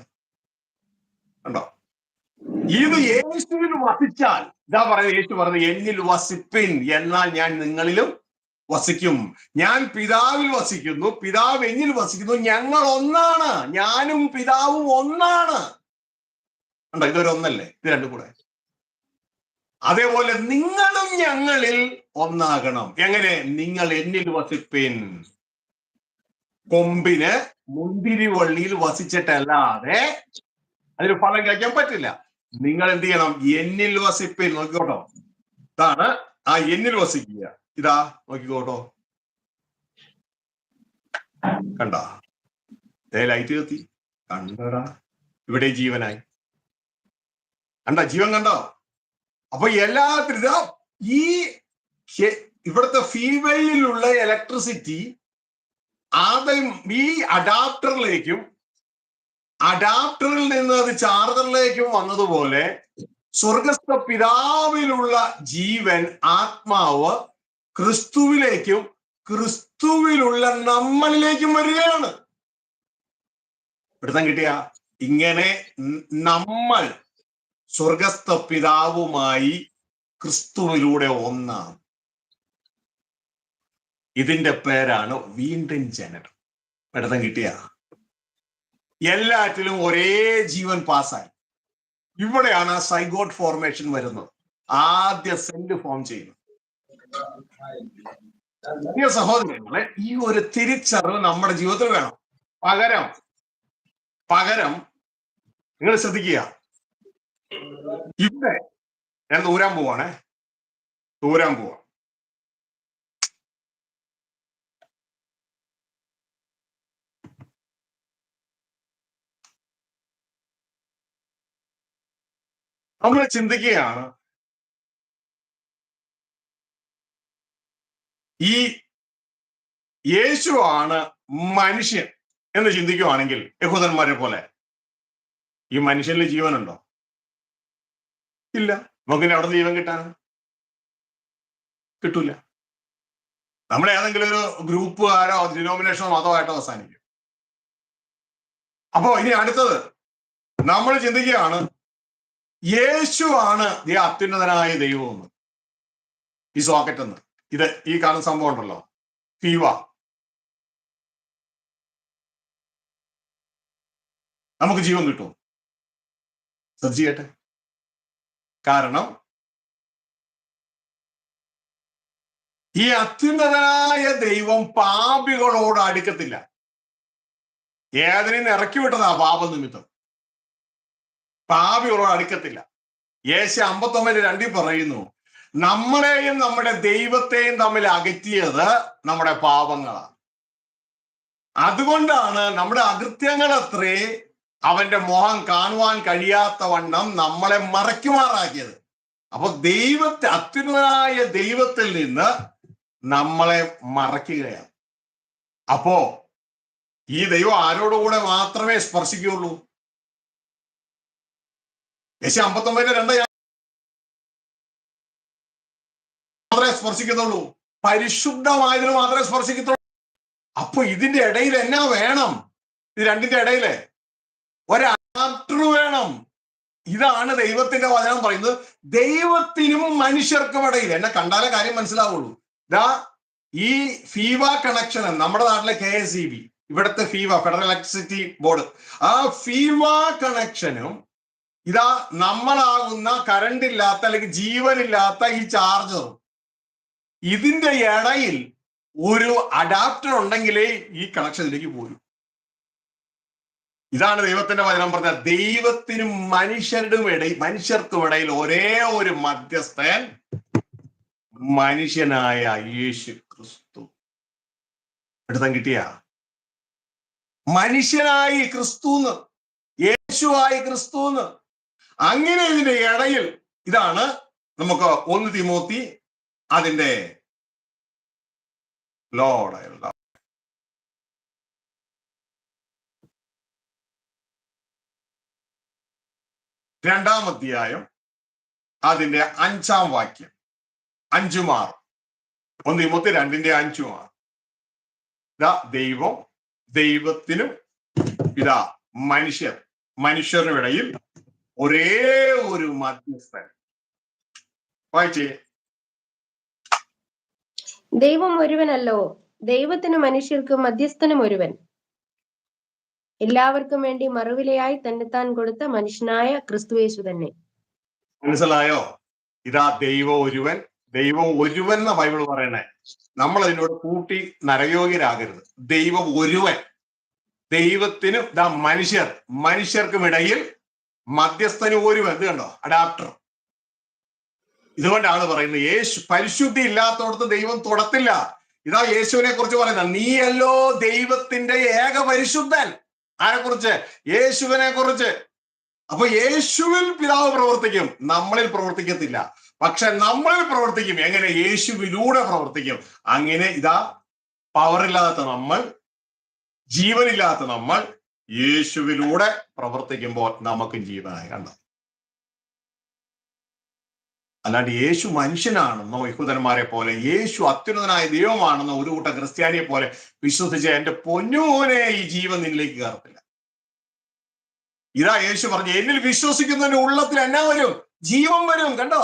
കണ്ടോ? ഇത് യേശുവിൽ വസിച്ചാൽ, ഇതാ പറയുന്നത്, യേശു പറയുന്നത് എന്നിൽ വസിപ്പിൻ, എന്നാൽ ഞാൻ നിങ്ങളിലും വസിക്കും. ഞാൻ പിതാവിൽ വസിക്കുന്നു, പിതാവ് എന്നിൽ വസിക്കുന്നു, ഞങ്ങൾ ഒന്നാണ്, ഞാനും പിതാവും ഒന്നാണ്. കണ്ടോ? ഇതൊരു ഒന്നല്ലേ? ഇത് രണ്ടും കൂടെ. അതേപോലെ നിങ്ങളും ഞങ്ങളിൽ ഒന്നാകണം. എങ്ങനെ? നിങ്ങൾ എന്നിൽ വസിപ്പിൻ. കൊമ്പിന് മുന്തിരി വള്ളിയിൽ വസിച്ചിട്ടല്ലാതെ അതിന് ഫലം കഴിക്കാൻ പറ്റില്ല. നിങ്ങൾ എന്ത് ചെയ്യണം? എന്നിൽ വസിപ്പിൻ. നോക്കിക്കോട്ടോ, ഇതാണ് ആ എന്നിൽ വസിക്കുക. ഇതാ നോക്കിക്കോട്ടോ, കണ്ട? ലൈറ്റ് കത്തി, കണ്ടടാ, ഇവിടെ ജീവനായി. കണ്ട? ജീവൻ കണ്ടോ? അപ്പൊ എല്ലാത്തിനും ഈ ഇവിടുത്തെ ഫീവയിലുള്ള ഇലക്ട്രിസിറ്റി ആദ്യം ഈ അഡാപ്റ്ററിലേക്കും അഡാപ്റ്ററിൽ നിന്ന് അത് ചാർജറിലേക്കും വന്നതുപോലെ സ്വർഗസ്ഥ പിതാവിലുള്ള ജീവൻ, ആത്മാവ് ക്രിസ്തുവിലേക്കും ക്രിസ്തുവിലുള്ള നമ്മളിലേക്കും വരികയാണ്. പിടുത്തം കിട്ടിയ? ഇങ്ങനെ നമ്മൾ സ്വർഗസ്ഥ പിതാവുമായി ക്രിസ്തുവിലൂടെ ഒന്നാണ്. ഇതിന്റെ പേരാണ് വീണ്ടും ജനനം. പിടുത്തം കിട്ടിയ? എല്ലാറ്റിലും ഒരേ ജീവൻ പാസ്സായി. ഇവിടെയാണ് സൈഗോട്ട് ഫോർമേഷൻ വരുന്നത്, ആദ്യ സെല്ല് ഫോം ചെയ്യുന്നത്. സഹോദരങ്ങളെ, ഈ ഒരു തിരിച്ചറിവ് നമ്മുടെ ജീവിതത്തിൽ വേണം. പകരം നിങ്ങൾ ശ്രദ്ധിക്കുക, ഇവിടെ ഞാൻ ദൂരാൻ പോവാ. നമ്മൾ ചിന്തിക്കുകയാണ്, ഈ യേശുവാണ് മനുഷ്യൻ എന്ന് ചിന്തിക്കുവാണെങ്കിൽ യഹൂദന്മാരെ പോലെ ഈ മനുഷ്യനിൽ ജീവനുണ്ടോ? ഇല്ല. നമുക്കിനി അവിടെ ജീവൻ കിട്ടൂല. നമ്മൾ ഏതെങ്കിലും ഒരു ഗ്രൂപ്പുകാരോ ഡിനോമിനേഷനോ മതമായിട്ടോ അവസാനിക്കും. അപ്പോ ഇനി അടുത്തത് നമ്മൾ ചിന്തിക്കുകയാണ്, യേശുവാണ് ഈ അത്യുന്നതനായ ദൈവമെന്ന്, ഈ സോക്കറ്റ് എന്ന്. ഇത് ഈ കാണുന്ന സംഭവം ഉണ്ടല്ലോ, ഫീവ. നമുക്ക് ജീവൻ കിട്ടും? ശ്രദ്ധിക്കട്ടെ. കാരണം ഈ അത്യുന്നതനായ ദൈവം പാപികളോട് അടുക്കത്തില്ല. ഏതിനെ ഇറക്കി വിട്ടതാ പാപനിമിത്തം. പാപികളോട് അടുക്കത്തില്ല. യേശു 59:2 പറയുന്നു, നമ്മളെയും നമ്മുടെ ദൈവത്തെയും തമ്മിൽ അകറ്റിയത് നമ്മുടെ പാപങ്ങളാണ്. അതുകൊണ്ടാണ് നമ്മുടെ അകൃത്യങ്ങളത്രേ അവന്റെ മുഖം കാണുവാൻ കഴിയാത്ത വണ്ണം നമ്മളെ മറയ്ക്കുമാറാക്കിയത്. അപ്പൊ അത്യുന്നതനായ ദൈവത്തിൽ നിന്ന് നമ്മളെ മറയ്ക്കുകയാണ്. അപ്പോ ഈ ദൈവം ആരോടുകൂടെ മാത്രമേ സ്പർശിക്കുകയുള്ളൂ? യേശു 59:2 മാത്രമേ സ്പർശിക്കത്തുള്ളൂ. പരിശുദ്ധമായതിന് മാത്രമേ സ്പർശിക്കത്തുള്ളൂ. അപ്പൊ ഇതിന്റെ ഇടയിൽ എന്നാ വേണം? ഇത് രണ്ടിന്റെ ഇടയില് ഒരാക്ടർ വേണം. ഇതാണ് ദൈവത്തിന്റെ വചനം പറയുന്നത്. ദൈവത്തിനും മനുഷ്യർക്കും ഇടയിൽ, എന്നെ കണ്ടാലേ കാര്യം മനസ്സിലാവുള്ളൂ. ഈ ഫീവ കണക്ഷൻ, നമ്മുടെ നാട്ടിലെ KSEB, ഇവിടുത്തെ ഫീവ ഫെഡറൽ ഇലക്ട്രിസിറ്റി ബോർഡ്, ആ ഫീവ കണക്ഷനും ഇതാ നമ്മളാകുന്ന കറണ്ട് ഇല്ലാത്ത അല്ലെങ്കിൽ ജീവനില്ലാത്ത ഈ ചാർജറും, ഇതിന്റെ ഇടയിൽ ഒരു അഡാപ്റ്റർ ഉണ്ടെങ്കിലേ ഈ കണക്ഷനിലേക്ക് പോരും. ഇതാണ് ദൈവത്തിന്റെ വചനം പറഞ്ഞ, ദൈവത്തിനും മനുഷ്യർക്കും ഇടയിൽ ഒരേ ഒരു മധ്യസ്ഥൻ മനുഷ്യനായ യേശു ക്രിസ്തു. എടുത്താൻ കിട്ടിയ മനുഷ്യനായി ക്രിസ്തുന്ന്, യേശുവായി ക്രിസ്തുന്ന്. അങ്ങനെ ഇതിന്റെ ഇടയിൽ ഇതാണ് നമുക്ക് 1 തിമോത്തി അതിന്റെ ലോഡ് 2-ാം അധ്യായം അതിന്റെ 5-ാം വാക്യം, 5-6. 1 തിമോത്തി 2:5-6. ഇതാ ദൈവം, ദൈവത്തിനും ഇതാ മനുഷ്യർക്കിടയിൽ ഒരേ ഒരു മധ്യസ്ഥൻ. വായിച്ചേ. ദൈവം ഒരുവനല്ലോ, ദൈവത്തിനും മനുഷ്യർക്കും മധ്യസ്ഥനും ഒരുവൻ, എല്ലാവർക്കും വേണ്ടി മറുവിലയായി തന്നെത്താൻ കൊടുത്ത മനുഷ്യനായ ക്രിസ്തുയേശു തന്നെ. മനസ്സിലായോ? ഇതാ ദൈവം ഒരുവൻ, ദൈവം ഒരുവൻ എന്ന ബൈബിൾ പറയണേ. നമ്മൾ അതിനോട് കൂട്ടി നരയോഗ്യരാകരുത്. ദൈവം ഒരുവൻ, ദൈവത്തിനും ഇതാ മനുഷ്യർക്കും ഇടയിൽ മധ്യസ്ഥന് ഒരുവൻ. ഇത് കണ്ടോ, അഡാപ്റ്റർ. ഇതുകൊണ്ടാണ് പറയുന്നത് യേശു പരിശുദ്ധി ഇല്ലാത്തടത്ത് ദൈവം തൊടത്തില്ല. ഇതാ യേശുവിനെ കുറിച്ച് പറയുന്നത്, നീയല്ലോ ദൈവത്തിന്റെ ഏക പരിശുദ്ധൻ. ആരെ കുറിച്ച്? യേശുവിനെ കുറിച്ച്. അപ്പൊ യേശുവിൽ പിതാവ് പ്രവർത്തിക്കും, നമ്മളിൽ പ്രവർത്തിക്കത്തില്ല. പക്ഷെ നമ്മളിൽ പ്രവർത്തിക്കും. എങ്ങനെ? യേശുവിലൂടെ പ്രവർത്തിക്കും. അങ്ങനെ ഇതാ പവറില്ലാത്ത നമ്മൾ, ജീവനില്ലാത്ത നമ്മൾ യേശുവിലൂടെ പ്രവർത്തിക്കുമ്പോൾ നമുക്കും ജീവനായി. കണ്ടോ? അല്ലാണ്ട് യേശു മനുഷ്യനാണെന്നോ യഹൂദന്മാരെ പോലെ യേശു അത്യുന്നതനായ ദൈവമാണെന്നോ ഒരു കൂട്ടം ക്രിസ്ത്യാനിയെ പോലെ വിശ്വസിച്ച് എന്റെ പൊന്നുമോനെ ഈ ജീവൻ നിന്നിലേക്ക് കയറത്തില്ല. ഇതാ യേശു പറഞ്ഞു, എന്നിൽ വിശ്വസിക്കുന്നവന്റെ ഉള്ളത്തിൽ എന്നാ വരും? ജീവൻ വരും. കണ്ടോ?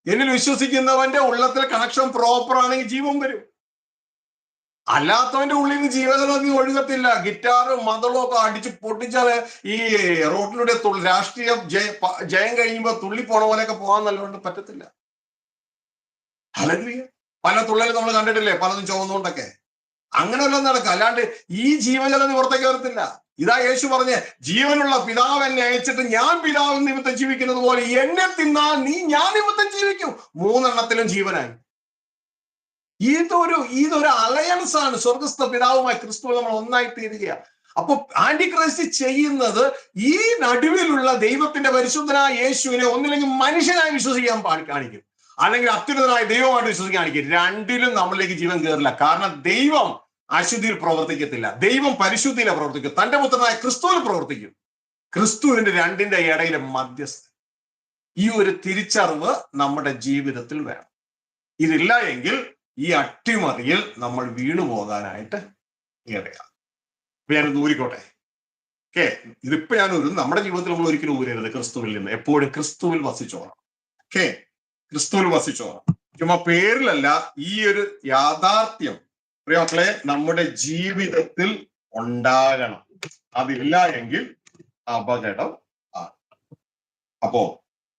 എന്നിൽ വിശ്വസിക്കുന്നവന്റെ ഉള്ളത്തിൽ കണക്ഷൻ പ്രോപ്പർ ആണെങ്കിൽ ജീവൻ വരും. അല്ലാത്തവന്റെ ഉള്ളിൽ നിന്ന് ജീവജലം ഒഴുകത്തില്ല. ഗിറ്റാറും മതളും ഒക്കെ അടിച്ച് പൊട്ടിച്ചാല് ഈ റോഡിലൂടെ രാഷ്ട്രീയ ജയം കഴിയുമ്പോൾ തുള്ളി പോണ പോലെയൊക്കെ പോകാൻ നല്ലതുകൊണ്ട് പറ്റത്തില്ല. ഹല്ലേലൂയ. പല തുള്ളലും നമ്മൾ കണ്ടിട്ടില്ലേ, പലതും ചുവന്നുകൊണ്ടൊക്കെ. അങ്ങനെയെല്ലാം നടക്കുക. അല്ലാണ്ട് ഈ ജീവജലം പുറത്തേക്ക് വരത്തില്ല. ഇതാ യേശു പറഞ്ഞ്, ജീവനുള്ള പിതാവ് എന്നെ അയച്ചിട്ട് ഞാൻ പിതാവ് നിമിത്തം ജീവിക്കുന്നത് പോലെ എന്നെ തിന്നാൽ നീ ഞാൻ നിമിത്തം ജീവിക്കും. 3 ജീവനായി. ഇതൊരു അലയൻസ് ആണ്. സ്വർഗസ്ഥ പിതാവുമായി ക്രിസ്തു നമ്മൾ ഒന്നായി തീരുകയാണ്. അപ്പൊ ആന്റി ക്രൈസ്റ്റ് ചെയ്യുന്നത് ഈ നടുവിലുള്ള ദൈവത്തിന്റെ പരിശുദ്ധനായ യേശുവിനെ ഒന്നില്ലെങ്കിൽ മനുഷ്യനായി വിശ്വസിക്കാൻ കാണിക്കും, അല്ലെങ്കിൽ അത്യുന്നതനായ ദൈവമായിട്ട് വിശ്വസിക്കാൻ കാണിക്കും. രണ്ടിലും നമ്മളിലേക്ക് ജീവൻ കയറില്ല. കാരണം ദൈവം അശുദ്ധിയിൽ പ്രവർത്തിക്കത്തില്ല, ദൈവം പരിശുദ്ധിയിലെ പ്രവർത്തിക്കും, തന്റെ പുത്രനായ ക്രിസ്തുവിൽ പ്രവർത്തിക്കും. ക്രിസ്തുവിന്റെ രണ്ടിന്റെ ഇടയിലെ മധ്യസ്ഥൻ. ഈ ഒരു തിരിച്ചറിവ് നമ്മുടെ ജീവിതത്തിൽ വേണം. ഇതില്ല എങ്കിൽ ഈ അട്ടിമറിയിൽ നമ്മൾ വീണുപോകാനായിട്ട് ഇടയാണ്. ഇപ്പൊ ഞാനൊന്ന് ഊരിക്കോട്ടെ. ഓക്കെ, ഇതിപ്പോ നമ്മുടെ ജീവിതത്തിൽ നമ്മൾ ഒരിക്കലും ഊരരുത്. ക്രിസ്തുവിൽ നിന്ന് എപ്പോഴും ക്രിസ്തുവിൽ വസിച്ചോണം. ഓക്കെ, ക്രിസ്തുവിൽ വസിച്ചോണം. ചുമ്മാ പേരിലല്ല, ഈ ഒരു യാഥാർത്ഥ്യം പ്രിയമക്കളെ നമ്മുടെ ജീവിതത്തിൽ ഉണ്ടാകണം. അതില്ല എങ്കിൽ അപകടം ആണ്. അപ്പോ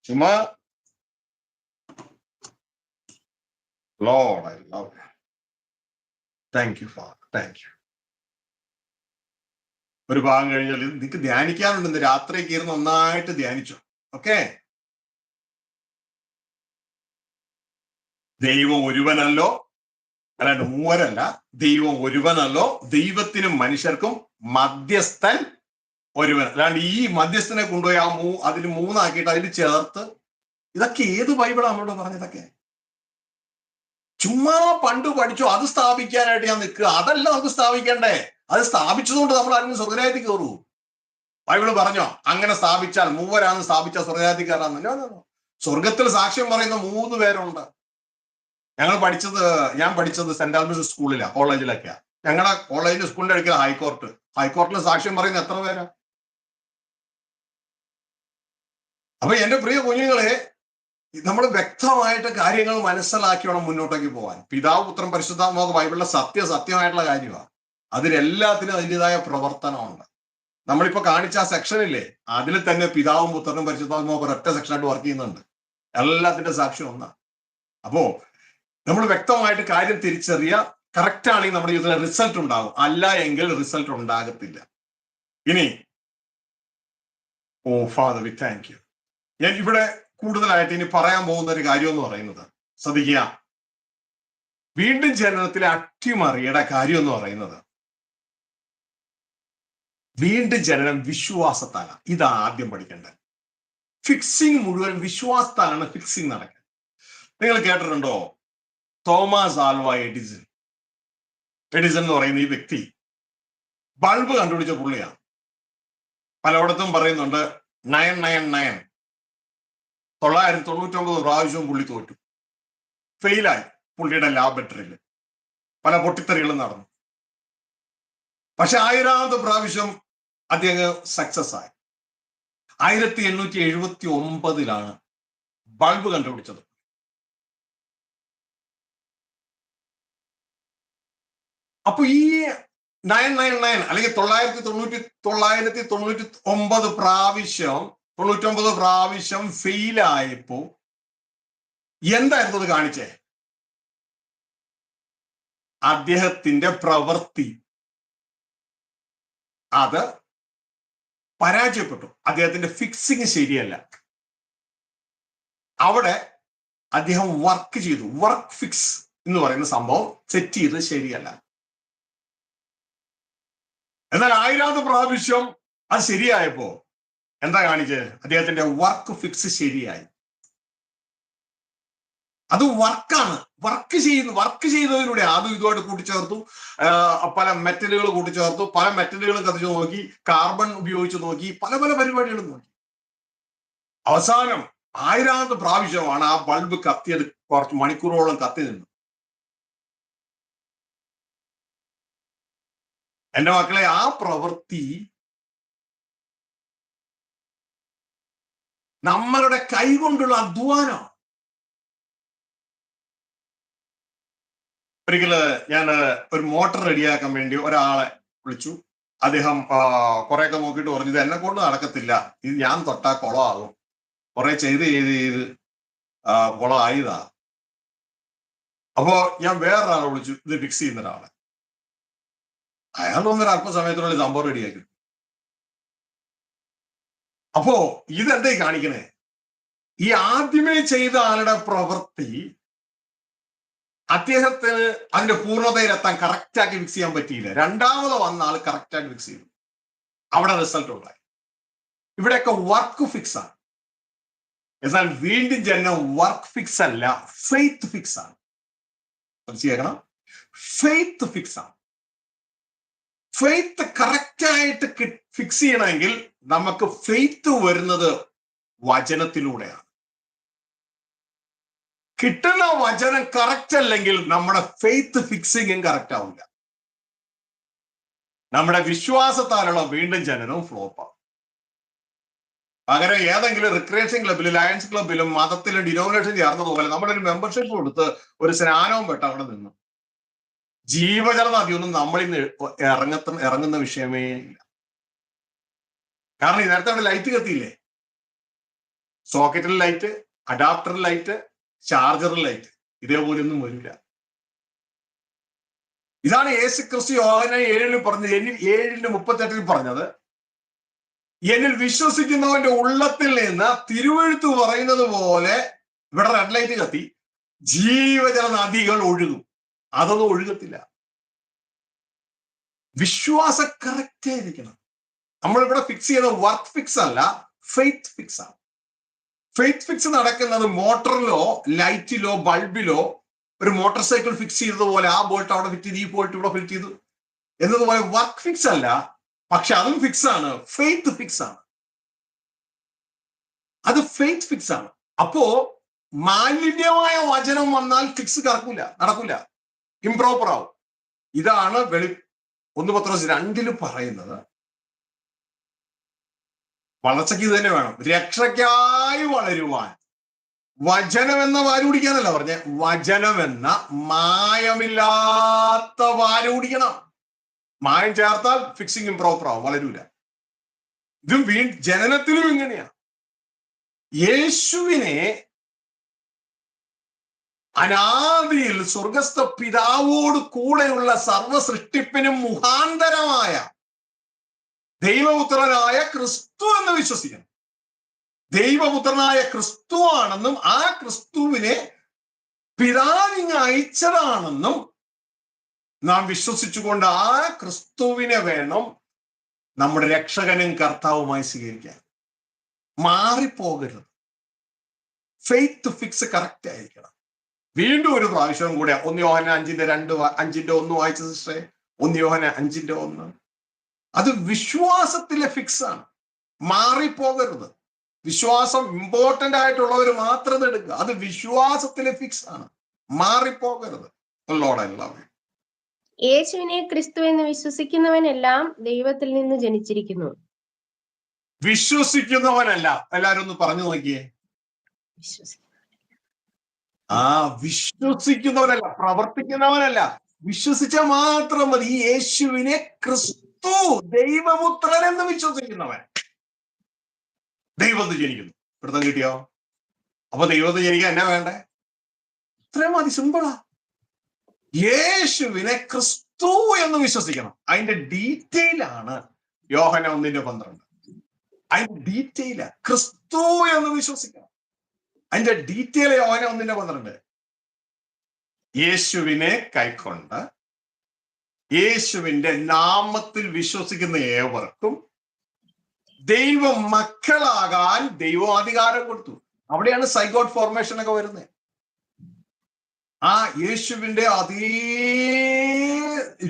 ചുമ്മാ Lord, I love you. Thank you, Father. Thank you. ഒരു ഭാഗം കഴിഞ്ഞാൽ നിനക്ക് ധ്യാനിക്കാനുണ്ട്. രാത്രിയൊക്കെ ഇരുന്ന് നന്നായിട്ട് ധ്യാനിച്ചു. ഓക്കെ, ദൈവം ഒരുവനല്ലോ, അല്ലാണ്ട് മൂവരല്ല. ദൈവം ഒരുവനല്ലോ, ദൈവത്തിനും മനുഷ്യർക്കും മധ്യസ്ഥൻ ഒരുവൻ. അല്ലാണ്ട് ഈ മധ്യസ്ഥനെ കൊണ്ടുപോയി അതിൽ 3 ആക്കിയിട്ട് അതിൽ ചേർത്ത്, ഇതൊക്കെ ഏത് ബൈബിളാണ് നമ്മളോട് പറഞ്ഞതൊക്കെ? ചുമ്മാ പണ്ട് പഠിച്ചു അത് സ്ഥാപിക്കാനായിട്ട് ഞാൻ നിൽക്കുക. അതല്ല നമുക്ക് സ്ഥാപിക്കണ്ടേ. അത് സ്ഥാപിച്ചതുകൊണ്ട് നമ്മൾ ആരെങ്കിലും സ്വർഗ്ഗരാജ്യത്തിൽ കയറൂ? ബൈബിള് പറഞ്ഞോ അങ്ങനെ സ്ഥാപിച്ചാൽ 3 സ്ഥാപിച്ചാൽ സ്വർഗ്ഗരാജ്യത്തിൽ കയറാമെന്നല്ലോ. സ്വർഗത്തിൽ സാക്ഷ്യം പറയുന്ന 3 പേരുണ്ട്. ഞാൻ പഠിച്ചത് സെന്റ് ആൽബർട്ട്സ് സ്കൂളിലാണ്, കോളേജിലൊക്കെയാ. ഞങ്ങളുടെ കോളേജിന്റെ സ്കൂളിന്റെ അടുക്കൽ ഹൈക്കോർട്ടിൽ സാക്ഷ്യം പറയുന്ന എത്ര പേരാ? അപ്പൊ എന്റെ പ്രിയ കുഞ്ഞുങ്ങളെ, നമ്മൾ വ്യക്തമായിട്ട് കാര്യങ്ങൾ മനസ്സിലാക്കി വേണം മുന്നോട്ടേക്ക് പോകാൻ. പിതാവ് പുത്രൻ പരിശുദ്ധാത്മാവ് ബൈബിളിലെ സത്യമായിട്ടുള്ള കാര്യമാണ്. അതിലെല്ലാത്തിനും അതിൻ്റെതായ പ്രവർത്തനമുണ്ട്. നമ്മളിപ്പോ കാണിച്ച ആ സെക്ഷനില്ലേ, അതിൽ തന്നെ പിതാവും പുത്രനും പരിശുദ്ധാത്മാവും ഒരൊറ്റ സെക്ഷനായിട്ട് വർക്ക് ചെയ്യുന്നുണ്ട്. എല്ലാത്തിന്റെ സാക്ഷ്യം ഒന്നാണ്. അപ്പോ നമ്മൾ വ്യക്തമായിട്ട് കാര്യം തിരിച്ചറിയുക. കറക്റ്റ് ആണെങ്കിൽ നമ്മുടെ ജീവിതത്തിൽ റിസൾട്ട് ഉണ്ടാകും, അല്ല എങ്കിൽ റിസൾട്ട് ഉണ്ടാകത്തില്ല. ഇനി ഫാദർ വി താങ്ക് യു. ഞാൻ ഇവിടെ കൂടുതലായിട്ട് ഇനി പറയാൻ പോകുന്ന ഒരു കാര്യം എന്ന് പറയുന്നത്, ശ്രദ്ധിക്കുക, വീണ്ടും ജനനത്തിലെ അട്ടിമറിയുടെ കാര്യം എന്ന് പറയുന്നത്, വീണ്ടും ജനനം വിശ്വാസത്താലാണ്. ഇതാദ്യം പഠിക്കേണ്ടത്. ഫിക്സിങ് മുഴുവൻ വിശ്വാസത്താലാണ് ഫിക്സിങ് നടക്കുന്നത്. നിങ്ങൾ കേട്ടിട്ടുണ്ടോ തോമസ് ആൽവ എഡിസൺ? എഡിസൺ എന്ന് പറയുന്ന ഈ വ്യക്തി ബൾബ് കണ്ടുപിടിച്ച പുള്ളിയാണ്. പലയിടത്തും പറയുന്നുണ്ട് 999 പ്രാവശ്യവും പുള്ളി തോറ്റു, ഫെയിലായി പുള്ളിയുടെ ലാബറട്ടറിയിൽ. പല പൊട്ടിത്തെറികളും നടന്നു. പക്ഷെ 1000ാമത്തെ പ്രാവശ്യം അദ്ദേഹം സക്സസ് ആയി. 1879 ബൾബ് കണ്ടുപിടിച്ചത്. അപ്പൊ ഈ 999 അല്ലെങ്കിൽ 999 പ്രാവശ്യം ഫെയിലായപ്പോ എന്തായിരുന്നു അത് കാണിച്ചേ? അദ്ദേഹത്തിന്റെ പ്രവൃത്തി അത് പരാജയപ്പെട്ടു. അദ്ദേഹത്തിന്റെ ഫിക്സിങ് ശരിയല്ല. അവിടെ അദ്ദേഹം വർക്ക് ചെയ്തു. വർക്ക് ഫിക്സ് എന്ന് പറയുന്ന സംഭവം സെറ്റ് ചെയ്ത് ശരിയല്ല. എന്നാൽ 1000ാമത്തെ പ്രാവശ്യം അത് ശരിയായപ്പോ എന്താ കാണിച്ചത്? അദ്ദേഹത്തിന്റെ വർക്ക് ഫിക്സ് ശരിയായി. അത് വർക്കാണ്. വർക്ക് ചെയ്തതിലൂടെ അതും ഇതുമായിട്ട് കൂട്ടിച്ചേർത്തു, പല മെറ്റലുകൾ കൂട്ടിച്ചേർത്തു, പല മെറ്റലുകളും കത്തിച്ചു നോക്കി, കാർബൺ ഉപയോഗിച്ച് നോക്കി, പല പല പരിപാടികളും നോക്കി. അവസാനം 1000ാമത്തെ പ്രാവശ്യമാണ് ആ ബൾബ് കത്തിയത്. കുറച്ച് മണിക്കൂറോളം കത്തി നിന്നു. എന്റെ മക്കളെ, ആ പ്രവൃത്തി നമ്മളുടെ കൈകൊണ്ടുള്ള അധ്വാനം. ഒരിക്കല് ഞാൻ ഒരു മോട്ടർ റെഡിയാക്കാൻ വേണ്ടി ഒരാളെ വിളിച്ചു. അദ്ദേഹം കുറെയൊക്കെ നോക്കിയിട്ട് പറഞ്ഞു, ഇത് എന്നെ കൊണ്ട് നടക്കത്തില്ല, ഇത് ഞാൻ തൊട്ടാ കുളമാകും, കുറെ ചെയ്ത് കുളമായതാ. അപ്പോ ഞാൻ വേറൊരാളെ വിളിച്ചു, ഇത് ഫിക്സ് ചെയ്യുന്ന ഒരാളെ. അയാൾ വന്നൊരു അല്പസമയത്തിനുള്ളിൽ സംഭവം റെഡിയാക്കി. അപ്പോ ഇതെന്തേ കാണിക്കണേ? ഈ ആദ്യമേ ചെയ്ത ആളുടെ പ്രവൃത്തി അദ്ദേഹത്തിന് അതിന്റെ പൂർണ്ണതയിലെത്താൻ കറക്റ്റാക്കി ഫിക്സ് ചെയ്യാൻ പറ്റിയില്ല. രണ്ടാമത് വന്ന ആൾ കറക്റ്റാക്കി ഫിക്സ് ചെയ്തു. അവിടെ റിസൾട്ട് ഉണ്ടായി. ഇവിടെയൊക്കെ വർക്ക് ഫിക്സ് ആണ്. എന്നാൽ വീണ്ടും ജനനം വർക്ക് ഫിക്സ് അല്ല, ഫെയ്ത്ത് ഫിക്സ് ആണ്. മനസ്സിലാക്കണം, ഫെയ്ത്ത് ഫിക്സ് ആണ്. ഫെയ്ത്ത് കറക്റ്റായിട്ട് ഫിക്സ് ചെയ്യണമെങ്കിൽ നമുക്ക് ഫെയ്ത്ത് വരുന്നത് വചനത്തിലൂടെയാണ്. കിട്ടുന്ന വചനം കറക്റ്റ് അല്ലെങ്കിൽ നമ്മുടെ ഫെയ്ത്ത് ഫിക്സിങ്ങും കറക്റ്റ് ആവില്ല. നമ്മുടെ വിശ്വാസത്താലുള്ള വീണ്ടും ജനനവും ഫ്ലോപ്പാണ്. പകരം ഏതെങ്കിലും റിക്രിയേഷൻ ക്ലബിലും ലയൺസ് ക്ലബിലും മതത്തിലും ഡിനോമിനേഷൻ ചേർന്നതുപോലെ നമ്മളൊരു മെമ്പർഷിപ്പ് കൊടുത്ത് ഒരു സ്നാനവും പെട്ട് അവിടെ നിന്നു. ജീവജല നദിയൊന്നും നമ്മളിൽ നിന്ന് ഇറങ്ങുന്ന വിഷയമേ ഇല്ല. കാരണം ഈ നേരത്തെ അവിടെ ലൈറ്റ് കത്തിയില്ലേ? സോക്കറ്റിൽ ലൈറ്റ്, അഡാപ്റ്ററിൽ ലൈറ്റ്, ചാർജറിൽ ലൈറ്റ്, ഇതേപോലെ ഒന്നും വരില്ല. ഇതാണ് യേശു ക്രിസ്തു യോഹന്നാൻ 7 പറഞ്ഞത്. 7:38 പറഞ്ഞത്, എന്നിൽ വിശ്വസിക്കുന്നവന്റെ ഉള്ളത്തിൽ നിന്ന് തിരുവെഴുത്ത് പറയുന്നത് പോലെ ഇവിടെ റെഡ് ലൈറ്റ് കത്തി ജീവജല നദികൾ ഒഴുകും. അതൊന്നും ഒഴുകത്തില്ല. വിശ്വാസം കറക്റ്റ് ആയിരിക്കണം. നമ്മളിവിടെ ഫിക്സ് ചെയ്യുന്ന വർക്ക് ഫിക്സ് അല്ല, ഫെയ്ത്ത് ഫിക്സ് ആണ്. ഫെയ്ത്ത് ഫിക്സ് നടക്കുന്നത് മോട്ടറിലോ ലൈറ്റിലോ ബൾബിലോ ഒരു മോട്ടോർ സൈക്കിൾ ഫിക്സ് ചെയ്തതുപോലെ ആ ബോൾട്ട് അവിടെ ഫിറ്റ് ചെയ്ത് ഈ ബോൾട്ട് ഇവിടെ ഫിറ്റ് ചെയ്തു എന്നതുപോലെ വർക്ക് ഫിക്സ് അല്ല, പക്ഷെ അതും ഫിക്സ് ആണ്, ഫെയ്ത്ത് ഫിക്സ് ആണ്. അത് ഫെയ്ത്ത് ഫിക്സ് ആണ്. അപ്പോ മാലിന്യമായ വചനം വന്നാൽ ഫിക്സ് നടക്കൂല, ഇംപ്രോപ്പർ ആവും. ഇതാണ് 1 പത്രോസ് 2 പറയുന്നത്. വളർച്ചയ്ക്ക് ഇത് തന്നെ വേണം. രക്ഷയ്ക്കായി വളരുവാൻ വചനം എന്ന വാല് കുടിക്കാനല്ല പറഞ്ഞേ, വചനം എന്ന മായമില്ലാത്ത വാല് കുടിക്കണം. മായം ചേർത്താൽ ഫിക്സിങ് ഇംപ്രോപ്പർ ആവും, വളരൂല. ഇതും ജനനത്തിലും ഇങ്ങനെയാണ്. യേശുവിനെ അനാദിയിൽ സ്വർഗസ്ഥ പിതാവോട് കൂടെയുള്ള സർവ സൃഷ്ടിപ്പിനും മുഖാന്തരമായ ദൈവപുത്രനായ ക്രിസ്തു എന്ന് വിശ്വസിക്കണം. ദൈവപുത്രനായ ക്രിസ്തു ആണെന്നും ആ ക്രിസ്തുവിനെ പിതാവിങ് അയച്ചതാണെന്നും നാം വിശ്വസിച്ചുകൊണ്ട് ആ ക്രിസ്തുവിനെ വേണം നമ്മുടെ രക്ഷകനും കർത്താവുമായി സ്വീകരിക്കാൻ. മാറിപ്പോകരുത്. ഫെയ്ത്ത് ഫിക്സ് കറക്റ്റ് ആയിരിക്കണം. വീണ്ടും ഒരു പ്രാവശ്യം കൂടെ 1 യോഹന്നാൻ 5:1 വായിച്ച സിസ്റ്ററെ. 1 യോഹന്നാൻ 5:1. അത് വിശ്വാസത്തിലെ ഫിക്സ് ആണ്. മാറിപ്പോകരുത്. വിശ്വാസം ഇമ്പോർട്ടന്റ് ആയിട്ടുള്ളവർ മാത്രം എടുക്കുക. അത് വിശ്വാസത്തിലെ ഫിക്സ് ആണ്. മാറിപ്പോകരുത്. എല്ലാവരും യേശുവിനെ ക്രിസ്തു എന്ന് വിശ്വസിക്കുന്നവനെല്ലാം ദൈവത്തിൽ നിന്ന് ജനിച്ചിരിക്കുന്നു. വിശ്വസിക്കുന്നവനല്ല. എല്ലാരും ഒന്ന് പറഞ്ഞു നോക്കിയേ. വിശ്വസിക്കുന്നവനല്ല, പ്രവർത്തിക്കുന്നവനല്ല. വിശ്വസിച്ച മാത്രം മതി. ഈ യേശുവിനെ ക്രിസ്തു ദൈവപുത്രൻ എന്ന് വിശ്വസിക്കുന്നവൻ ദൈവത്തിൽ ജനിക്കുന്നു. പിടുത്തം കിട്ടിയോ? അപ്പൊ ദൈവത്തിൽ ജനിക്കാൻ എന്നാ വേണ്ടേ? ഇത്രയും മതി. സിമ്പിളാ. യേശുവിനെ ക്രിസ്തു എന്ന് വിശ്വസിക്കണം. അതിന്റെ ഡീറ്റെയിൽ ആണ് യോഹന്നാൻ 1:12. അതിന്റെ ഡീറ്റെയില ക്രിസ്തു എന്ന് വിശ്വസിക്കണം. അതിന്റെ ഡീറ്റെയിൽ യോഹന്നാൻ 1:12. യേശുവിനെ കൈക്കൊണ്ട് യേശുവിന്റെ നാമത്തിൽ വിശ്വസിക്കുന്ന ഏവർക്കും ദൈവ മക്കളാകാൻ ദൈവം അധികാരം കൊടുത്തു. അവിടെയാണ് സൈഗോട്ട് ഫോർമേഷൻ ഒക്കെ വരുന്നത്. ആ യേശുവിന്റെ അതേ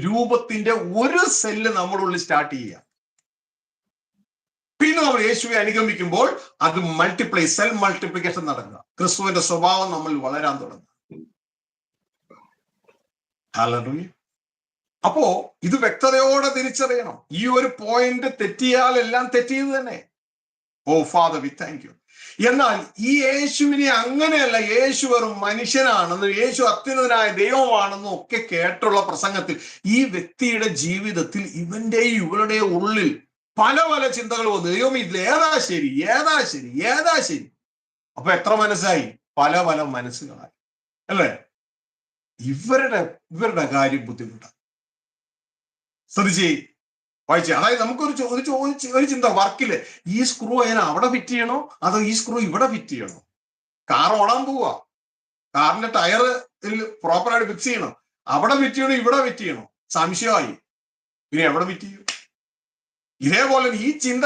രൂപത്തിന്റെ ഒരു സെല്ല് നമ്മളുള്ളിൽ സ്റ്റാർട്ട് ചെയ്യുക. പിന്നെ നമ്മൾ യേശുവിനെ അനുഗമിക്കുമ്പോൾ അത് സെൽ മൾട്ടിപ്ലിക്കേഷൻ നടക്കുക. ക്രിസ്തുവിന്റെ സ്വഭാവം നമ്മൾ വളരാൻ തുടങ്ങുക. ഹല്ലേലൂയ. അപ്പോ ഇത് വ്യക്തതയോടെ തിരിച്ചറിയണം. ഈ ഒരു പോയിന്റ് തെറ്റിയാൽ എല്ലാം തെറ്റിയത് തന്നെ. ഓ ഫാദർ വി താങ്ക് യു. എന്നാൽ ഈ യേശുവിനെ അങ്ങനെയല്ല, യേശു വെറും മനുഷ്യനാണെന്നും യേശു അത്യുന്നതനായ ദൈവമാണെന്നും ഒക്കെ കേട്ടുള്ള പ്രസംഗത്തിൽ ഈ വ്യക്തിയുടെ ജീവിതത്തിൽ ഇവന്റെയും ഇവളുടെ ഉള്ളിൽ പല പല ചിന്തകൾ വന്നു. ദൈവം ഇതിൽ ഏതാ ശരി, ഏതാ ശരി, ഏതാ ശരി. അപ്പൊ എത്ര മനസ്സായി? പല പല മനസ്സുകളായി അല്ലേ? ഇവരുടെ കാര്യം ബുദ്ധിമുട്ടാണ്. ശ്രദ്ധിച്ചേ, വായിച്ചേ. അതായത് നമുക്കൊരു ചിന്ത വർക്കില് ഈ സ്ക്രൂ അതിനെ അവിടെ ഫിറ്റ് ചെയ്യണോ അതോ ഈ സ്ക്രൂ ഇവിടെ ഫിറ്റ് ചെയ്യണോ? കാർ ഓടാൻ പോവാ, കാറിന്റെ ടയർ പ്രോപ്പറായിട്ട് ഫിക്സ് ചെയ്യണം. അവിടെ ഫിറ്റ് ചെയ്യണോ ഇവിടെ ഫിറ്റ് ചെയ്യണോ? സംശയമായി. പിന്നെ എവിടെ ഫിറ്റ് ചെയ്യും? ഇതേപോലെ ഈ ചിന്ത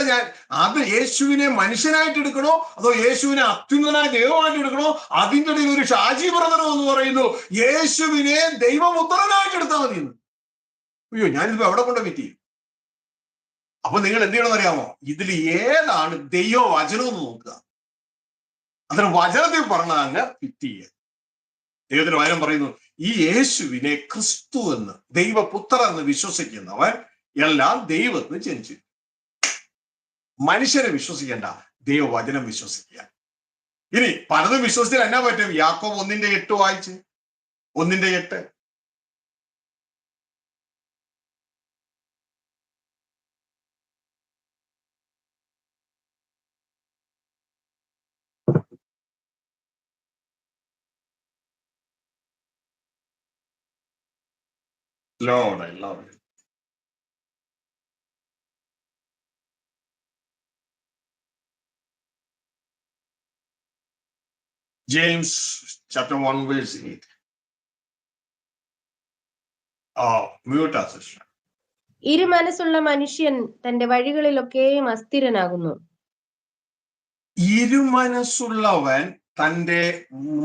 അത് യേശുവിനെ മനുഷ്യനായിട്ട് എടുക്കണോ അതോ യേശുവിനെ അത്യുന്നതനായ ദൈവമായിട്ട് എടുക്കണോ? അതിൻ്റെ ഇടയിൽ ഒരു ഷാജി ബ്രദറോ എന്ന് പറയുന്നു യേശുവിനെ ദൈവപുത്രനായിട്ട് എടുത്താൽ മതി എന്ന്. അയ്യോ, ഞാനിപ്പോ എവിടെ കൊണ്ട് ഫിറ്റ് ചെയ്യും? അപ്പൊ നിങ്ങൾ എന്ത് ചെയ്യണമെന്ന് അറിയാമോ? ഇതിൽ ഏതാണ് ദൈവവചനം എന്ന് നോക്കുക. അതിന് വചനത്തിൽ പറഞ്ഞ അങ്ങ് ഫിറ്റ് ചെയ്യുക. ദൈവത്തിന് വചനം പറയുന്നു, ഈ യേശുവിനെ ക്രിസ്തു എന്ന് ദൈവപുത്രൻ എന്ന് വിശ്വസിക്കുന്നവൻ എല്ലാം ദൈവത്തിന് ജനിച്ചു. മനുഷ്യരെ വിശ്വസിക്കേണ്ട, ദൈവവചനം വിശ്വസിക്കുക. ഇനി പലതും വിശ്വസിച്ചാൽ എന്നാ പറ്റും? യാക്കോബ് 1:8 വായിച്ച്. 1:8. Lord, I love it. James chapter 1 verse 8. Mute us, sister. ഇരുമനസ്സുള്ള മനുഷ്യൻ തന്റെ വഴികളിലൊക്കെയും അസ്ഥിരനാകുന്നു. ഇരുമനസ്സുള്ളവൻ തന്റെ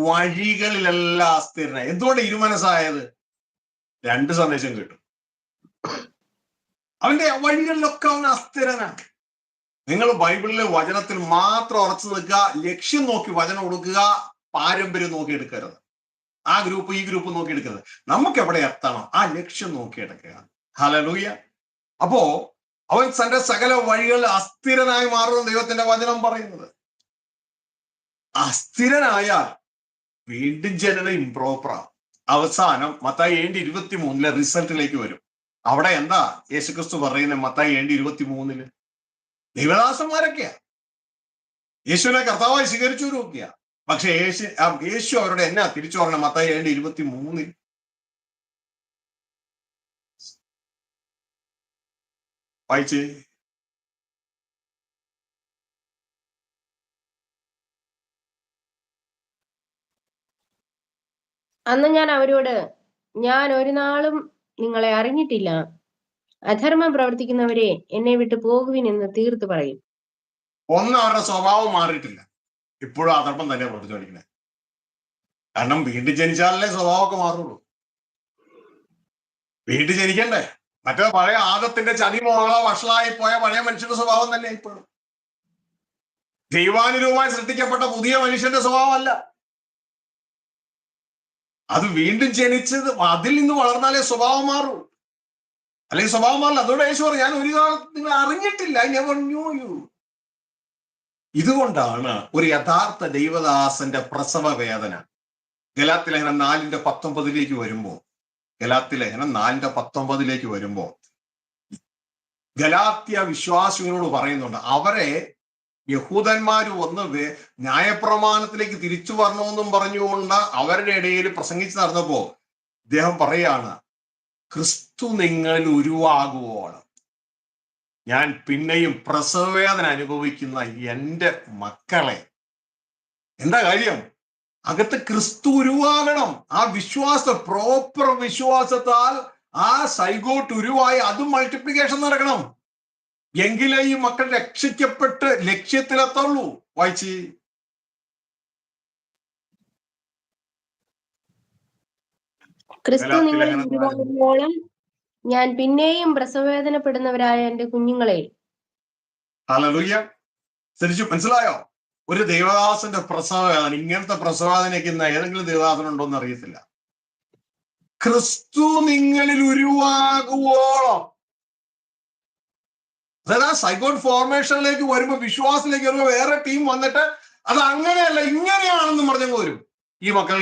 വഴികളിലെല്ലാം അസ്ഥിരനായി. എന്തുകൊണ്ട് ഇരുമനസ്സായത്? 2 സന്ദേശം കിട്ടും. അവന്റെ വഴികളിലൊക്കെ അവൻ അസ്ഥിരനാണ്. നിങ്ങൾ ബൈബിളിലെ വചനത്തിൽ മാത്രം ഉറച്ചു നിൽക്കുക. ലക്ഷ്യം നോക്കി വചനം കൊടുക്കുക. പാരമ്പര്യം നോക്കി എടുക്കരുത്. ആ ഗ്രൂപ്പ് ഈ ഗ്രൂപ്പ് നോക്കി എടുക്കരുത്. നമുക്ക് എവിടെ എത്തണം ആ ലക്ഷ്യം നോക്കി എടുക്കുക. ഹല്ലേലൂയ. അപ്പോ അവൻ തന്റെ സകല വഴികളിൽ അസ്ഥിരനായി മാറുന്ന ദൈവത്തിന്റെ വചനം പറയുന്നത്. അസ്ഥിരനായാൽ വീണ്ടും ജനന ഇംപ്രോപ്പറാ. അവസാനം മത്തായി 7:23 റിസൾട്ടിലേക്ക് വരും. അവിടെ എന്താ യേശുക്രിസ്തു പറയുന്നത്? മത്തായി 7:23 ദൈവദാസന്മാരൊക്കെയാ യേശുവിനെ കർത്താവായി സ്വീകരിച്ചവരൊക്കെയാ. പക്ഷെ യേശു അവരുടെ എന്നാ തിരിച്ചു പറഞ്ഞ? മത്തായി 7:23 വായിച്ചേ. അന്ന് ഞാൻ അവരോട്, ഞാൻ ഒരു നാളും നിങ്ങളെ അറിഞ്ഞിട്ടില്ല, അധർമ്മം പ്രവർത്തിക്കുന്നവരെ എന്നെ വിട്ടു പോകുവിൻ എന്ന് തീർത്തു പറയും. ഒന്ന്, അവരുടെ സ്വഭാവം മാറിയിട്ടില്ല, ഇപ്പോഴും അധർമ്മം തന്നെ പ്രവർത്തിച്ചുകൊണ്ടിരിക്കുന്നത്. കാരണം വീണ്ടും ജനിച്ചാലല്ലേ സ്വഭാവമൊക്കെ മാറുള്ളൂ. വീണ്ടും ജനിക്കണ്ടേ? മറ്റേ പഴയ ആദത്തിന്റെ ചതിമോള വഷളായി പോയ പഴയ മനുഷ്യന്റെ സ്വഭാവം തന്നെ ഇപ്പോഴും. ദൈവാനുരൂപമായി സൃഷ്ടിക്കപ്പെട്ട പുതിയ മനുഷ്യന്റെ സ്വഭാവമല്ല അത്. വീണ്ടും ജനിച്ചത് അതിൽ നിന്ന് വളർന്നാലേ സ്വഭാവം മാറൂ, അല്ലെങ്കിൽ സ്വഭാവം മാറില്ല. അതുകൊണ്ട് യേശു പറഞ്ഞു, ഞാൻ ഒരു കാലം നിങ്ങൾ അറിഞ്ഞിട്ടില്ല, I never knew you. ഇതുകൊണ്ടാണ് ഒരു യഥാർത്ഥ ദൈവദാസന്റെ പ്രസവ വേദന ഗലാത്യലേഖനം 4:19 വരുമ്പോ, ഗലാത്യലേഖനം 4:19 വരുമ്പോ ഗലാത്യ വിശ്വാസികളോട് പറയുന്നുണ്ട്, അവരെ യഹൂദന്മാർ വന്ന് ന്യായപ്രമാണത്തിലേക്ക് തിരിച്ചു വരണമെന്നും പറഞ്ഞുകൊണ്ട് അവരുടെ ഇടയിൽ പ്രസംഗിച്ച് നടന്നപ്പോ അദ്ദേഹം പറയാണ്, ക്രിസ്തു നിങ്ങളിൽ ഉരുവാകുവോളം ഞാൻ പിന്നെയും പ്രസവവേദന അനുഭവിക്കുന്ന എൻ്റെ മക്കളെ. എന്താ കാര്യം? അകത്ത് ക്രിസ്തു ഉരുവാകണം. ആ പ്രോപ്പർ വിശ്വാസത്താൽ ആ സൈഗോട്ട് ഉരുവായി അതും മൾട്ടിപ്ലിക്കേഷൻ നടക്കണം. എങ്കിലേ ഈ മക്കൾ രക്ഷിക്കപ്പെട്ട് ലക്ഷ്യത്തിലെത്തുള്ളൂ. വായിച്ച് ക്രിസ്തു നിങ്ങളിൽ ഉരുവാകുവോളം ഞാൻ പിന്നെയും പ്രസവവേദനപ്പെടുന്നവരായ എൻ്റെ കുഞ്ഞുങ്ങളെ. ഹല്ലേലൂയ. ശരിക്കും മനസ്സിലായോ? ഒരു ദേവദാസന്റെ പ്രസവവേദന, ഇങ്ങനത്തെ പ്രസവവേദനയ്ക്ക് ഏതെങ്കിലും ദേവദാസൻ ഉണ്ടോന്ന് അറിയത്തില്ല. ക്രിസ്തു നിങ്ങളിൽ ഉരുവാകുവോളം, അതായത് ആ സൈഗോട്ട് ഫോർമേഷനിലേക്ക് വരുമ്പോ, വിശ്വാസത്തിലേക്ക് വരുമ്പോ വേറെ ടീം വന്നിട്ട് അത് അങ്ങനെയല്ല ഇങ്ങനെയാണെന്ന് പറഞ്ഞങ്ങ് വരും. ഈ മക്കൾ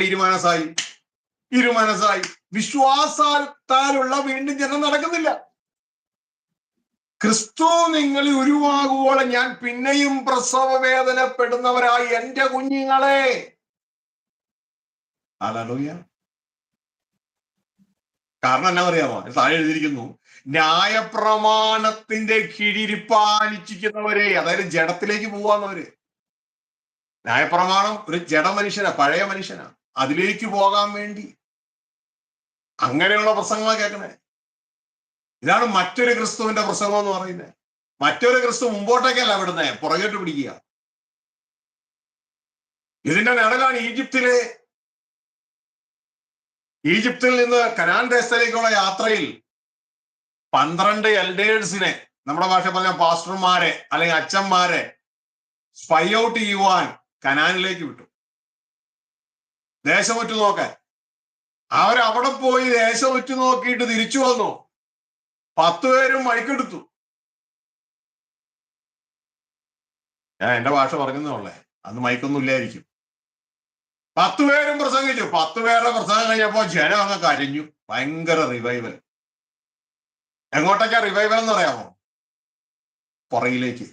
ഇരുമനസായി വിശ്വാസത്താലുള്ള വീണ്ടും ജനം നടക്കുന്നില്ല. ക്രിസ്തു നിങ്ങളിൽ ഉരുവാകുവോളം ഞാൻ പിന്നെയും പ്രസവ വേദനപ്പെടുന്നവരായി എൻ്റെ കുഞ്ഞുങ്ങളെ. ഹല്ലേലൂയ. കാരണം എന്നാ അറിയാമോ? താഴെ എഴുതിയിരിക്കുന്നു, ന്യായപ്രമാണത്തിന്റെ കീഴിരിപ്പാനിച്ചിരിക്കുന്നവരെ, അതായത് ജഡത്തിലേക്ക് പോവാന്നവര്. ന്യായപ്രമാണം ഒരു ജഡ മനുഷ്യനാ, പഴയ മനുഷ്യനാ. അതിലേക്ക് പോകാൻ വേണ്ടി അങ്ങനെയുള്ള പ്രസംഗങ്ങൾ കേൾക്കണേ. ഇതാണ് മറ്റൊരു ക്രിസ്തുവിന്റെ പ്രസംഗം എന്ന് പറയുന്നത്. മറ്റൊരു ക്രിസ്തു മുമ്പോട്ടേക്കല്ല വിടുന്നേ, പുറകോട്ട് പിടിക്കുക. ഇതിന്റെ നിഴലാണ് ഈജിപ്തിൽ നിന്ന് കനാൻ ദേശത്തിലേക്കുള്ള യാത്രയിൽ 12 എൽഡേഴ്സിനെ, നമ്മുടെ ഭാഷ പറഞ്ഞ പാസ്റ്റർമാരെ അല്ലെങ്കിൽ അച്ഛന്മാരെ സ്പൈ ഔട്ട് ചെയ്യുവാൻ കനാനിലേക്ക് വിട്ടു, ദേശം ഉറ്റു നോക്കാൻ. അവരവിടെ പോയി ദേശം ഉറ്റു നോക്കിയിട്ട് തിരിച്ചു വന്നു. 10 പേരും മൈക്കെടുത്തു. ഞാൻ എന്റെ ഭാഷ പറഞ്ഞെന്നുള്ളേ, അന്ന് മൈക്കൊന്നും ഇല്ലായിരിക്കും. 10 പേരും പ്രസംഗിച്ചു. 10 പേരുടെ പ്രസംഗം കഴിഞ്ഞപ്പോ ജനം അങ്ങ് കരഞ്ഞു. ഭയങ്കര റിവൈവൽ. എങ്ങോട്ടേക്കാ റിവൈവൽ എന്ന് പറയാമോ? പുറകിലേക്ക്.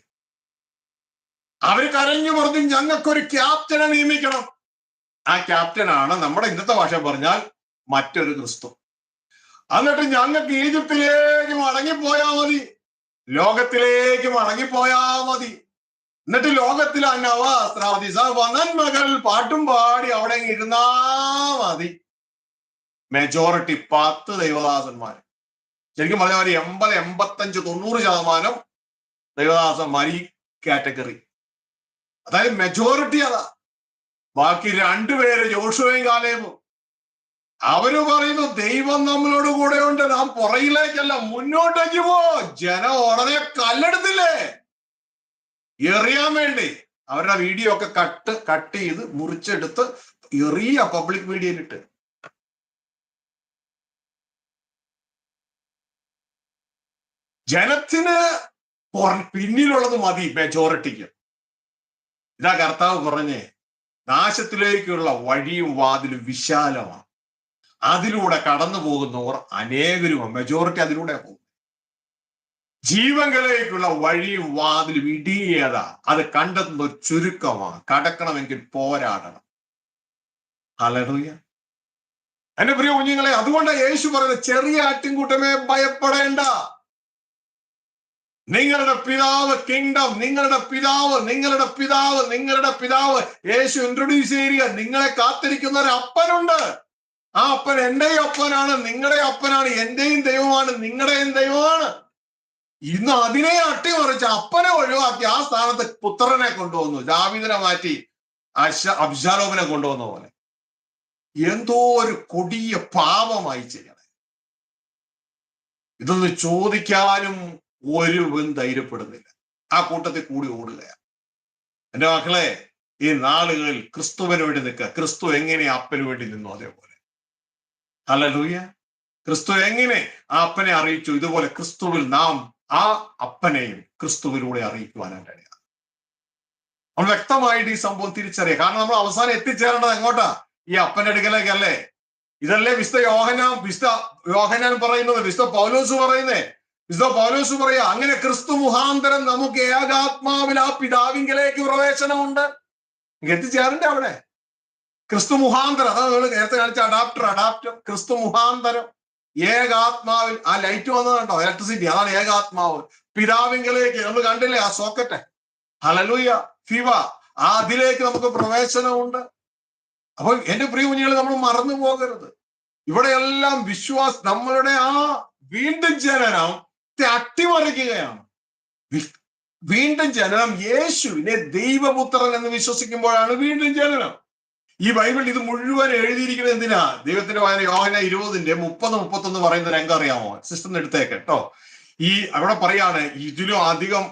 അവര് കരഞ്ഞു പറഞ്ഞു, ഞങ്ങൾക്കൊരു ക്യാപ്റ്റനെ നിയമിക്കണം. ആ ക്യാപ്റ്റനാണ് നമ്മുടെ ഇന്നത്തെ ഭാഷ പറഞ്ഞാൽ മറ്റൊരു ക്രിസ്തു. എന്നിട്ട് ഞങ്ങൾക്ക് ഈജിപ്തിലേക്ക് മടങ്ങിപ്പോയാ മതി, ലോകത്തിലേക്ക് മടങ്ങിപ്പോയാ മതി. എന്നിട്ട് ലോകത്തിൽ നന്മകൾ പാട്ടും പാടി അവിടെ ഇരുന്നാ മതി. മെജോറിറ്റി 10 ദൈവദാസന്മാർ. ശരിക്കും പറഞ്ഞാൽ 80, 85, 90% ദൈവദാസന്മാർ ഈ കാറ്റഗറി. അതായത് മെജോറിറ്റി അതാ. ബാക്കി 2 പേര് ജോഷുവയും കാലേബും. അവര് പറയുന്നു, ദൈവം നമ്മളോട് കൂടെയുണ്ട്, നാം പുറകിലേക്കല്ല മുന്നോട്ടേക്ക് പോ. ജനം ഉടനെ കല്ലെടുത്തില്ലേ എറിയാൻ വേണ്ടി. അവരുടെ വീഡിയോ ഒക്കെ കട്ട് ചെയ്ത് മുറിച്ചെടുത്ത് എറിയ പബ്ലിക് മീഡിയയിലിട്ട്. ജനത്തിന് പിന്നിലുള്ളത് മതി മെജോറിറ്റിക്ക്. ഇതാ കർത്താവ് പറഞ്ഞേ, നാശത്തിലേക്കുള്ള വഴിയും വാതിലും വിശാലമാണ്, അതിലൂടെ കടന്നു പോകുന്നവർ അനേകരും, മെജോറിറ്റി അതിലൂടെ പോകും. ജീവങ്ങളിലേക്കുള്ള വഴിയും വാതിലും ഇടുങ്ങിയതാ, അത് കണ്ടെത്തുന്ന ചുരുക്കമാണ്. കടക്കണമെങ്കിൽ പോരാടണം. ഹല്ലേലൂയ. എന്റെ പ്രിയ കുഞ്ഞുങ്ങളെ, അതുകൊണ്ട് യേശു പറയുന്നത്, ചെറിയ ആട്ടിൻകൂട്ടമേ ഭയപ്പെടേണ്ട, നിങ്ങളുടെ പിതാവ് കിങ്ഡം, നിങ്ങളുടെ പിതാവ് യേശു ഇൻട്രൊഡ്യൂസ് ചെയ്യുക. നിങ്ങളെ കാത്തിരിക്കുന്ന ഒരു അപ്പനുണ്ട്. ആ അപ്പൻ എന്റെയും അപ്പനാണ്, നിങ്ങളുടെയും അപ്പനാണ്, എന്റെയും ദൈവമാണ്, നിങ്ങളുടെയും ദൈവമാണ്. ഇന്ന് അതിനെ അട്ടിമറിച്ച് അപ്പനെ ഒഴിവാക്കി ആ സ്ഥാനത്ത് പുത്രനെ കൊണ്ടുവന്നു, ദാവീദിനെ മാറ്റി അബ്ശാലോമിനെ കൊണ്ടുവന്ന പോലെ. എന്തോ ഒരു കൊടിയ പാപമായി ചെയ്യണേ. ഇതൊന്ന് ചോദിക്കാനും ഒരുവൻ ധൈര്യപ്പെടുന്നില്ല. ആ കൂട്ടത്തിൽ കൂടി ഓടുകയാണ്. എന്റെ മക്കളെ, ഈ നാളുകളിൽ ക്രിസ്തുവിന് വേണ്ടി നിൽക്കുക. ക്രിസ്തു എങ്ങനെ അപ്പന് വേണ്ടി നിന്നു അതേപോലെ. ഹല്ലേലൂയ. ക്രിസ്തു എങ്ങനെ ആ അപ്പനെ അറിയിച്ചു, ഇതുപോലെ ക്രിസ്തുവിൽ നാം ആ അപ്പനെയും ക്രിസ്തുവിലൂടെ അറിയിക്കുവാനായിട്ടാണ്. നമ്മൾ വ്യക്തമായിട്ട് ഈ സംഭവം തിരിച്ചറിയാം. കാരണം നമ്മൾ അവസാനം എത്തിച്ചേരേണ്ടത് എങ്ങോട്ടാ? ഈ അപ്പന്റെ അടുക്കലേക്കല്ലേ. ഇതല്ലേ വിശുദ്ധ യോഹന്നാൻ പറയുന്നത്, വിശുദ്ധ പൗലോസ് പറയുന്നേ. വിശുദ്ധ പൗലോസ് പറയാ, അങ്ങനെ ക്രിസ്തു മുഖാന്തരം നമുക്ക് ഏകാത്മാവിൽ ആ പിതാവിങ്കലേക്ക് പ്രവേശനമുണ്ട്. എത്തിച്ചേരണ്ടേ അവിടെ? ക്രിസ്തു മുഖാന്തരം, അതാണ് നിങ്ങൾ നേരത്തെ കാണിച്ച അഡാപ്റ്റർ. ക്രിസ്തു മുഖാന്തരം ഏകാത്മാവിൽ, ആ ലൈറ്റ് വന്നതുണ്ടോ, ഇലക്ട്രിസിറ്റി, അതാണ് ഏകാത്മാവ്. പിതാവിങ്കലേക്ക് നമ്മൾ കണ്ടില്ലേ ആ സോക്കറ്റ്, ഹല്ലേലൂയ, ഫിവ, അതിലേക്ക് നമുക്ക് പ്രവേശനമുണ്ട്. അപ്പൊ എന്റെ പ്രിയ കുഞ്ഞുങ്ങൾ, നമ്മൾ മറന്നു പോകരുത്. ഇവിടെയെല്ലാം നമ്മളുടെ ആ വീണ്ടും ജനനത്തെ അട്ടിമറിക്കുകയാണ്. വീണ്ടും ജനനം യേശുവിനെ ദൈവപുത്രൻ എന്ന് വിശ്വസിക്കുമ്പോഴാണ് വീണ്ടും ജനനം. ഈ ബൈബിൾ ഇത് മുഴുവൻ എഴുതിയിരിക്കുന്നത് എന്തിനാ? ദൈവത്തിന്റെ വായന യോഹന്നാൻ 20:30-31 പറയുന്ന രംഗം അറിയാമോ? സിസ്റ്ററിന് എടുത്തേക്ക് കേട്ടോ. ഈ അവിടെ പറയാണ്, ഇതിലും അധികം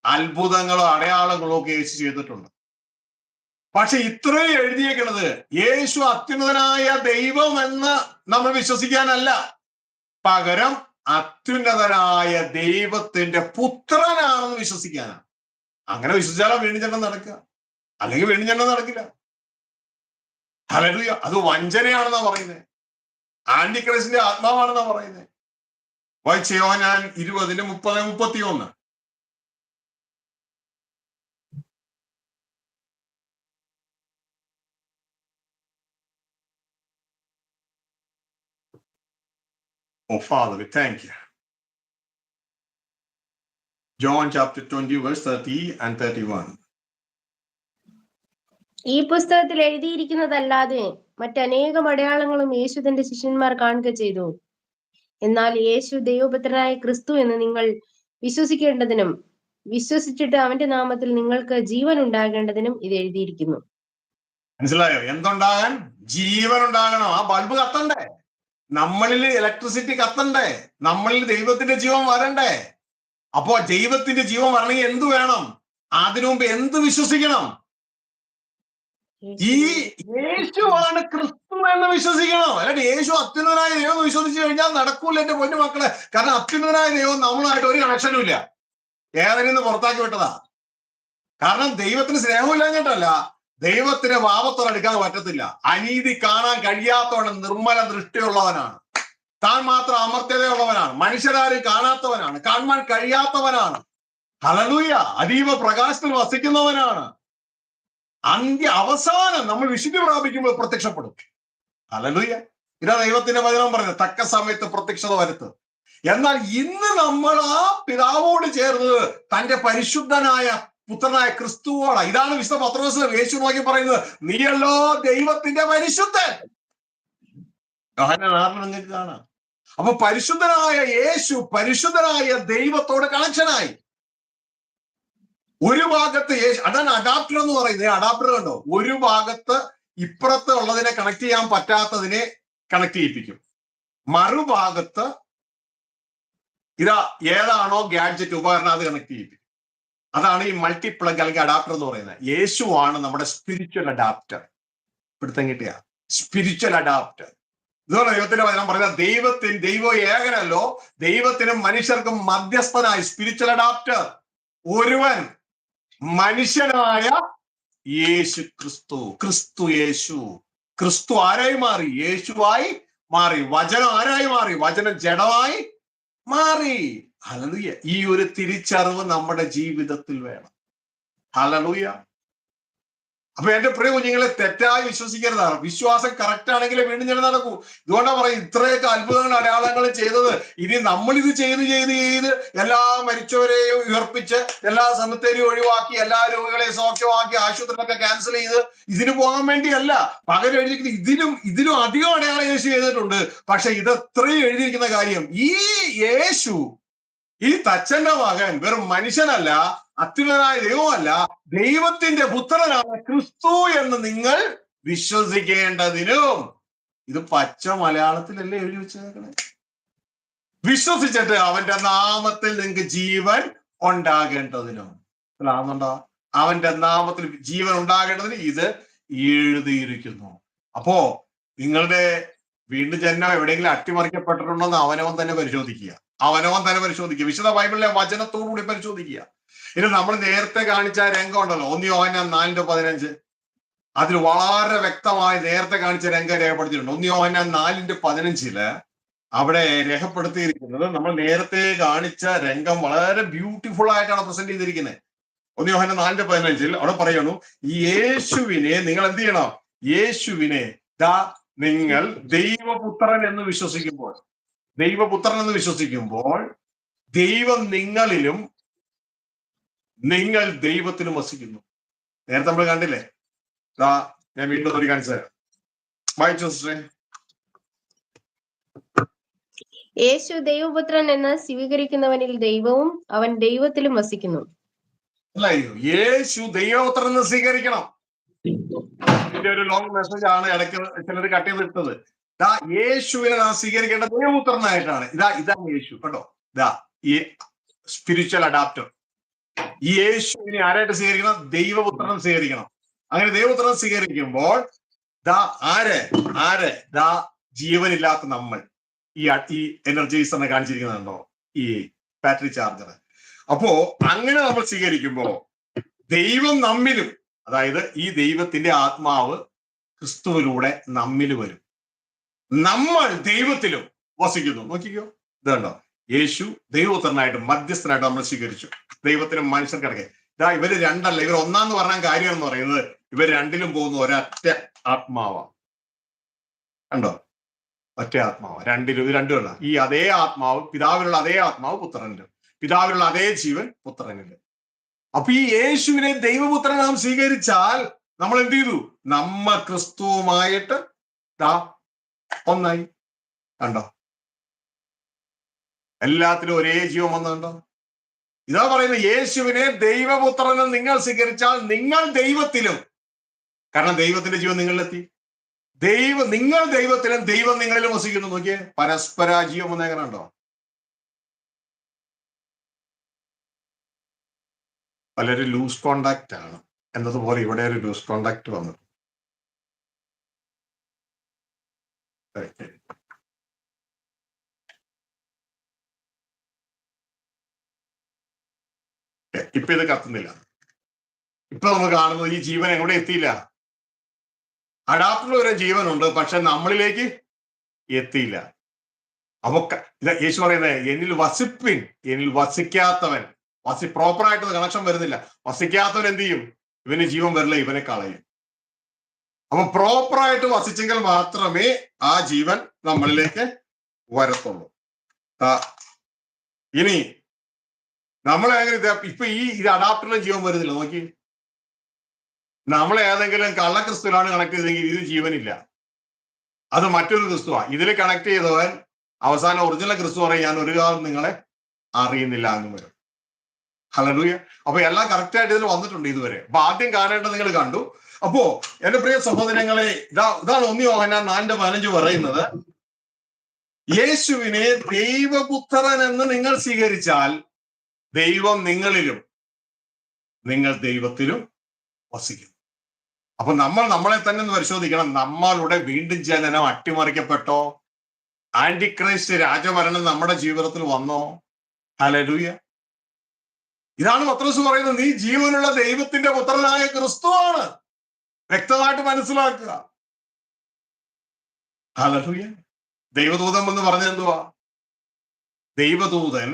അത്ഭുതങ്ങളോ അടയാളങ്ങളോ ഒക്കെ യേശു ചെയ്തിട്ടുണ്ട്. പക്ഷെ ഇത്രയും എഴുതിയേക്കുന്നത് യേശു അത്യുന്നതനായ ദൈവം എന്ന് നമ്മൾ വിശ്വസിക്കാനല്ല, പകരം അത്യുന്നതനായ ദൈവത്തിന്റെ പുത്രനാണെന്ന് വിശ്വസിക്കാനാണ്. അങ്ങനെ വിശ്വസിച്ചാലോ വീണ്ടും ജനനം നടക്കുക, അല്ലെങ്കിൽ വീണ്ടും ജനനം നടക്കില്ല. ഹല്ലേലൂയ. അത് വഞ്ചനയാണെന്നാ പറയുന്നത്, ആന്റിക്രൈസ്റ്റിന്റെ ആത്മാവാണെന്നാ പറയുന്നത്. വായിച്ച യോഹന്നാൻ 20:30-31. Oh, Father, we thank you. John chapter 20, verse 30 and 31. ഈ പുസ്തകത്തിൽ എഴുതിയിരിക്കുന്നതല്ലാതെ മറ്റനേകം അടയാളങ്ങളും യേശു തന്റെ ശിഷ്യന്മാർ കാണുക ചെയ്തു. എന്നാൽ യേശു ദൈവപുത്രനായ ക്രിസ്തു എന്ന് നിങ്ങൾ വിശ്വസിക്കേണ്ടതിനും വിശ്വസിച്ചിട്ട് അവന്റെ നാമത്തിൽ നിങ്ങൾക്ക് ജീവൻ ഉണ്ടാകേണ്ടതിനും ഇത് എഴുതിയിരിക്കുന്നു. മനസ്സിലായോ? എന്തുണ്ടാകാൻ? ജീവൻ ഉണ്ടാകണം. ആ ബൾബ് കത്തണ്ടേ, നമ്മളിൽ ഇലക്ട്രിസിറ്റി കത്തണ്ടേ, നമ്മളിൽ ദൈവത്തിന്റെ ജീവൻ വരണ്ടേ. അപ്പോ ദൈവത്തിന്റെ ജീവൻ വരണമെങ്കിൽ എന്ത് വേണം? അതിനു മുമ്പ് എന്ത് വിശ്വസിക്കണം? ഈ യേശുവാണ് ക്രിസ്തു എന്ന് വിശ്വസിക്കണം. അല്ലാണ്ട് യേശു അത്യുന്നതനായ ദൈവം വിശ്വസിച്ചു കഴിഞ്ഞാൽ നടക്കൂല എന്റെ പൊന്നു മക്കളെ. കാരണം അത്യുന്നതനായ ദൈവം നമ്മളായിട്ട് ഒരു കണക്ഷനും ഇല്ല. ഏതെങ്കിലും നിന്ന് പുറത്താക്കി വിട്ടതാ. കാരണം ദൈവത്തിന് സ്നേഹമില്ലാഞ്ഞിട്ടല്ല, ദൈവത്തിന് പാപത്തോടടുക്കാൻ പറ്റത്തില്ല. അനീതി കാണാൻ കഴിയാത്തവൻ നിർമ്മല ദൃഷ്ടിയുള്ളവനാണ്. താൻ മാത്രം അമർത്യതയുള്ളവനാണ്. മനുഷ്യരാരും കാണാത്തവനാണ്, കാണാൻ കഴിയാത്തവനാണ്. ഹല്ലേലൂയ. അതീവ പ്രകാശത്തിൽ വസിക്കുന്നവനാണ്. അവസാനം നമ്മൾ വിശുദ്ധി പ്രാപിക്കുമ്പോൾ പ്രത്യക്ഷപ്പെടും. ഹല്ലേലൂയ. ഇതാ ദൈവത്തിന്റെ വചനം പറയുന്നത്, തക്ക സമയത്ത് പ്രത്യക്ഷത വരുത്തും. എന്നാൽ ഇന്ന് നമ്മൾ ആ പിതാവോട് ചേർന്ന് തന്റെ പരിശുദ്ധനായ പുത്രനായ ക്രിസ്തുവോട്, ഇതാണ് വിശുദ്ധ പത്രോസ് യേശു നോക്കി പറയുന്നത്, നീയല്ലോ ദൈവത്തിന്റെ പരിശുദ്ധൻ. നിങ്ങൾക്ക് കാണാം. അപ്പൊ പരിശുദ്ധനായ യേശു പരിശുദ്ധനായ ദൈവത്തോട് കണക്ഷനായി. ഒരു ഭാഗത്ത് യേശു, അതാണ് അഡാപ്റ്റർ എന്ന് പറയുന്നത്. അഡാപ്റ്റർ കണ്ടോ, ഒരു ഭാഗത്ത് ഇപ്പുറത്ത് ഉള്ളതിനെ കണക്ട് ചെയ്യാൻ പറ്റാത്തതിനെ കണക്ട് ചെയ്യിപ്പിക്കും, മറുഭാഗത്ത് ഇതാ ഏതാണോ ഗാഡ്ജറ്റ് ഉപകരണം അത് കണക്ട് ചെയ്യിപ്പിക്കും. അതാണ് ഈ മൾട്ടിപ്ലഗ് അല്ലെങ്കിൽ അഡാപ്റ്റർ എന്ന് പറയുന്നത്. യേശുവാണ് നമ്മുടെ സ്പിരിച്വൽ അഡാപ്റ്റർ. പിടുത്തം കിട്ടിയ സ്പിരിച്വൽ അഡാപ്റ്റർ. ഇതാണ് ദൈവത്തിന്റെ വചനം പറയുന്നത്. ദൈവം ഏകനല്ലോ, ദൈവത്തിനും മനുഷ്യർക്കും മധ്യസ്ഥനായി സ്പിരിച്വൽ അഡാപ്റ്റർ ഒരുവൻ, മനുഷ്യനായ യേശു ക്രിസ്തു. ക്രിസ്തു യേശു. ക്രിസ്തു ആരായി മാറി? യേശുവായി മാറി. വചനം ആരായി മാറി? വചനം ജഡമായി മാറി. ഹല്ലേലൂയ. ഈ ഒരു തിരിച്ചറിവ് നമ്മുടെ ജീവിതത്തിൽ വേണം. ഹല്ലേലൂയ. അപ്പൊ എന്റെ പ്രിയ കുഞ്ഞുങ്ങളെ തെറ്റായി വിശ്വസിക്കരുതാണ്. വിശ്വാസം കറക്റ്റ് ആണെങ്കിലേ വീണ്ടും ഞാൻ നടക്കൂ. ഇതുകൊണ്ടാ പറയും ഇത്രയൊക്കെ അത്ഭുതങ്ങൾ അടയാളങ്ങൾ ചെയ്തത്. ഇനി നമ്മളിത് ചെയ്ത് എല്ലാ മരിച്ചവരെയും ഉയർപ്പിച്ച് എല്ലാ സമയത്തേയും ഒഴിവാക്കി എല്ലാ രോഗികളെയും സൗഖ്യമാക്കി ആശുപത്രികളൊക്കെ ക്യാൻസൽ ചെയ്ത് ഇതിന് പോകാൻ വേണ്ടിയല്ല. പകരം എഴുതിയിരിക്കുന്നത് ഇതിനും അധികം അടയാളം യേശു ചെയ്തിട്ടുണ്ട്. പക്ഷെ ഇതത്രയും എഴുതിയിരിക്കുന്ന കാര്യം, ഈ യേശു ഈ തച്ചന്റെ മകൻ വെറും മനുഷ്യനല്ല, അത്യുന്നതനായ ദൈവമല്ല, ദൈവത്തിന്റെ പുത്രനാണ് ക്രിസ്തു എന്ന് നിങ്ങൾ വിശ്വസിക്കേണ്ടതിനും. ഇത് പച്ച മലയാളത്തിലല്ലേ എഴുതി വെച്ചേക്കണേ. വിശ്വസിച്ചിട്ട് അവന്റെ നാമത്തിൽ നിങ്ങൾക്ക് ജീവൻ ഉണ്ടാകേണ്ടതിനും. മനസ്സിലാവുന്നുണ്ടോ? അവന്റെ നാമത്തിൽ ജീവൻ ഉണ്ടാകേണ്ടതിന് ഇത് എഴുതിയിരിക്കുന്നു. അപ്പോ നിങ്ങളുടെ വീണ്ടും ജന്മം എവിടെയെങ്കിലും അട്ടിമറിക്കപ്പെട്ടിട്ടുണ്ടോ എന്ന് അവനവൻ തന്നെ പരിശോധിക്കുക. വിശുദ്ധ ബൈബിളിലെ വചനത്തോടുകൂടി പരിശോധിക്കുക. ഇനി നമ്മൾ നേരത്തെ കാണിച്ച രംഗം ഉണ്ടല്ലോ, 1 യോഹന്നാൻ 4:15, അതിൽ വളരെ വ്യക്തമായി നേരത്തെ കാണിച്ച രംഗം രേഖപ്പെടുത്തിയിട്ടുണ്ട്. 1 യോഹന്നാൻ 4:15 അവിടെ രേഖപ്പെടുത്തിയിരിക്കുന്നത് നമ്മൾ നേരത്തെ കാണിച്ച രംഗം വളരെ ബ്യൂട്ടിഫുൾ ആയിട്ടാണ് പ്രസന്റ് ചെയ്തിരിക്കുന്നത്. 1 യോഹന്നാൻ 4:15 അവിടെ പറയുന്നു, യേശുവിനെ നിങ്ങൾ എന്ത് ചെയ്യണം? യേശുവിനെ നിങ്ങൾ ദൈവപുത്രൻ എന്ന് വിശ്വസിക്കുമ്പോൾ ദൈവം നിങ്ങളിലും നിങ്ങൾ ദൈവത്തിലും വസിക്കുന്നു. നേരത്തെ നമ്മൾ കണ്ടില്ലേ? ഞാൻ വീണ്ടും ഒരു കാണിച്ചു തരാം. വായിച്ചു സിസ്റ്ററെ. യേശു ദൈവപുത്രൻ എന്ന് സ്വീകരിക്കുന്നവനിൽ ദൈവവും അവൻ ദൈവത്തിലും വസിക്കുന്നു. യേശു ദൈവപുത്രൻ എന്ന് സ്വീകരിക്കണം. ഇതിന്റെ ഒരു ലോങ് മെസ്സേജ് ആണ് ഇടയ്ക്ക് ചിലർ കട്ട് ചെയ്തിട്ടത്. യേശുവിനെ നാം സ്വീകരിക്കേണ്ട ദൈവപുത്രനായിട്ടാണ്. ഇതാണ് യേശു കേട്ടോ. ഈ സ്പിരിച്വൽ അഡാപ്റ്റർ. ഈ യേശുവിനെ ആരായിട്ട് സ്വീകരിക്കണം? ദൈവപുത്രൻ സ്വീകരിക്കണം. അങ്ങനെ ദൈവപുത്രൻ സ്വീകരിക്കുമ്പോൾ ജീവനില്ലാത്ത നമ്മൾ ഈ എനർജൈസറിനെ കാണിച്ചിരിക്കുന്നുണ്ടോ? ഈ ബാറ്ററി ചാർജർ. അപ്പോ അങ്ങനെ നമ്മൾ സ്വീകരിക്കുമ്പോ ദൈവം നമ്മിലും, അതായത് ഈ ദൈവത്തിന്റെ ആത്മാവ് ക്രിസ്തുവിലൂടെ നമ്മിൽ വരും, നമ്മൾ ദൈവത്തിലും വസിക്കുന്നു. നോക്കിക്കോ, ഇതുണ്ടോ? യേശു ദൈവപുത്രനായിട്ട് മധ്യസ്ഥനായിട്ട് നമ്മൾ സ്വീകരിച്ചു. ദൈവത്തിനും മനുഷ്യർക്കിടയ്ക്ക് ഇവര് രണ്ടല്ല, ഇവർ ഒന്നാന്ന് പറഞ്ഞ കാര്യം എന്ന് പറയുന്നത് ഇവർ രണ്ടിലും പോകുന്ന ഒരൊറ്റ ആത്മാവാ. കണ്ടോ? ഒറ്റ ആത്മാവ്. രണ്ടുമല്ല. ഈ അതേ ആത്മാവ്, പിതാവിലുള്ള അതേ ആത്മാവ് പുത്രനിലും, പിതാവിലുള്ള അതേ ജീവൻ പുത്രനിലും. അപ്പൊ ഈ യേശുവിനെ ദൈവപുത്രൻ നാം സ്വീകരിച്ചാൽ നമ്മൾ എന്ത് ചെയ്തു? നമ്മ ക്രിസ്തുവുമായിട്ട് ഒന്നായി. കണ്ടോ? എല്ലാത്തിലും ഒരേ ജീവൻ വന്നുണ്ടോ? ഇതാ പറയുന്നത്, യേശുവിനെ ദൈവപുത്രനെ നിങ്ങൾ സ്വീകരിച്ചാൽ നിങ്ങൾ ദൈവത്തിലും, കാരണം ദൈവത്തിന്റെ ജീവൻ നിങ്ങളിലെത്തി. നിങ്ങൾ ദൈവത്തിലും ദൈവം നിങ്ങളിലും വസിക്കുന്നു. നോക്കിയേ, പരസ്പര ജീവൻ വന്നേങ്ങനെ ഉണ്ടോ? വളരെ ലൂസ് കോണ്ടാക്ട് ആണ് എന്നതുപോലെ ഇവിടെ ഒരു ലൂസ് കോണ്ടാക്ട് വന്നു. ഇപ്പൊ ഇത് കത്തുന്നില്ല. ഇപ്പൊ നമ്മൾ കാണുന്നത് ഈ ജീവൻ എവിടെ എത്തിയില്ല. അഡാപ്റ്ററിൽ ഒരു ജീവനുണ്ട്, പക്ഷെ നമ്മളിലേക്ക് എത്തിയില്ല. അപ്പൊ യേശു പറയുന്നത്, എന്നിൽ വസിപ്പിൻ, എന്നിൽ വസിക്കാത്തവൻ, പ്രോപ്പറായിട്ട് കണക്ഷൻ വരുന്നില്ല. വസിക്കാത്തവൻ എന്ത് ചെയ്യും? ഇവന് ജീവൻ വരില്ല, ഇവനെ കളയും. അപ്പൊ പ്രോപ്പറായിട്ട് വസിച്ചെങ്കിൽ മാത്രമേ ആ ജീവൻ നമ്മളിലേക്ക് വരത്തുള്ളൂ. ഇനി നമ്മളെങ്ങനെ ഇപ്പൊ ഈ അഡാപ്റ്ററിലും ജീവൻ വരുന്നില്ല. നോക്കി, നമ്മളേതെങ്കിലും കള്ളക്രിസ്തുവിലാണ് കണക്ട് ചെയ്തെങ്കിൽ ഇത് ജീവനില്ല, അത് മറ്റൊരു ക്രിസ്തുവാ. ഇതിൽ കണക്ട് ചെയ്തവൻ അവസാനം ഒറിജിനൽ ക്രിസ്തു പറയും, ഞാൻ ഒരു കാലം നിങ്ങളെ അറിയുന്നില്ല എന്ന് വരും. ഹല്ലേലൂയ. അപ്പൊ എല്ലാം കറക്റ്റ് ആയിട്ട് ഇതിൽ വന്നിട്ടുണ്ട് ഇതുവരെ. അപ്പൊ ആദ്യം കാണേണ്ടത് നിങ്ങൾ കണ്ടു. അപ്പോ എന്റെ പ്രിയ സഹോദരങ്ങളെ, ഇതാണ് 1 യോഹന്നാൻ 4:15 പറയുന്നത്, യേശുവിനെ ദൈവപുത്രൻ എന്ന് നിങ്ങൾ സ്വീകരിച്ചാൽ ദൈവം നിങ്ങളിലും നിങ്ങൾ ദൈവത്തിലും വസിക്കും. അപ്പൊ നമ്മളെ തന്നെ ഒന്ന് പരിശോധിക്കണം. നമ്മളുടെ വീണ്ടും ജനനം അട്ടിമറിക്കപ്പെട്ടോ? ആന്റിക്രൈസ്റ്റ് രാജഭരണം നമ്മുടെ ജീവിതത്തിൽ വന്നോ? ഹല്ലേലൂയ. ഇതാണ് പത്രോസ് പറയുന്നത്, നീ ജീവനുള്ള ദൈവത്തിന്റെ പുത്രനായ ക്രിസ്തുവാണ്. വ്യക്തമായിട്ട് മനസ്സിലാക്കുക. ഹല്ലേലൂയ. ദൈവദൂതൻ എന്ന് പറഞ്ഞത് എന്തുവാ? ദൈവദൂതൻ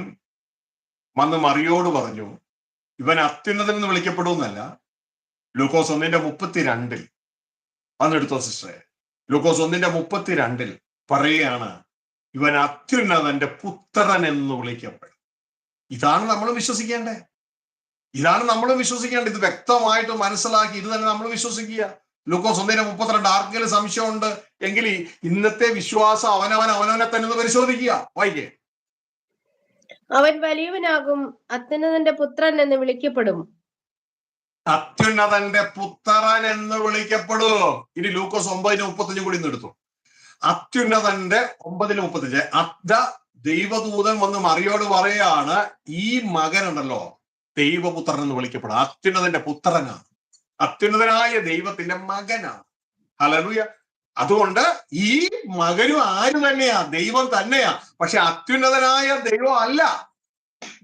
വന്ന് മറിയോട് പറഞ്ഞു, ഇവൻ അത്യുന്നതൻ എന്ന് വിളിക്കപ്പെടുമെന്നല്ല, ലൂക്കോസ് 1:32 അന്നെടുത്തോ സിസ്റ്ററെ. ലൂക്കോസ് 1:32 പറയുകയാണ്, ഇവൻ അത്യുന്നതന്റെ പുത്രൻ എന്ന് വിളിക്കപ്പെടും. ഇതാണ് നമ്മൾ വിശ്വസിക്കേണ്ടത്. ഇതാണ് നമ്മൾ വിശ്വസിക്കേണ്ടത്. ഇത് വ്യക്തമായിട്ട് മനസ്സിലാക്കി ഇത് തന്നെ നമ്മൾ വിശ്വസിക്കുക. ലൂക്കോസ് 1:32 ആർക്കെങ്കിലും സംശയമുണ്ട് എങ്കിൽ ഇന്നത്തെ വിശ്വാസം അവനവനെ തന്നെ പരിശോധിക്കുക. വായിക്കേ. അവൻ വലിയവനാകും, അത്യുന്നതന്റെ പുത്രൻ എന്ന് വിളിക്കപ്പെടും. അത്യുന്നതന്റെ പുത്രൻ എന്ന് വിളിക്കപ്പെടും. ഇനി ലൂക്കോസ് 9:35 കൂടി ഇന്ന് എടുത്തു. അത്യുന്നതന്റെ 9:35 അദ്ദ ദൈവദൂതൻ വന്ന് മറിയോട് പറയാണ്, ഈ മകനുണ്ടല്ലോ ദൈവപുത്രൻ എന്ന് വിളിക്കപ്പെടും. അത്യുന്നതന്റെ പുത്രനാണ്, അത്യുന്നതനായ ദൈവത്തിന്റെ മകനാണ്. ഹല്ലേലൂയ. അതുകൊണ്ട് ഈ മകനും ആര് തന്നെയാ? ദൈവം തന്നെയാ. പക്ഷെ അത്യുന്നതനായ ദൈവം അല്ല.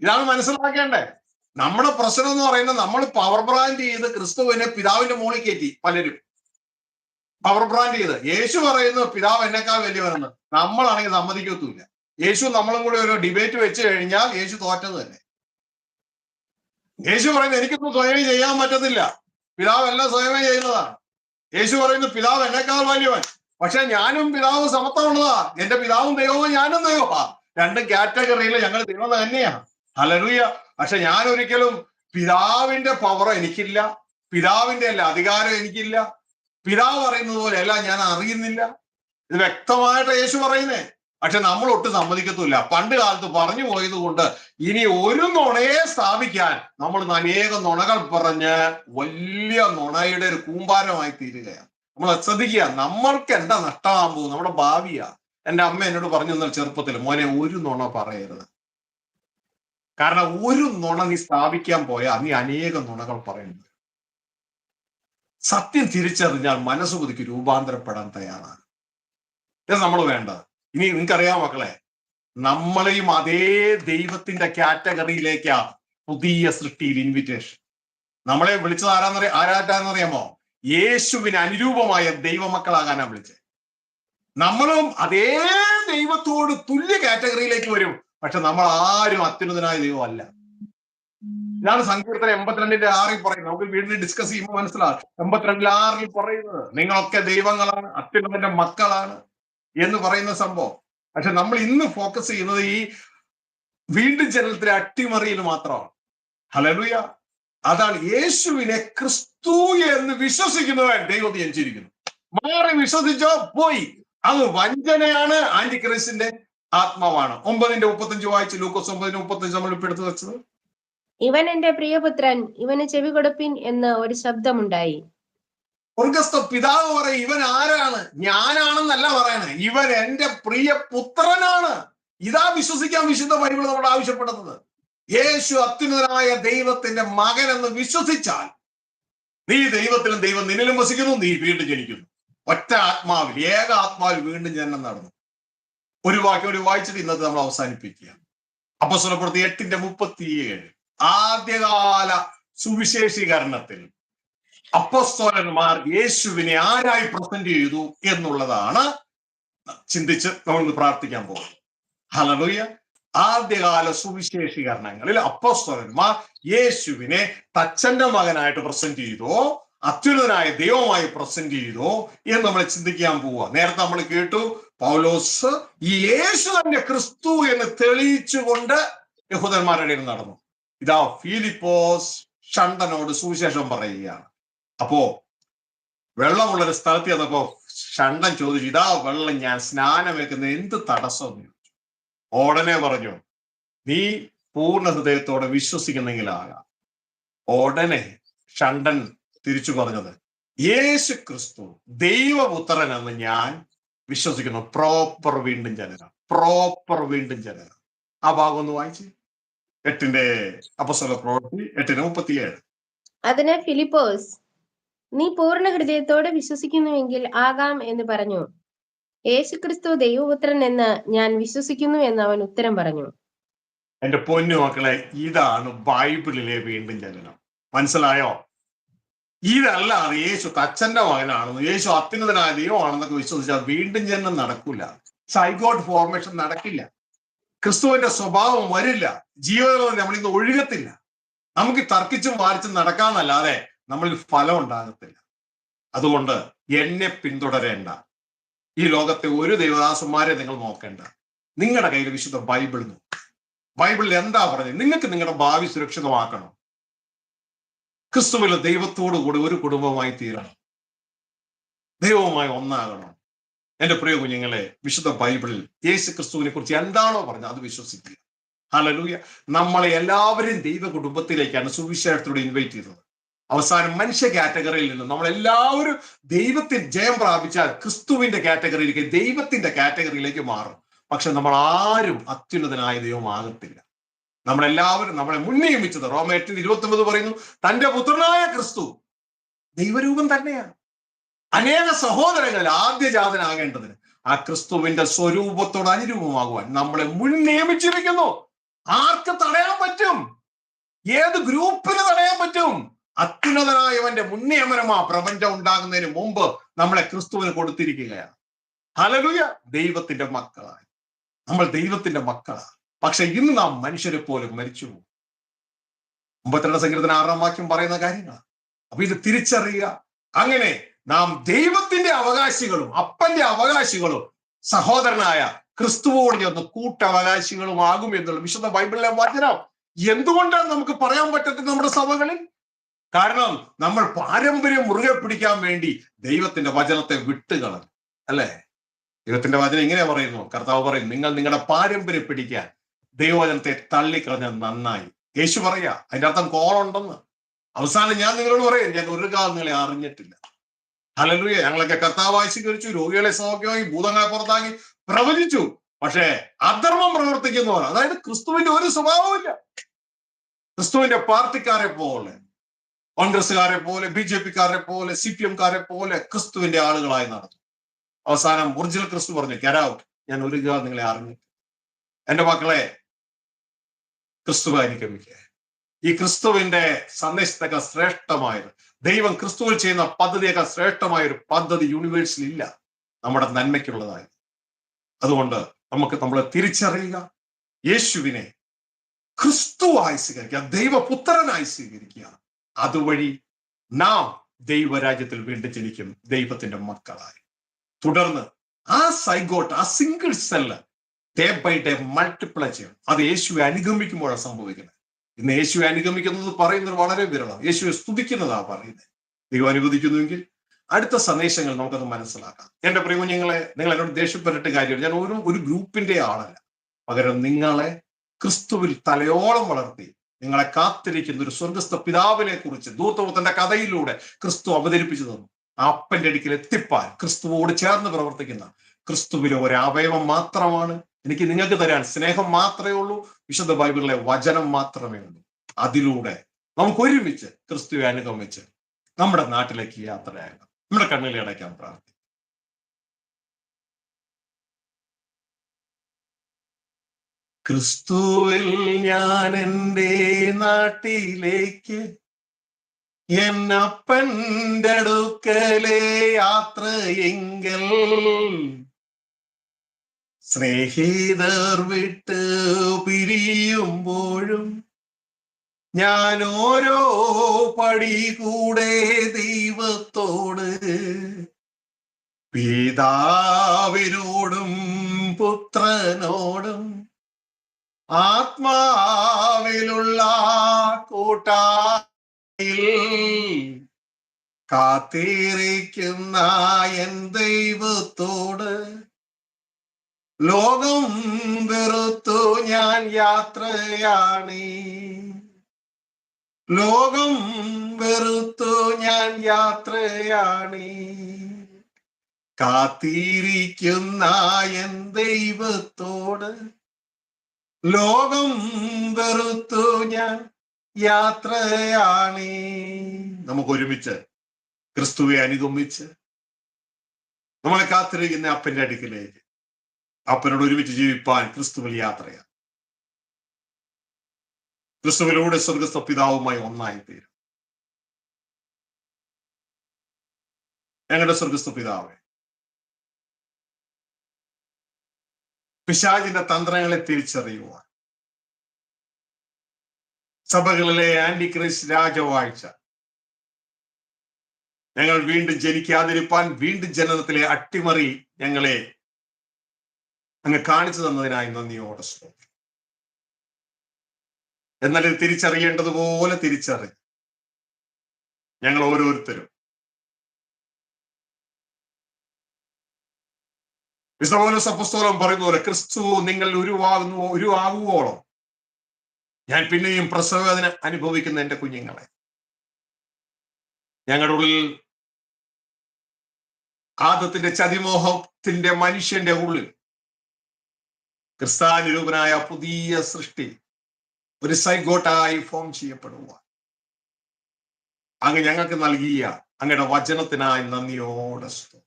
ഇതാണ് മനസ്സിലാക്കേണ്ടത്. നമ്മുടെ പ്രശ്നം എന്ന് പറയുന്നത്, നമ്മൾ പവർ ബ്രാൻഡ് ചെയ്ത് ക്രിസ്തുവിനെ പിതാവിന്റെ മുകളിൽ കയറ്റി. പലരും പവർ ബ്രാൻഡ് ചെയ്ത് യേശു പറയുന്നത് പിതാവ് എന്നെക്കാൾ വലിയവനെന്ന്. നമ്മളാണെങ്കിൽ സമ്മതിക്കത്തുമില്ല. യേശു നമ്മളും കൂടി ഒരു ഡിബേറ്റ് വെച്ച് കഴിഞ്ഞാൽ യേശു തോറ്റത് തന്നെ. യേശു പറയുന്നത് എനിക്കൊന്നും സ്വയമേ ചെയ്യാൻ പറ്റത്തില്ല, പിതാവ് എല്ലാം സ്വയമേ ചെയ്യുന്നതാണ്. യേശു പറയുന്നത് പിതാവ് എന്നെക്കാൾ വലിയവൻ, പക്ഷെ ഞാനും പിതാവ് സമത്വമുള്ളതാ. എന്റെ പിതാവും ദൈവവും ഞാനും ദൈവമാ. രണ്ടും കാറ്റഗറിയിൽ ഞങ്ങൾ ദൈവം തന്നെയാണ്. ഹല്ലേലൂയ. പക്ഷെ ഞാൻ ഒരിക്കലും പിതാവിന്റെ പവർ എനിക്കില്ല, പിതാവിന്റെ അല്ല അധികാരം എനിക്കില്ല, പിതാവ് പറയുന്നത് പോലെ അല്ല ഞാൻ അറിയുന്നില്ല. ഇത് വ്യക്തമായിട്ട് യേശു പറയുന്നേ. പക്ഷെ നമ്മൾ ഒട്ടും സമ്മതിക്കത്തുമില്ല. പണ്ട് കാലത്ത് പറഞ്ഞു പോയത് കൊണ്ട് ഇനി ഒരു നുണയെ സ്ഥാപിക്കാൻ നമ്മൾ അനേകം നുണകൾ പറഞ്ഞ് വലിയ നുണയുടെ ഒരു കൂമ്പാരമായി തീരുകയാണ്. നമ്മൾ ശ്രദ്ധിക്കുക, നമ്മൾക്ക് എന്താ നഷ്ടമാകാൻ പോകും? നമ്മുടെ ഭാവിയാ. എൻ്റെ അമ്മ എന്നോട് പറഞ്ഞു തന്ന ചെറുപ്പത്തിൽ, മോനെ ഒരു നുണ പറയരുത്. കാരണം ഒരു നുണ നീ സ്ഥാപിക്കാൻ പോയാൽ നീ അനേകം നുണകൾ പറയുന്നു. സത്യം തിരിച്ചറിഞ്ഞാൽ മനസ്സുബുദ്ധിക്ക് രൂപാന്തരപ്പെടാൻ തയ്യാറാണ്. ഇത് നമ്മൾ വേണ്ടത്. ഇനി നിങ്ങൾക്കറിയാം മക്കളെ, നമ്മളെയും അതേ ദൈവത്തിന്റെ കാറ്റഗറിയിലേക്കാ പുതിയ സൃഷ്ടിയിൽ ഇൻവിറ്റേഷൻ. നമ്മളെ വിളിച്ചത് ആരാറ്റാന്നറിയാമോ? യേശുവിന് അനുരൂപമായ ദൈവമക്കളാകാനാ വിളിച്ചത്. നമ്മളും അതേ ദൈവത്തോട് തുല്യ കാറ്റഗറിയിലേക്ക് വരും. പക്ഷെ നമ്മൾ ആരും അത്യുന്നതനായ ദൈവം അല്ല. ഇതാണ് സങ്കീർത്തനം 82:6 പറയുന്നത്. നമുക്ക് വീണ്ടും ഡിസ്കസ് ചെയ്യുമ്പോൾ മനസ്സിലാകും. 82:6 പറയുന്നത് നിങ്ങളൊക്കെ ദൈവങ്ങളാണ്, അത്യുന്നതന്റെ മക്കളാണ് എന്ന് പറയുന്ന സംഭവം. പക്ഷെ നമ്മൾ ഇന്ന് ഫോക്കസ് ചെയ്യുന്നത് ഈ വീണ്ടും ജനനത്തിലെ അട്ടിമറിയിൽ മാത്രമാണ്. ഹല്ലേലൂയ. അതാണ് യേശുവിനെ ക്രിസ്തു എന്ന് വിശ്വസിക്കുന്നവൻ ദൈവത്തെ ജനിച്ചിരിക്കുന്നു. മാറി വിശ്വസിച്ചോ പോയി. അത് വഞ്ചനയാണ്, ആന്റി ക്രിസ്റ്റിന്റെ ആത്മാവാണ്. 9:35 വായിച്ച്. ലൂക്കോസ് 9:35 നമ്മൾ ഇപ്പൊ എടുത്തു വെച്ചത്. ഇവൻ എന്റെ പ്രിയപുത്രൻ, ഇവന് ചെവി കൊടുപ്പിൻ എന്ന് ഒരു ശബ്ദമുണ്ടായി. സ്വർഗസ്ഥ പിതാവ് പറയും, ഇവൻ ആരാണ്? ഞാനാണെന്നല്ല പറയണേ, ഇവൻ എന്റെ പ്രിയ പുത്രനാണ്. ഇതാ വിശ്വസിക്കാൻ വിശുദ്ധ ബൈബിൾ നമ്മളോട് ആവശ്യപ്പെടുന്നത്. യേശു അത്യുന്നതനായ ദൈവത്തിന്റെ മകൻ എന്ന് വിശ്വസിച്ചാൽ നീ ദൈവത്തിലും ദൈവം നിന്നിലും വസിക്കുന്നു, നീ വീണ്ടും ജനിക്കുന്നു. ഒറ്റ ആത്മാവിൽ, ഏക ആത്മാവിൽ വീണ്ടും ജനനം നടന്നു. ഒരു വാക്യം കൂടി വായിച്ചിട്ട് ഇന്നത്തെ നമ്മൾ അവസാനിപ്പിക്കുക. അപ്പോസ്തലപ്രവൃത്തി 8:37 ആദ്യകാല സുവിശേഷീകരണത്തിൽ അപ്പോസ്തലന്മാർ യേശുവിനെ ആരായി പ്രസന്റ് ചെയ്തു എന്നുള്ളതാണ് ചിന്തിച്ച് നമ്മൾ പ്രാർത്ഥിക്കാൻ പോകുന്നത്. ഹല്ലേലൂയ. ആദ്യകാല സുവിശേഷീകരണങ്ങളിൽ അപ്പോസ്തലന്മാർ യേശുവിനെ തച്ചന്റെ മകനായിട്ട് പ്രസന്റ് ചെയ്തോ അത്യുന്നതനായ ദൈവമായി പ്രസന്റ് ചെയ്തോ എന്ന് നമ്മൾ ചിന്തിക്കാൻ പോവുക. നേരത്തെ നമ്മൾ കേട്ടു, പൗലോസ് ഈ യേശു തന്നെ ക്രിസ്തു എന്ന് തെളിയിച്ചുകൊണ്ട് യഹൂദന്മാരുടെ ഇടയിൽ നടന്നു. ഇതാ ഫിലിപ്പോസ് ഷണ്ടനോട് സുവിശേഷം പറയുകയാണ്. അപ്പോ വെള്ളമുള്ളൊരു സ്ഥലത്ത് ചെന്നപ്പോ ഷണ്ടൻ ചോദിച്ചു, ഇതാ വെള്ളം, ഞാൻ സ്നാനം വെക്കുന്ന എന്ത് തടസ്സം? ഉടനെ പറഞ്ഞു, നീ പൂർണ്ണ ഹൃദയത്തോടെ വിശ്വസിക്കുന്നെങ്കിലാകാം. ഉടനെ ഷണ്ടൻ തിരിച്ചു പറഞ്ഞത്, യേശു ക്രിസ്തു ദൈവപുത്രനെന്ന് ഞാൻ വിശ്വസിക്കുന്നു. പ്രോപ്പർ വീണ്ടും ജനനം, പ്രോപ്പർ വീണ്ടും ജനനം. ആ ഭാഗം ഒന്ന് വായിച്ച്. അപ്പോസ്തലപ്രവൃത്തി 8:37. അതിന് ഫിലിപ്പോസ്, നീ പൂർണ്ണ ഹൃദയത്തോടെ വിശ്വസിക്കുന്നുവെങ്കിൽ ആകാം എന്ന് പറഞ്ഞു. യേശുക്രിസ്തു ദൈവപുത്രൻ എന്ന് ഞാൻ വിശ്വസിക്കുന്നു എന്ന് അവൻ ഉത്തരം പറഞ്ഞു. എന്റെ പൊന്നു മക്കളെ, ഇതാണ് ബൈബിളിലെ വീണ്ടും ജനനം. മനസ്സിലായോ? ഇതല്ലാതെ യേശു തച്ചന്റെ മകനാണെന്ന്, യേശു അത്യുന്നതനായ ദൈവമാണെന്നൊക്കെ വിശ്വസിച്ചാൽ വീണ്ടും ജനനം നടക്കില്ല. സൈഗോട്ട് ഫോർമേഷൻ നടക്കില്ല. ക്രിസ്തുവിന്റെ സ്വഭാവം വരില്ല. ജീവിതം നമ്മളിന്ന് ഒഴുകത്തില്ല. നമുക്ക് തർക്കിച്ചും വാരിച്ചും നടക്കാന്നല്ലാതെ നമ്മളിൽ ഫലം ഉണ്ടാകത്തില്ല. അതുകൊണ്ട് എന്നെ പിന്തുടരേണ്ട, ഈ ലോകത്തെ ഒരു ദൈവദാസന്മാരെ നിങ്ങൾ നോക്കേണ്ട. നിങ്ങളുടെ കയ്യിൽ വിശുദ്ധ ബൈബിൾ നോക്കും. ബൈബിളിൽ എന്താ പറഞ്ഞത്? നിങ്ങൾക്ക് നിങ്ങളുടെ ഭാവി സുരക്ഷിതമാക്കണം. ക്രിസ്തുവിലെ ദൈവത്തോടു കൂടി ഒരു കുടുംബമായി തീരണം, ദൈവവുമായി ഒന്നാകണം. എന്റെ പ്രിയ കുഞ്ഞുങ്ങളെ, വിശുദ്ധ ബൈബിളിൽ യേശു ക്രിസ്തുവിനെ കുറിച്ച് എന്താണോ പറഞ്ഞത് അത് വിശ്വസിക്കുക. ഹല്ലേലൂയ. നമ്മളെ എല്ലാവരെയും ദൈവ കുടുംബത്തിലേക്കാണ് സുവിശേഷത്തിലൂടെ ഇൻവൈറ്റ് ചെയ്തത്. അവസാനം മനുഷ്യ കാറ്റഗറിയിൽ നിന്ന് നമ്മളെല്ലാവരും ദൈവത്തിന് ജയം പ്രാപിച്ചാൽ ക്രിസ്തുവിന്റെ കാറ്റഗറിയിലേക്ക്, ദൈവത്തിന്റെ കാറ്റഗറിയിലേക്ക് മാറും. പക്ഷെ നമ്മൾ ആരും അത്യുന്നതനായ ദൈവമാകത്തില്ല. നമ്മളെല്ലാവരും നമ്മളെ മുൻനിയമിച്ചത് റോമ 8:29 പറയുന്നു, തന്റെ പുത്രനായ ക്രിസ്തു ദൈവരൂപം തന്നെയാണ്. അനേക സഹോദരങ്ങളിൽ ആദ്യജാതനാകേണ്ടതിന് ആ ക്രിസ്തുവിന്റെ സ്വരൂപത്തോട് അനുരൂപമാകുവാൻ നമ്മളെ മുൻ നിയമിച്ചിരിക്കുന്നു. ആർക്ക് തടയാൻ പറ്റും? ഏത് ഗ്രൂപ്പിന് തടയാൻ പറ്റും? അത്യുന്നതനായവന്റെ മുൻനിയമനമാ പ്രപഞ്ചം ഉണ്ടാകുന്നതിന് മുമ്പ് നമ്മളെ ക്രിസ്തുവിന് കൊടുത്തിരിക്കുകയാണ്. ഹല്ലേലൂയ. ദൈവത്തിന്റെ മക്കളായി നമ്മൾ ദൈവത്തിന്റെ മക്കളാണ്. പക്ഷെ ഇന്ന് നാം മനുഷ്യരെ പോലെ മരിച്ചു പോകും. 52 സങ്കീർത്തനം 6-ാം വാക്യം പറയുന്ന കാര്യങ്ങളാണ്. അപ്പൊ ഇത് തിരിച്ചറിയുക. അങ്ങനെ നാം ദൈവത്തിന്റെ അവകാശികളും അപ്പന്റെ അവകാശികളും സഹോദരനായ ക്രിസ്തുവോട് ചേർന്ന് കൂട്ടവകാശികളും ആകും എന്നുള്ള വിശുദ്ധ ബൈബിളിലെ വചനം. എന്തുകൊണ്ടാണ് നമുക്ക് പറയാൻ പറ്റത്തില്ല നമ്മുടെ സഭകളിൽ? കാരണം നമ്മൾ പാരമ്പര്യം മുറുകെ പിടിക്കാൻ വേണ്ടി ദൈവത്തിന്റെ വചനത്തെ വിട്ടുകളഞ്ഞു, അല്ലേ? ദൈവത്തിന്റെ വചനം ഇങ്ങനെ പറയുന്നു, കർത്താവ് പറയും, നിങ്ങൾ നിങ്ങളുടെ പാരമ്പര്യം പിടിക്കാൻ ദൈവവചനത്തെ തള്ളിക്കളഞ്ഞ നന്നായി. യേശു പറയാ, അതിന്റെ അർത്ഥം കോളുണ്ടെന്ന്. അവസാനം ഞാൻ നിങ്ങളോട് പറയും, ഞാൻ ഒരു കാലം നിങ്ങളെ അറിഞ്ഞിട്ടില്ല. ഹല്ലേലൂയ. ഞങ്ങളൊക്കെ കർത്താവായി സ്വീകരിച്ചു, രോഗികളെ സൗഖ്യമായി, ഭൂതങ്ങളെ പുറത്താക്കി, പ്രവചിച്ചു. പക്ഷേ അധർമ്മം പ്രവർത്തിക്കുന്നവർ, അതായത് ക്രിസ്തുവിന്റെ ഒരു സ്വഭാവമില്ല. ക്രിസ്തുവിന്റെ പാർട്ടിക്കാരെ പോലെ, കോൺഗ്രസ്സുകാരെ പോലെ, BJP-ക്കാരെ പോലെ, CPM-കാരെ പോലെ ക്രിസ്തുവിന്റെ ആളുകളായി നടന്നു. അവസാനം ഒറിജിനൽ ക്രിസ്തു പറഞ്ഞു, get out, ഞാൻ ഒരു കാലം നിങ്ങളെ അറിഞ്ഞിട്ടില്ല. എന്റെ മക്കളെ, ക്രിസ്തുവെ അനുഗമിക്കുക. ഈ ക്രിസ്തുവിന്റെ സന്ദേശത്തൊക്കെ ശ്രേഷ്ഠമായത്, ദൈവം ക്രിസ്തുവിൽ ചെയ്യുന്ന പദ്ധതിയൊക്കെ ശ്രേഷ്ഠമായ ഒരു പദ്ധതി യൂണിവേഴ്സിൽ ഇല്ല, നമ്മുടെ നന്മയ്ക്കുള്ളതായി. അതുകൊണ്ട് നമുക്ക് നമ്മളെ തിരിച്ചറിയുക, യേശുവിനെ ക്രിസ്തുവായി സ്വീകരിക്കുക, ദൈവപുത്രനായി സ്വീകരിക്കുക. അതുവഴി നാം ദൈവരാജ്യത്തിൽ വീണ്ടും ജനിക്കും, ദൈവത്തിന്റെ മക്കളായി. തുടർന്ന് ആ സൈഗോട്ട്, ആ single cell day by day multiply ചെയ്യണം. അത് യേശുവെ അനുഗമിക്കുമ്പോഴാണ് സംഭവിക്കുന്നത്. ഇന്ന് യേശുവെ അനുഗമിക്കുന്നത് പറയുന്നത് വളരെ വിരളം. യേശുവെ സ്തുതിക്കുന്നതാ പറയുന്നത്. ദൈവം അനുവദിക്കുന്നുവെങ്കിൽ അടുത്ത സന്ദേശങ്ങൾ നമുക്കത് മനസ്സിലാക്കാം. എന്റെ പ്രിയ കുഞ്ഞുങ്ങളെ, നിങ്ങൾ എന്നോട് ദേഷ്യപ്പെട്ടിട്ട് കാര്യമില്ല. ഞാൻ ഒരു ഗ്രൂപ്പിന്റെ ആളല്ല. പകരം നിങ്ങളെ ക്രിസ്തുവിൽ തലയോളം വളർത്തി നിങ്ങളെ കാത്തിരിക്കുന്ന ഒരു സ്വർഗസ്ഥ പിതാവിനെ കുറിച്ച് ദൂതന്റെ കഥയിലൂടെ ക്രിസ്തു അവതരിപ്പിച്ചു തന്നു. ആ അപ്പന്റെ അടുക്കൽ എത്തിപ്പാൻ ക്രിസ്തുവോട് ചേർന്ന് പ്രവർത്തിക്കുന്ന ക്രിസ്തുവിലെ ഒരു അവയവം മാത്രമാണ് എനിക്ക് നിങ്ങൾക്ക് തരാൻ. സ്നേഹം മാത്രമേ ഉള്ളൂ, വിശുദ്ധ ബൈബിളിലെ വചനം മാത്രമേ ഉള്ളൂ. അതിലൂടെ നമുക്ക് ഒരുമിച്ച് ക്രിസ്തുവെ അനുഗമിച്ച് നമ്മുടെ നാട്ടിലേക്ക് യാത്രയാകാം. നമ്മുടെ കണ്ണിൽ അടയ്ക്കാൻ പ്രാർത്ഥിക്കും. ക്രിസ്തുവിൽ ഞാൻ എൻ്റെ നാട്ടിലേക്ക് എന്നപ്പൻ്റെ അടുക്കലെ യാത്രയെങ്കിൽ സ്നേഹിതർ വിട്ട് പിരിയുമ്പോഴും ഞാൻ ഓരോ പടി കൂടെ ദൈവത്തോട് പിതാവിനോടും പുത്രനോടും ആത്മാവിലുള്ള കൂട്ടായിൽ കാത്തിരിക്കുന്ന എൻ ദൈവത്തോട് ലോകം വെറുത്തു ഞാൻ യാത്രയാണ്. ലോകം വെറുത്തു ഞാൻ യാത്രയാണ്. കാത്തിരിക്കുന്ന എൻ ദൈവത്തോട് ലോകം വെറുത്തു ഞാൻ യാത്രയാണ്. നമുക്ക് ഒരുമിച്ച് ക്രിസ്തുവെ അനുഗമിച്ച് നമ്മളെ കാത്തിരിക്കുന്ന അപ്പന്റെ അടുക്കിലേക്ക്, അപ്പനോട് ഒരുമിച്ച് ജീവിപ്പാൻ ക്രിസ്തുവിൽ യാത്രയാണ്. ക്രിസ്തുവിലൂടെ സ്വർഗസ്ഥ പിതാവുമായി ഒന്നായി തീരും. ഞങ്ങളുടെ സ്വർഗസ്ഥ പിതാവേ, പിശാചിന്റെ തന്ത്രങ്ങളെ തിരിച്ചറിയുവാൻ, സഭകളിലെ ആന്റി ക്രിസ്റ്റ് രാജവാഴ്ച ഞങ്ങൾ വീണ്ടും ജനിക്കാതിരിപ്പാൻ വീണ്ടും ജനനത്തിലെ അട്ടിമറി ഞങ്ങളെ അങ്ങ് കാണിച്ചു തന്നതിനായി നന്ദിയോടെ സ്തോത്രം. എന്നാൽ ഇത് തിരിച്ചറിയേണ്ടതുപോലെ തിരിച്ചറിഞ്ഞു ഞങ്ങൾ ഓരോരുത്തരും വിശ്വ അപ്പോസ്തലൻ പറയുന്ന പോലെ ക്രിസ്തു നിങ്ങൾ ഉരുവാകുവോളം ഞാൻ പിന്നെയും പ്രസവവേദന അനുഭവിക്കുന്ന എന്റെ കുഞ്ഞുങ്ങളെ, ഞങ്ങളുടെ ഉള്ളിൽ ആദത്തിന്റെ ചതിമോഹത്തിന്റെ മനുഷ്യന്റെ ഉള്ളിൽ ക്രിസ്താനുരൂപനായ പുതിയ സൃഷ്ടി ഒരു സൈഗോട്ടായി ഫോം ചെയ്യപ്പെടുക അങ്ങ് ഞങ്ങൾക്ക് നൽകിയ അങ്ങയുടെ വചനത്തിനായി നന്ദിയോടെ സ്തോത്രം.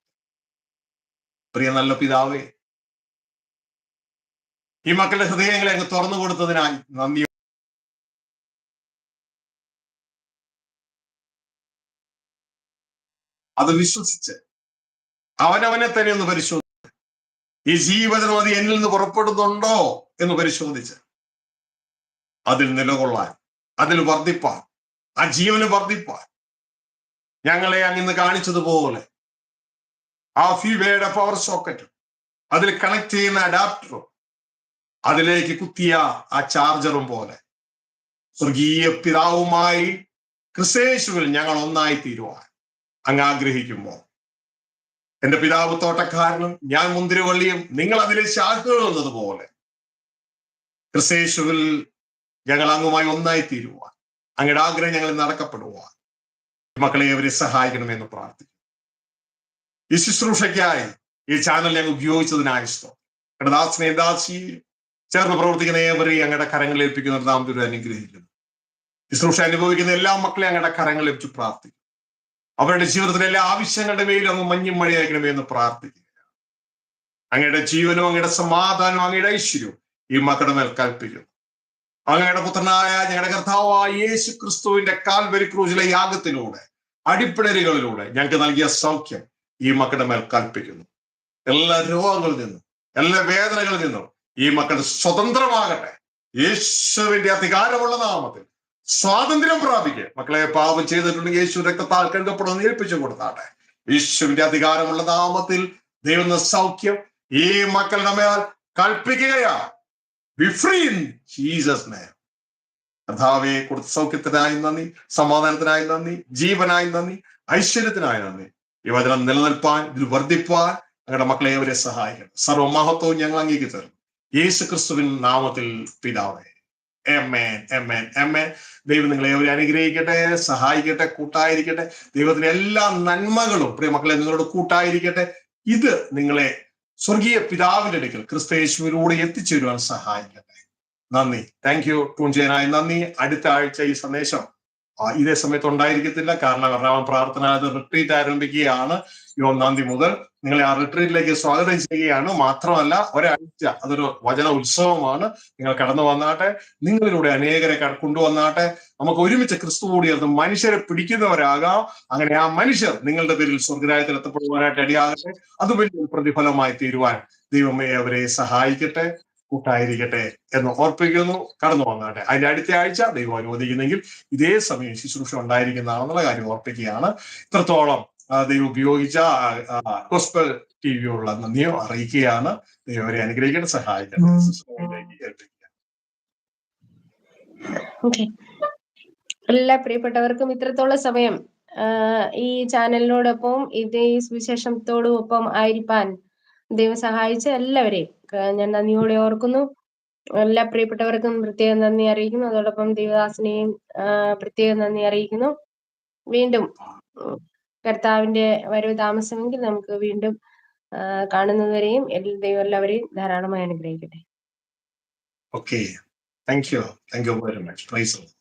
പ്രിയ നല്ല പിതാവേ, ഈ മക്കളുടെ ഹൃദയങ്ങളെ അങ്ങ് തുറന്നു കൊടുത്തതിനായി നന്ദി. അത് വിശ്വസിച്ച് അവനവനെ തന്നെ ഒന്ന് പരിശോധിച്ച് ഈ ജീവചനം അത് എന്നിൽ നിന്ന് പുറപ്പെടുന്നുണ്ടോ എന്ന് പരിശോധിച്ച് അതിൽ നിലകൊള്ളാൻ, അതിൽ വർദ്ധിപ്പാൻ, ആ ജീവന് വർദ്ധിപ്പാൻ ഞങ്ങളെ അങ്ങിന്ന് കാണിച്ചതുപോലെ ആ ഫീവയുടെ പവർ സോക്കറ്റും അതിൽ കണക്ട് ചെയ്യുന്ന അഡാപ്റ്ററും അതിലേക്ക് കുത്തിയ ആ ചാർജറും പോലെ സ്വർഗീയ പിതാവുമായി ക്രിസ്തയേശുവിൽ ഞങ്ങൾ ഒന്നായി തീരുവാൻ അങ്ങ് ആഗ്രഹിക്കുമ്പോൾ എന്റെ പിതാവ് തോട്ടക്കാരനും ഞാൻ മുന്തിരിവള്ളിയും നിങ്ങൾ അതിലെ ശാഖകൾ എന്നതുപോലെ ക്രിസ്തയേശുവിൽ ഞങ്ങൾ അങ്ങുമായി ഒന്നായി തീരുവാൻ അങ്ങയുടെ ആഗ്രഹം ഞങ്ങൾ നടക്കപ്പെടുവാൻ മക്കളെ അവരെ സഹായിക്കണമെന്ന് പ്രാർത്ഥിക്കും. ഈ ശുശ്രൂഷയ്ക്കായി ഈ ചാനൽ ഞങ്ങൾ ഉപയോഗിച്ചതിനായി സ്തോത്രം. ദാസനെ ദാസി ചേർന്ന് പ്രവർത്തിക്കുന്ന ഏവരെയും അങ്ങയുടെ കരങ്ങളിൽ ഏൽപ്പിക്കുന്ന നാമത്തിൽ അനുഗ്രഹിക്കുന്നു. ശുശ്രൂഷ അനുഭവിക്കുന്ന എല്ലാ മക്കളെയും അങ്ങയുടെ കരങ്ങളിൽ ഏൽപ്പിച്ച് പ്രാർത്ഥിക്കും. അവരുടെ ജീവിതത്തിലെ എല്ലാ ആവശ്യങ്ങളുടെ മേലും അങ്ങ് മഞ്ഞും മഴയാക്കണമേ എന്ന് പ്രാർത്ഥിക്കുക. അങ്ങയുടെ ജീവനും അങ്ങയുടെ സമാധാനവും അങ്ങയുടെ ഐശ്വര്യവും ഈ മക്കളുടെ മേൽ കൽപ്പിക്കുന്നു. അങ്ങയുടെ പുത്രനായ ഞങ്ങളുടെ കർത്താവായ യേശു ക്രിസ്തുവിന്റെ കാൽവരി ക്രൂശിലെ യാഗത്തിലൂടെ അടിപ്പിണരുകളിലൂടെ ഞങ്ങൾക്ക് നൽകിയ സൗഖ്യം ഈ മക്കളുടെ മേൽ കൽപ്പിക്കുന്നു. എല്ലാ രോഗങ്ങളിൽ നിന്നും എല്ലാ വേദനകളിൽ നിന്നും ഈ മക്കൾ സ്വതന്ത്രമാകട്ടെ. യേശുവിന്റെ അധികാരമുള്ള നാമത്തിൽ സ്വാതന്ത്ര്യം പ്രാപിക്കുക. മക്കളെ പാപം ചെയ്തിട്ടുണ്ടെങ്കിൽ യേശു രക്തത്താൽ കഴുകപ്പെടുമെന്ന് ഏൽപ്പിച്ചു കൊടുത്താട്ടെ. യേശുവിന്റെ അധികാരമുള്ള നാമത്തിൽ ദൈവം സൗഖ്യം ഈ മക്കളുടെ മേൽ കൽപ്പിക്കുകയാ. Be free in Jesus' name. കർത്താവേ, കൊടുത്ത സൗഖ്യത്തിനായി നന്ദി, സമാധാനത്തിനായി നന്ദി, ജീവനായി നന്ദി, ഐശ്വര്യത്തിനായി നന്ദി. ഈ വചനം നിലനിൽപ്പാൻ, ഇതിൽ വർദ്ധിപ്പാൻ ഞങ്ങളുടെ മക്കളെ അവരെ സഹായിക്കണം. സർവമഹത്വവും ഞങ്ങൾ അങ്ങേക്ക് തരും യേശു ക്രിസ്തുവിൻ നാമത്തിൽ പിതാവേ. ആമേൻ, ആമേൻ, ആമേൻ. ദൈവം നിങ്ങളെ അവരെ അനുഗ്രഹിക്കട്ടെ, സഹായിക്കട്ടെ, കൂട്ടായിരിക്കട്ടെ. ദൈവത്തിന്റെ എല്ലാ നന്മകളും പ്രിയ മക്കളെ നിങ്ങളോട് കൂട്ടായിരിക്കട്ടെ. ഇത് നിങ്ങളെ സ്വർഗീയ പിതാവിന്റെ അടുക്കൽ ക്രിസ്തയേശുവിലൂടെ എത്തിച്ചേരുവാൻ സഹായിക്കട്ടെ. നന്ദി. Thank you. ട്യൂൺ ചെയ്യാനായി നന്ദി. അടുത്ത ആഴ്ച ഈ സന്ദേശം ഇതേ സമയത്ത് ഉണ്ടായിരിക്കത്തില്ല. കാരണം എറണാകുളം പ്രാർത്ഥന റിട്രീറ്റ് ആരംഭിക്കുകയാണ്. 1 തീയതി മുതൽ നിങ്ങളെ ആ റിട്രീറ്റിലേക്ക് സ്വാഗതം ചെയ്യുകയാണ്. മാത്രമല്ല ഒരാഴ്ച അതൊരു വചന ഉത്സവമാണ്. നിങ്ങൾ കടന്നു വന്നാട്ടെ, നിങ്ങളിലൂടെ അനേകരെ കൊണ്ടുവന്നാട്ടെ. നമുക്ക് ഒരുമിച്ച് ക്രിസ്തു കൂടി മനുഷ്യരെ പിടിക്കുന്നവരാകാം. അങ്ങനെ ആ മനുഷ്യർ നിങ്ങളുടെ പേരിൽ സ്വർഗരാജ്യത്തിൽ എത്തപ്പെടുവാനായിട്ട് ഇടയാകട്ടെ. അത് വലിയ പ്രതിഫലമായി തീരുവാൻ ദൈവമേ അവരെ സഹായിക്കട്ടെ, കൂട്ടായിരിക്കട്ടെ എന്ന് ഓർപ്പിക്കുന്നു. കടന്നു വന്നാട്ടെ. അതിന്റെ അടുത്ത ആഴ്ച ദൈവം അനുവദിക്കുന്നെങ്കിൽ ഇതേ സമയം ശുശ്രൂഷ ഉണ്ടായിരിക്കുന്നതാണെന്നുള്ള കാര്യം ഓർപ്പിക്കുകയാണ്. ഇത്രത്തോളം ദൈവം ഉപയോഗിച്ച ഗോസ്പൽ ടിവിയോടുള്ള നന്ദിയോ അറിയിക്കുകയാണ്. ദൈവം അവരെ അനുഗ്രഹിക്കട്ടെ, സഹായിക്കട്ടെ. എല്ലാ പ്രിയപ്പെട്ടവർക്കും ഇത്രത്തോളം സമയം ഈ ചാനലിനോടൊപ്പം ഇതേ സുവിശേഷത്തോടും ഒപ്പം ആയിരിക്കാൻ ദൈവം സഹായിച്ച എല്ലാവരെയും ഞാൻ നന്ദിയോടെ ഓർക്കുന്നു. എല്ലാ പ്രിയപ്പെട്ടവർക്കും പ്രത്യേകം നന്ദി അറിയിക്കുന്നു. അതോടൊപ്പം ദൈവദാസനെയും പ്രത്യേകം നന്ദി അറിയിക്കുന്നു. വീണ്ടും കർത്താവിന്റെ വരവ് താമസമെങ്കിൽ നമുക്ക് വീണ്ടും കാണുന്നതുവരെയും ദൈവം എല്ലാവരെയും ധാരാളമായി അനുഗ്രഹിക്കട്ടെ. Okay, thank you very much. Praise the Lord.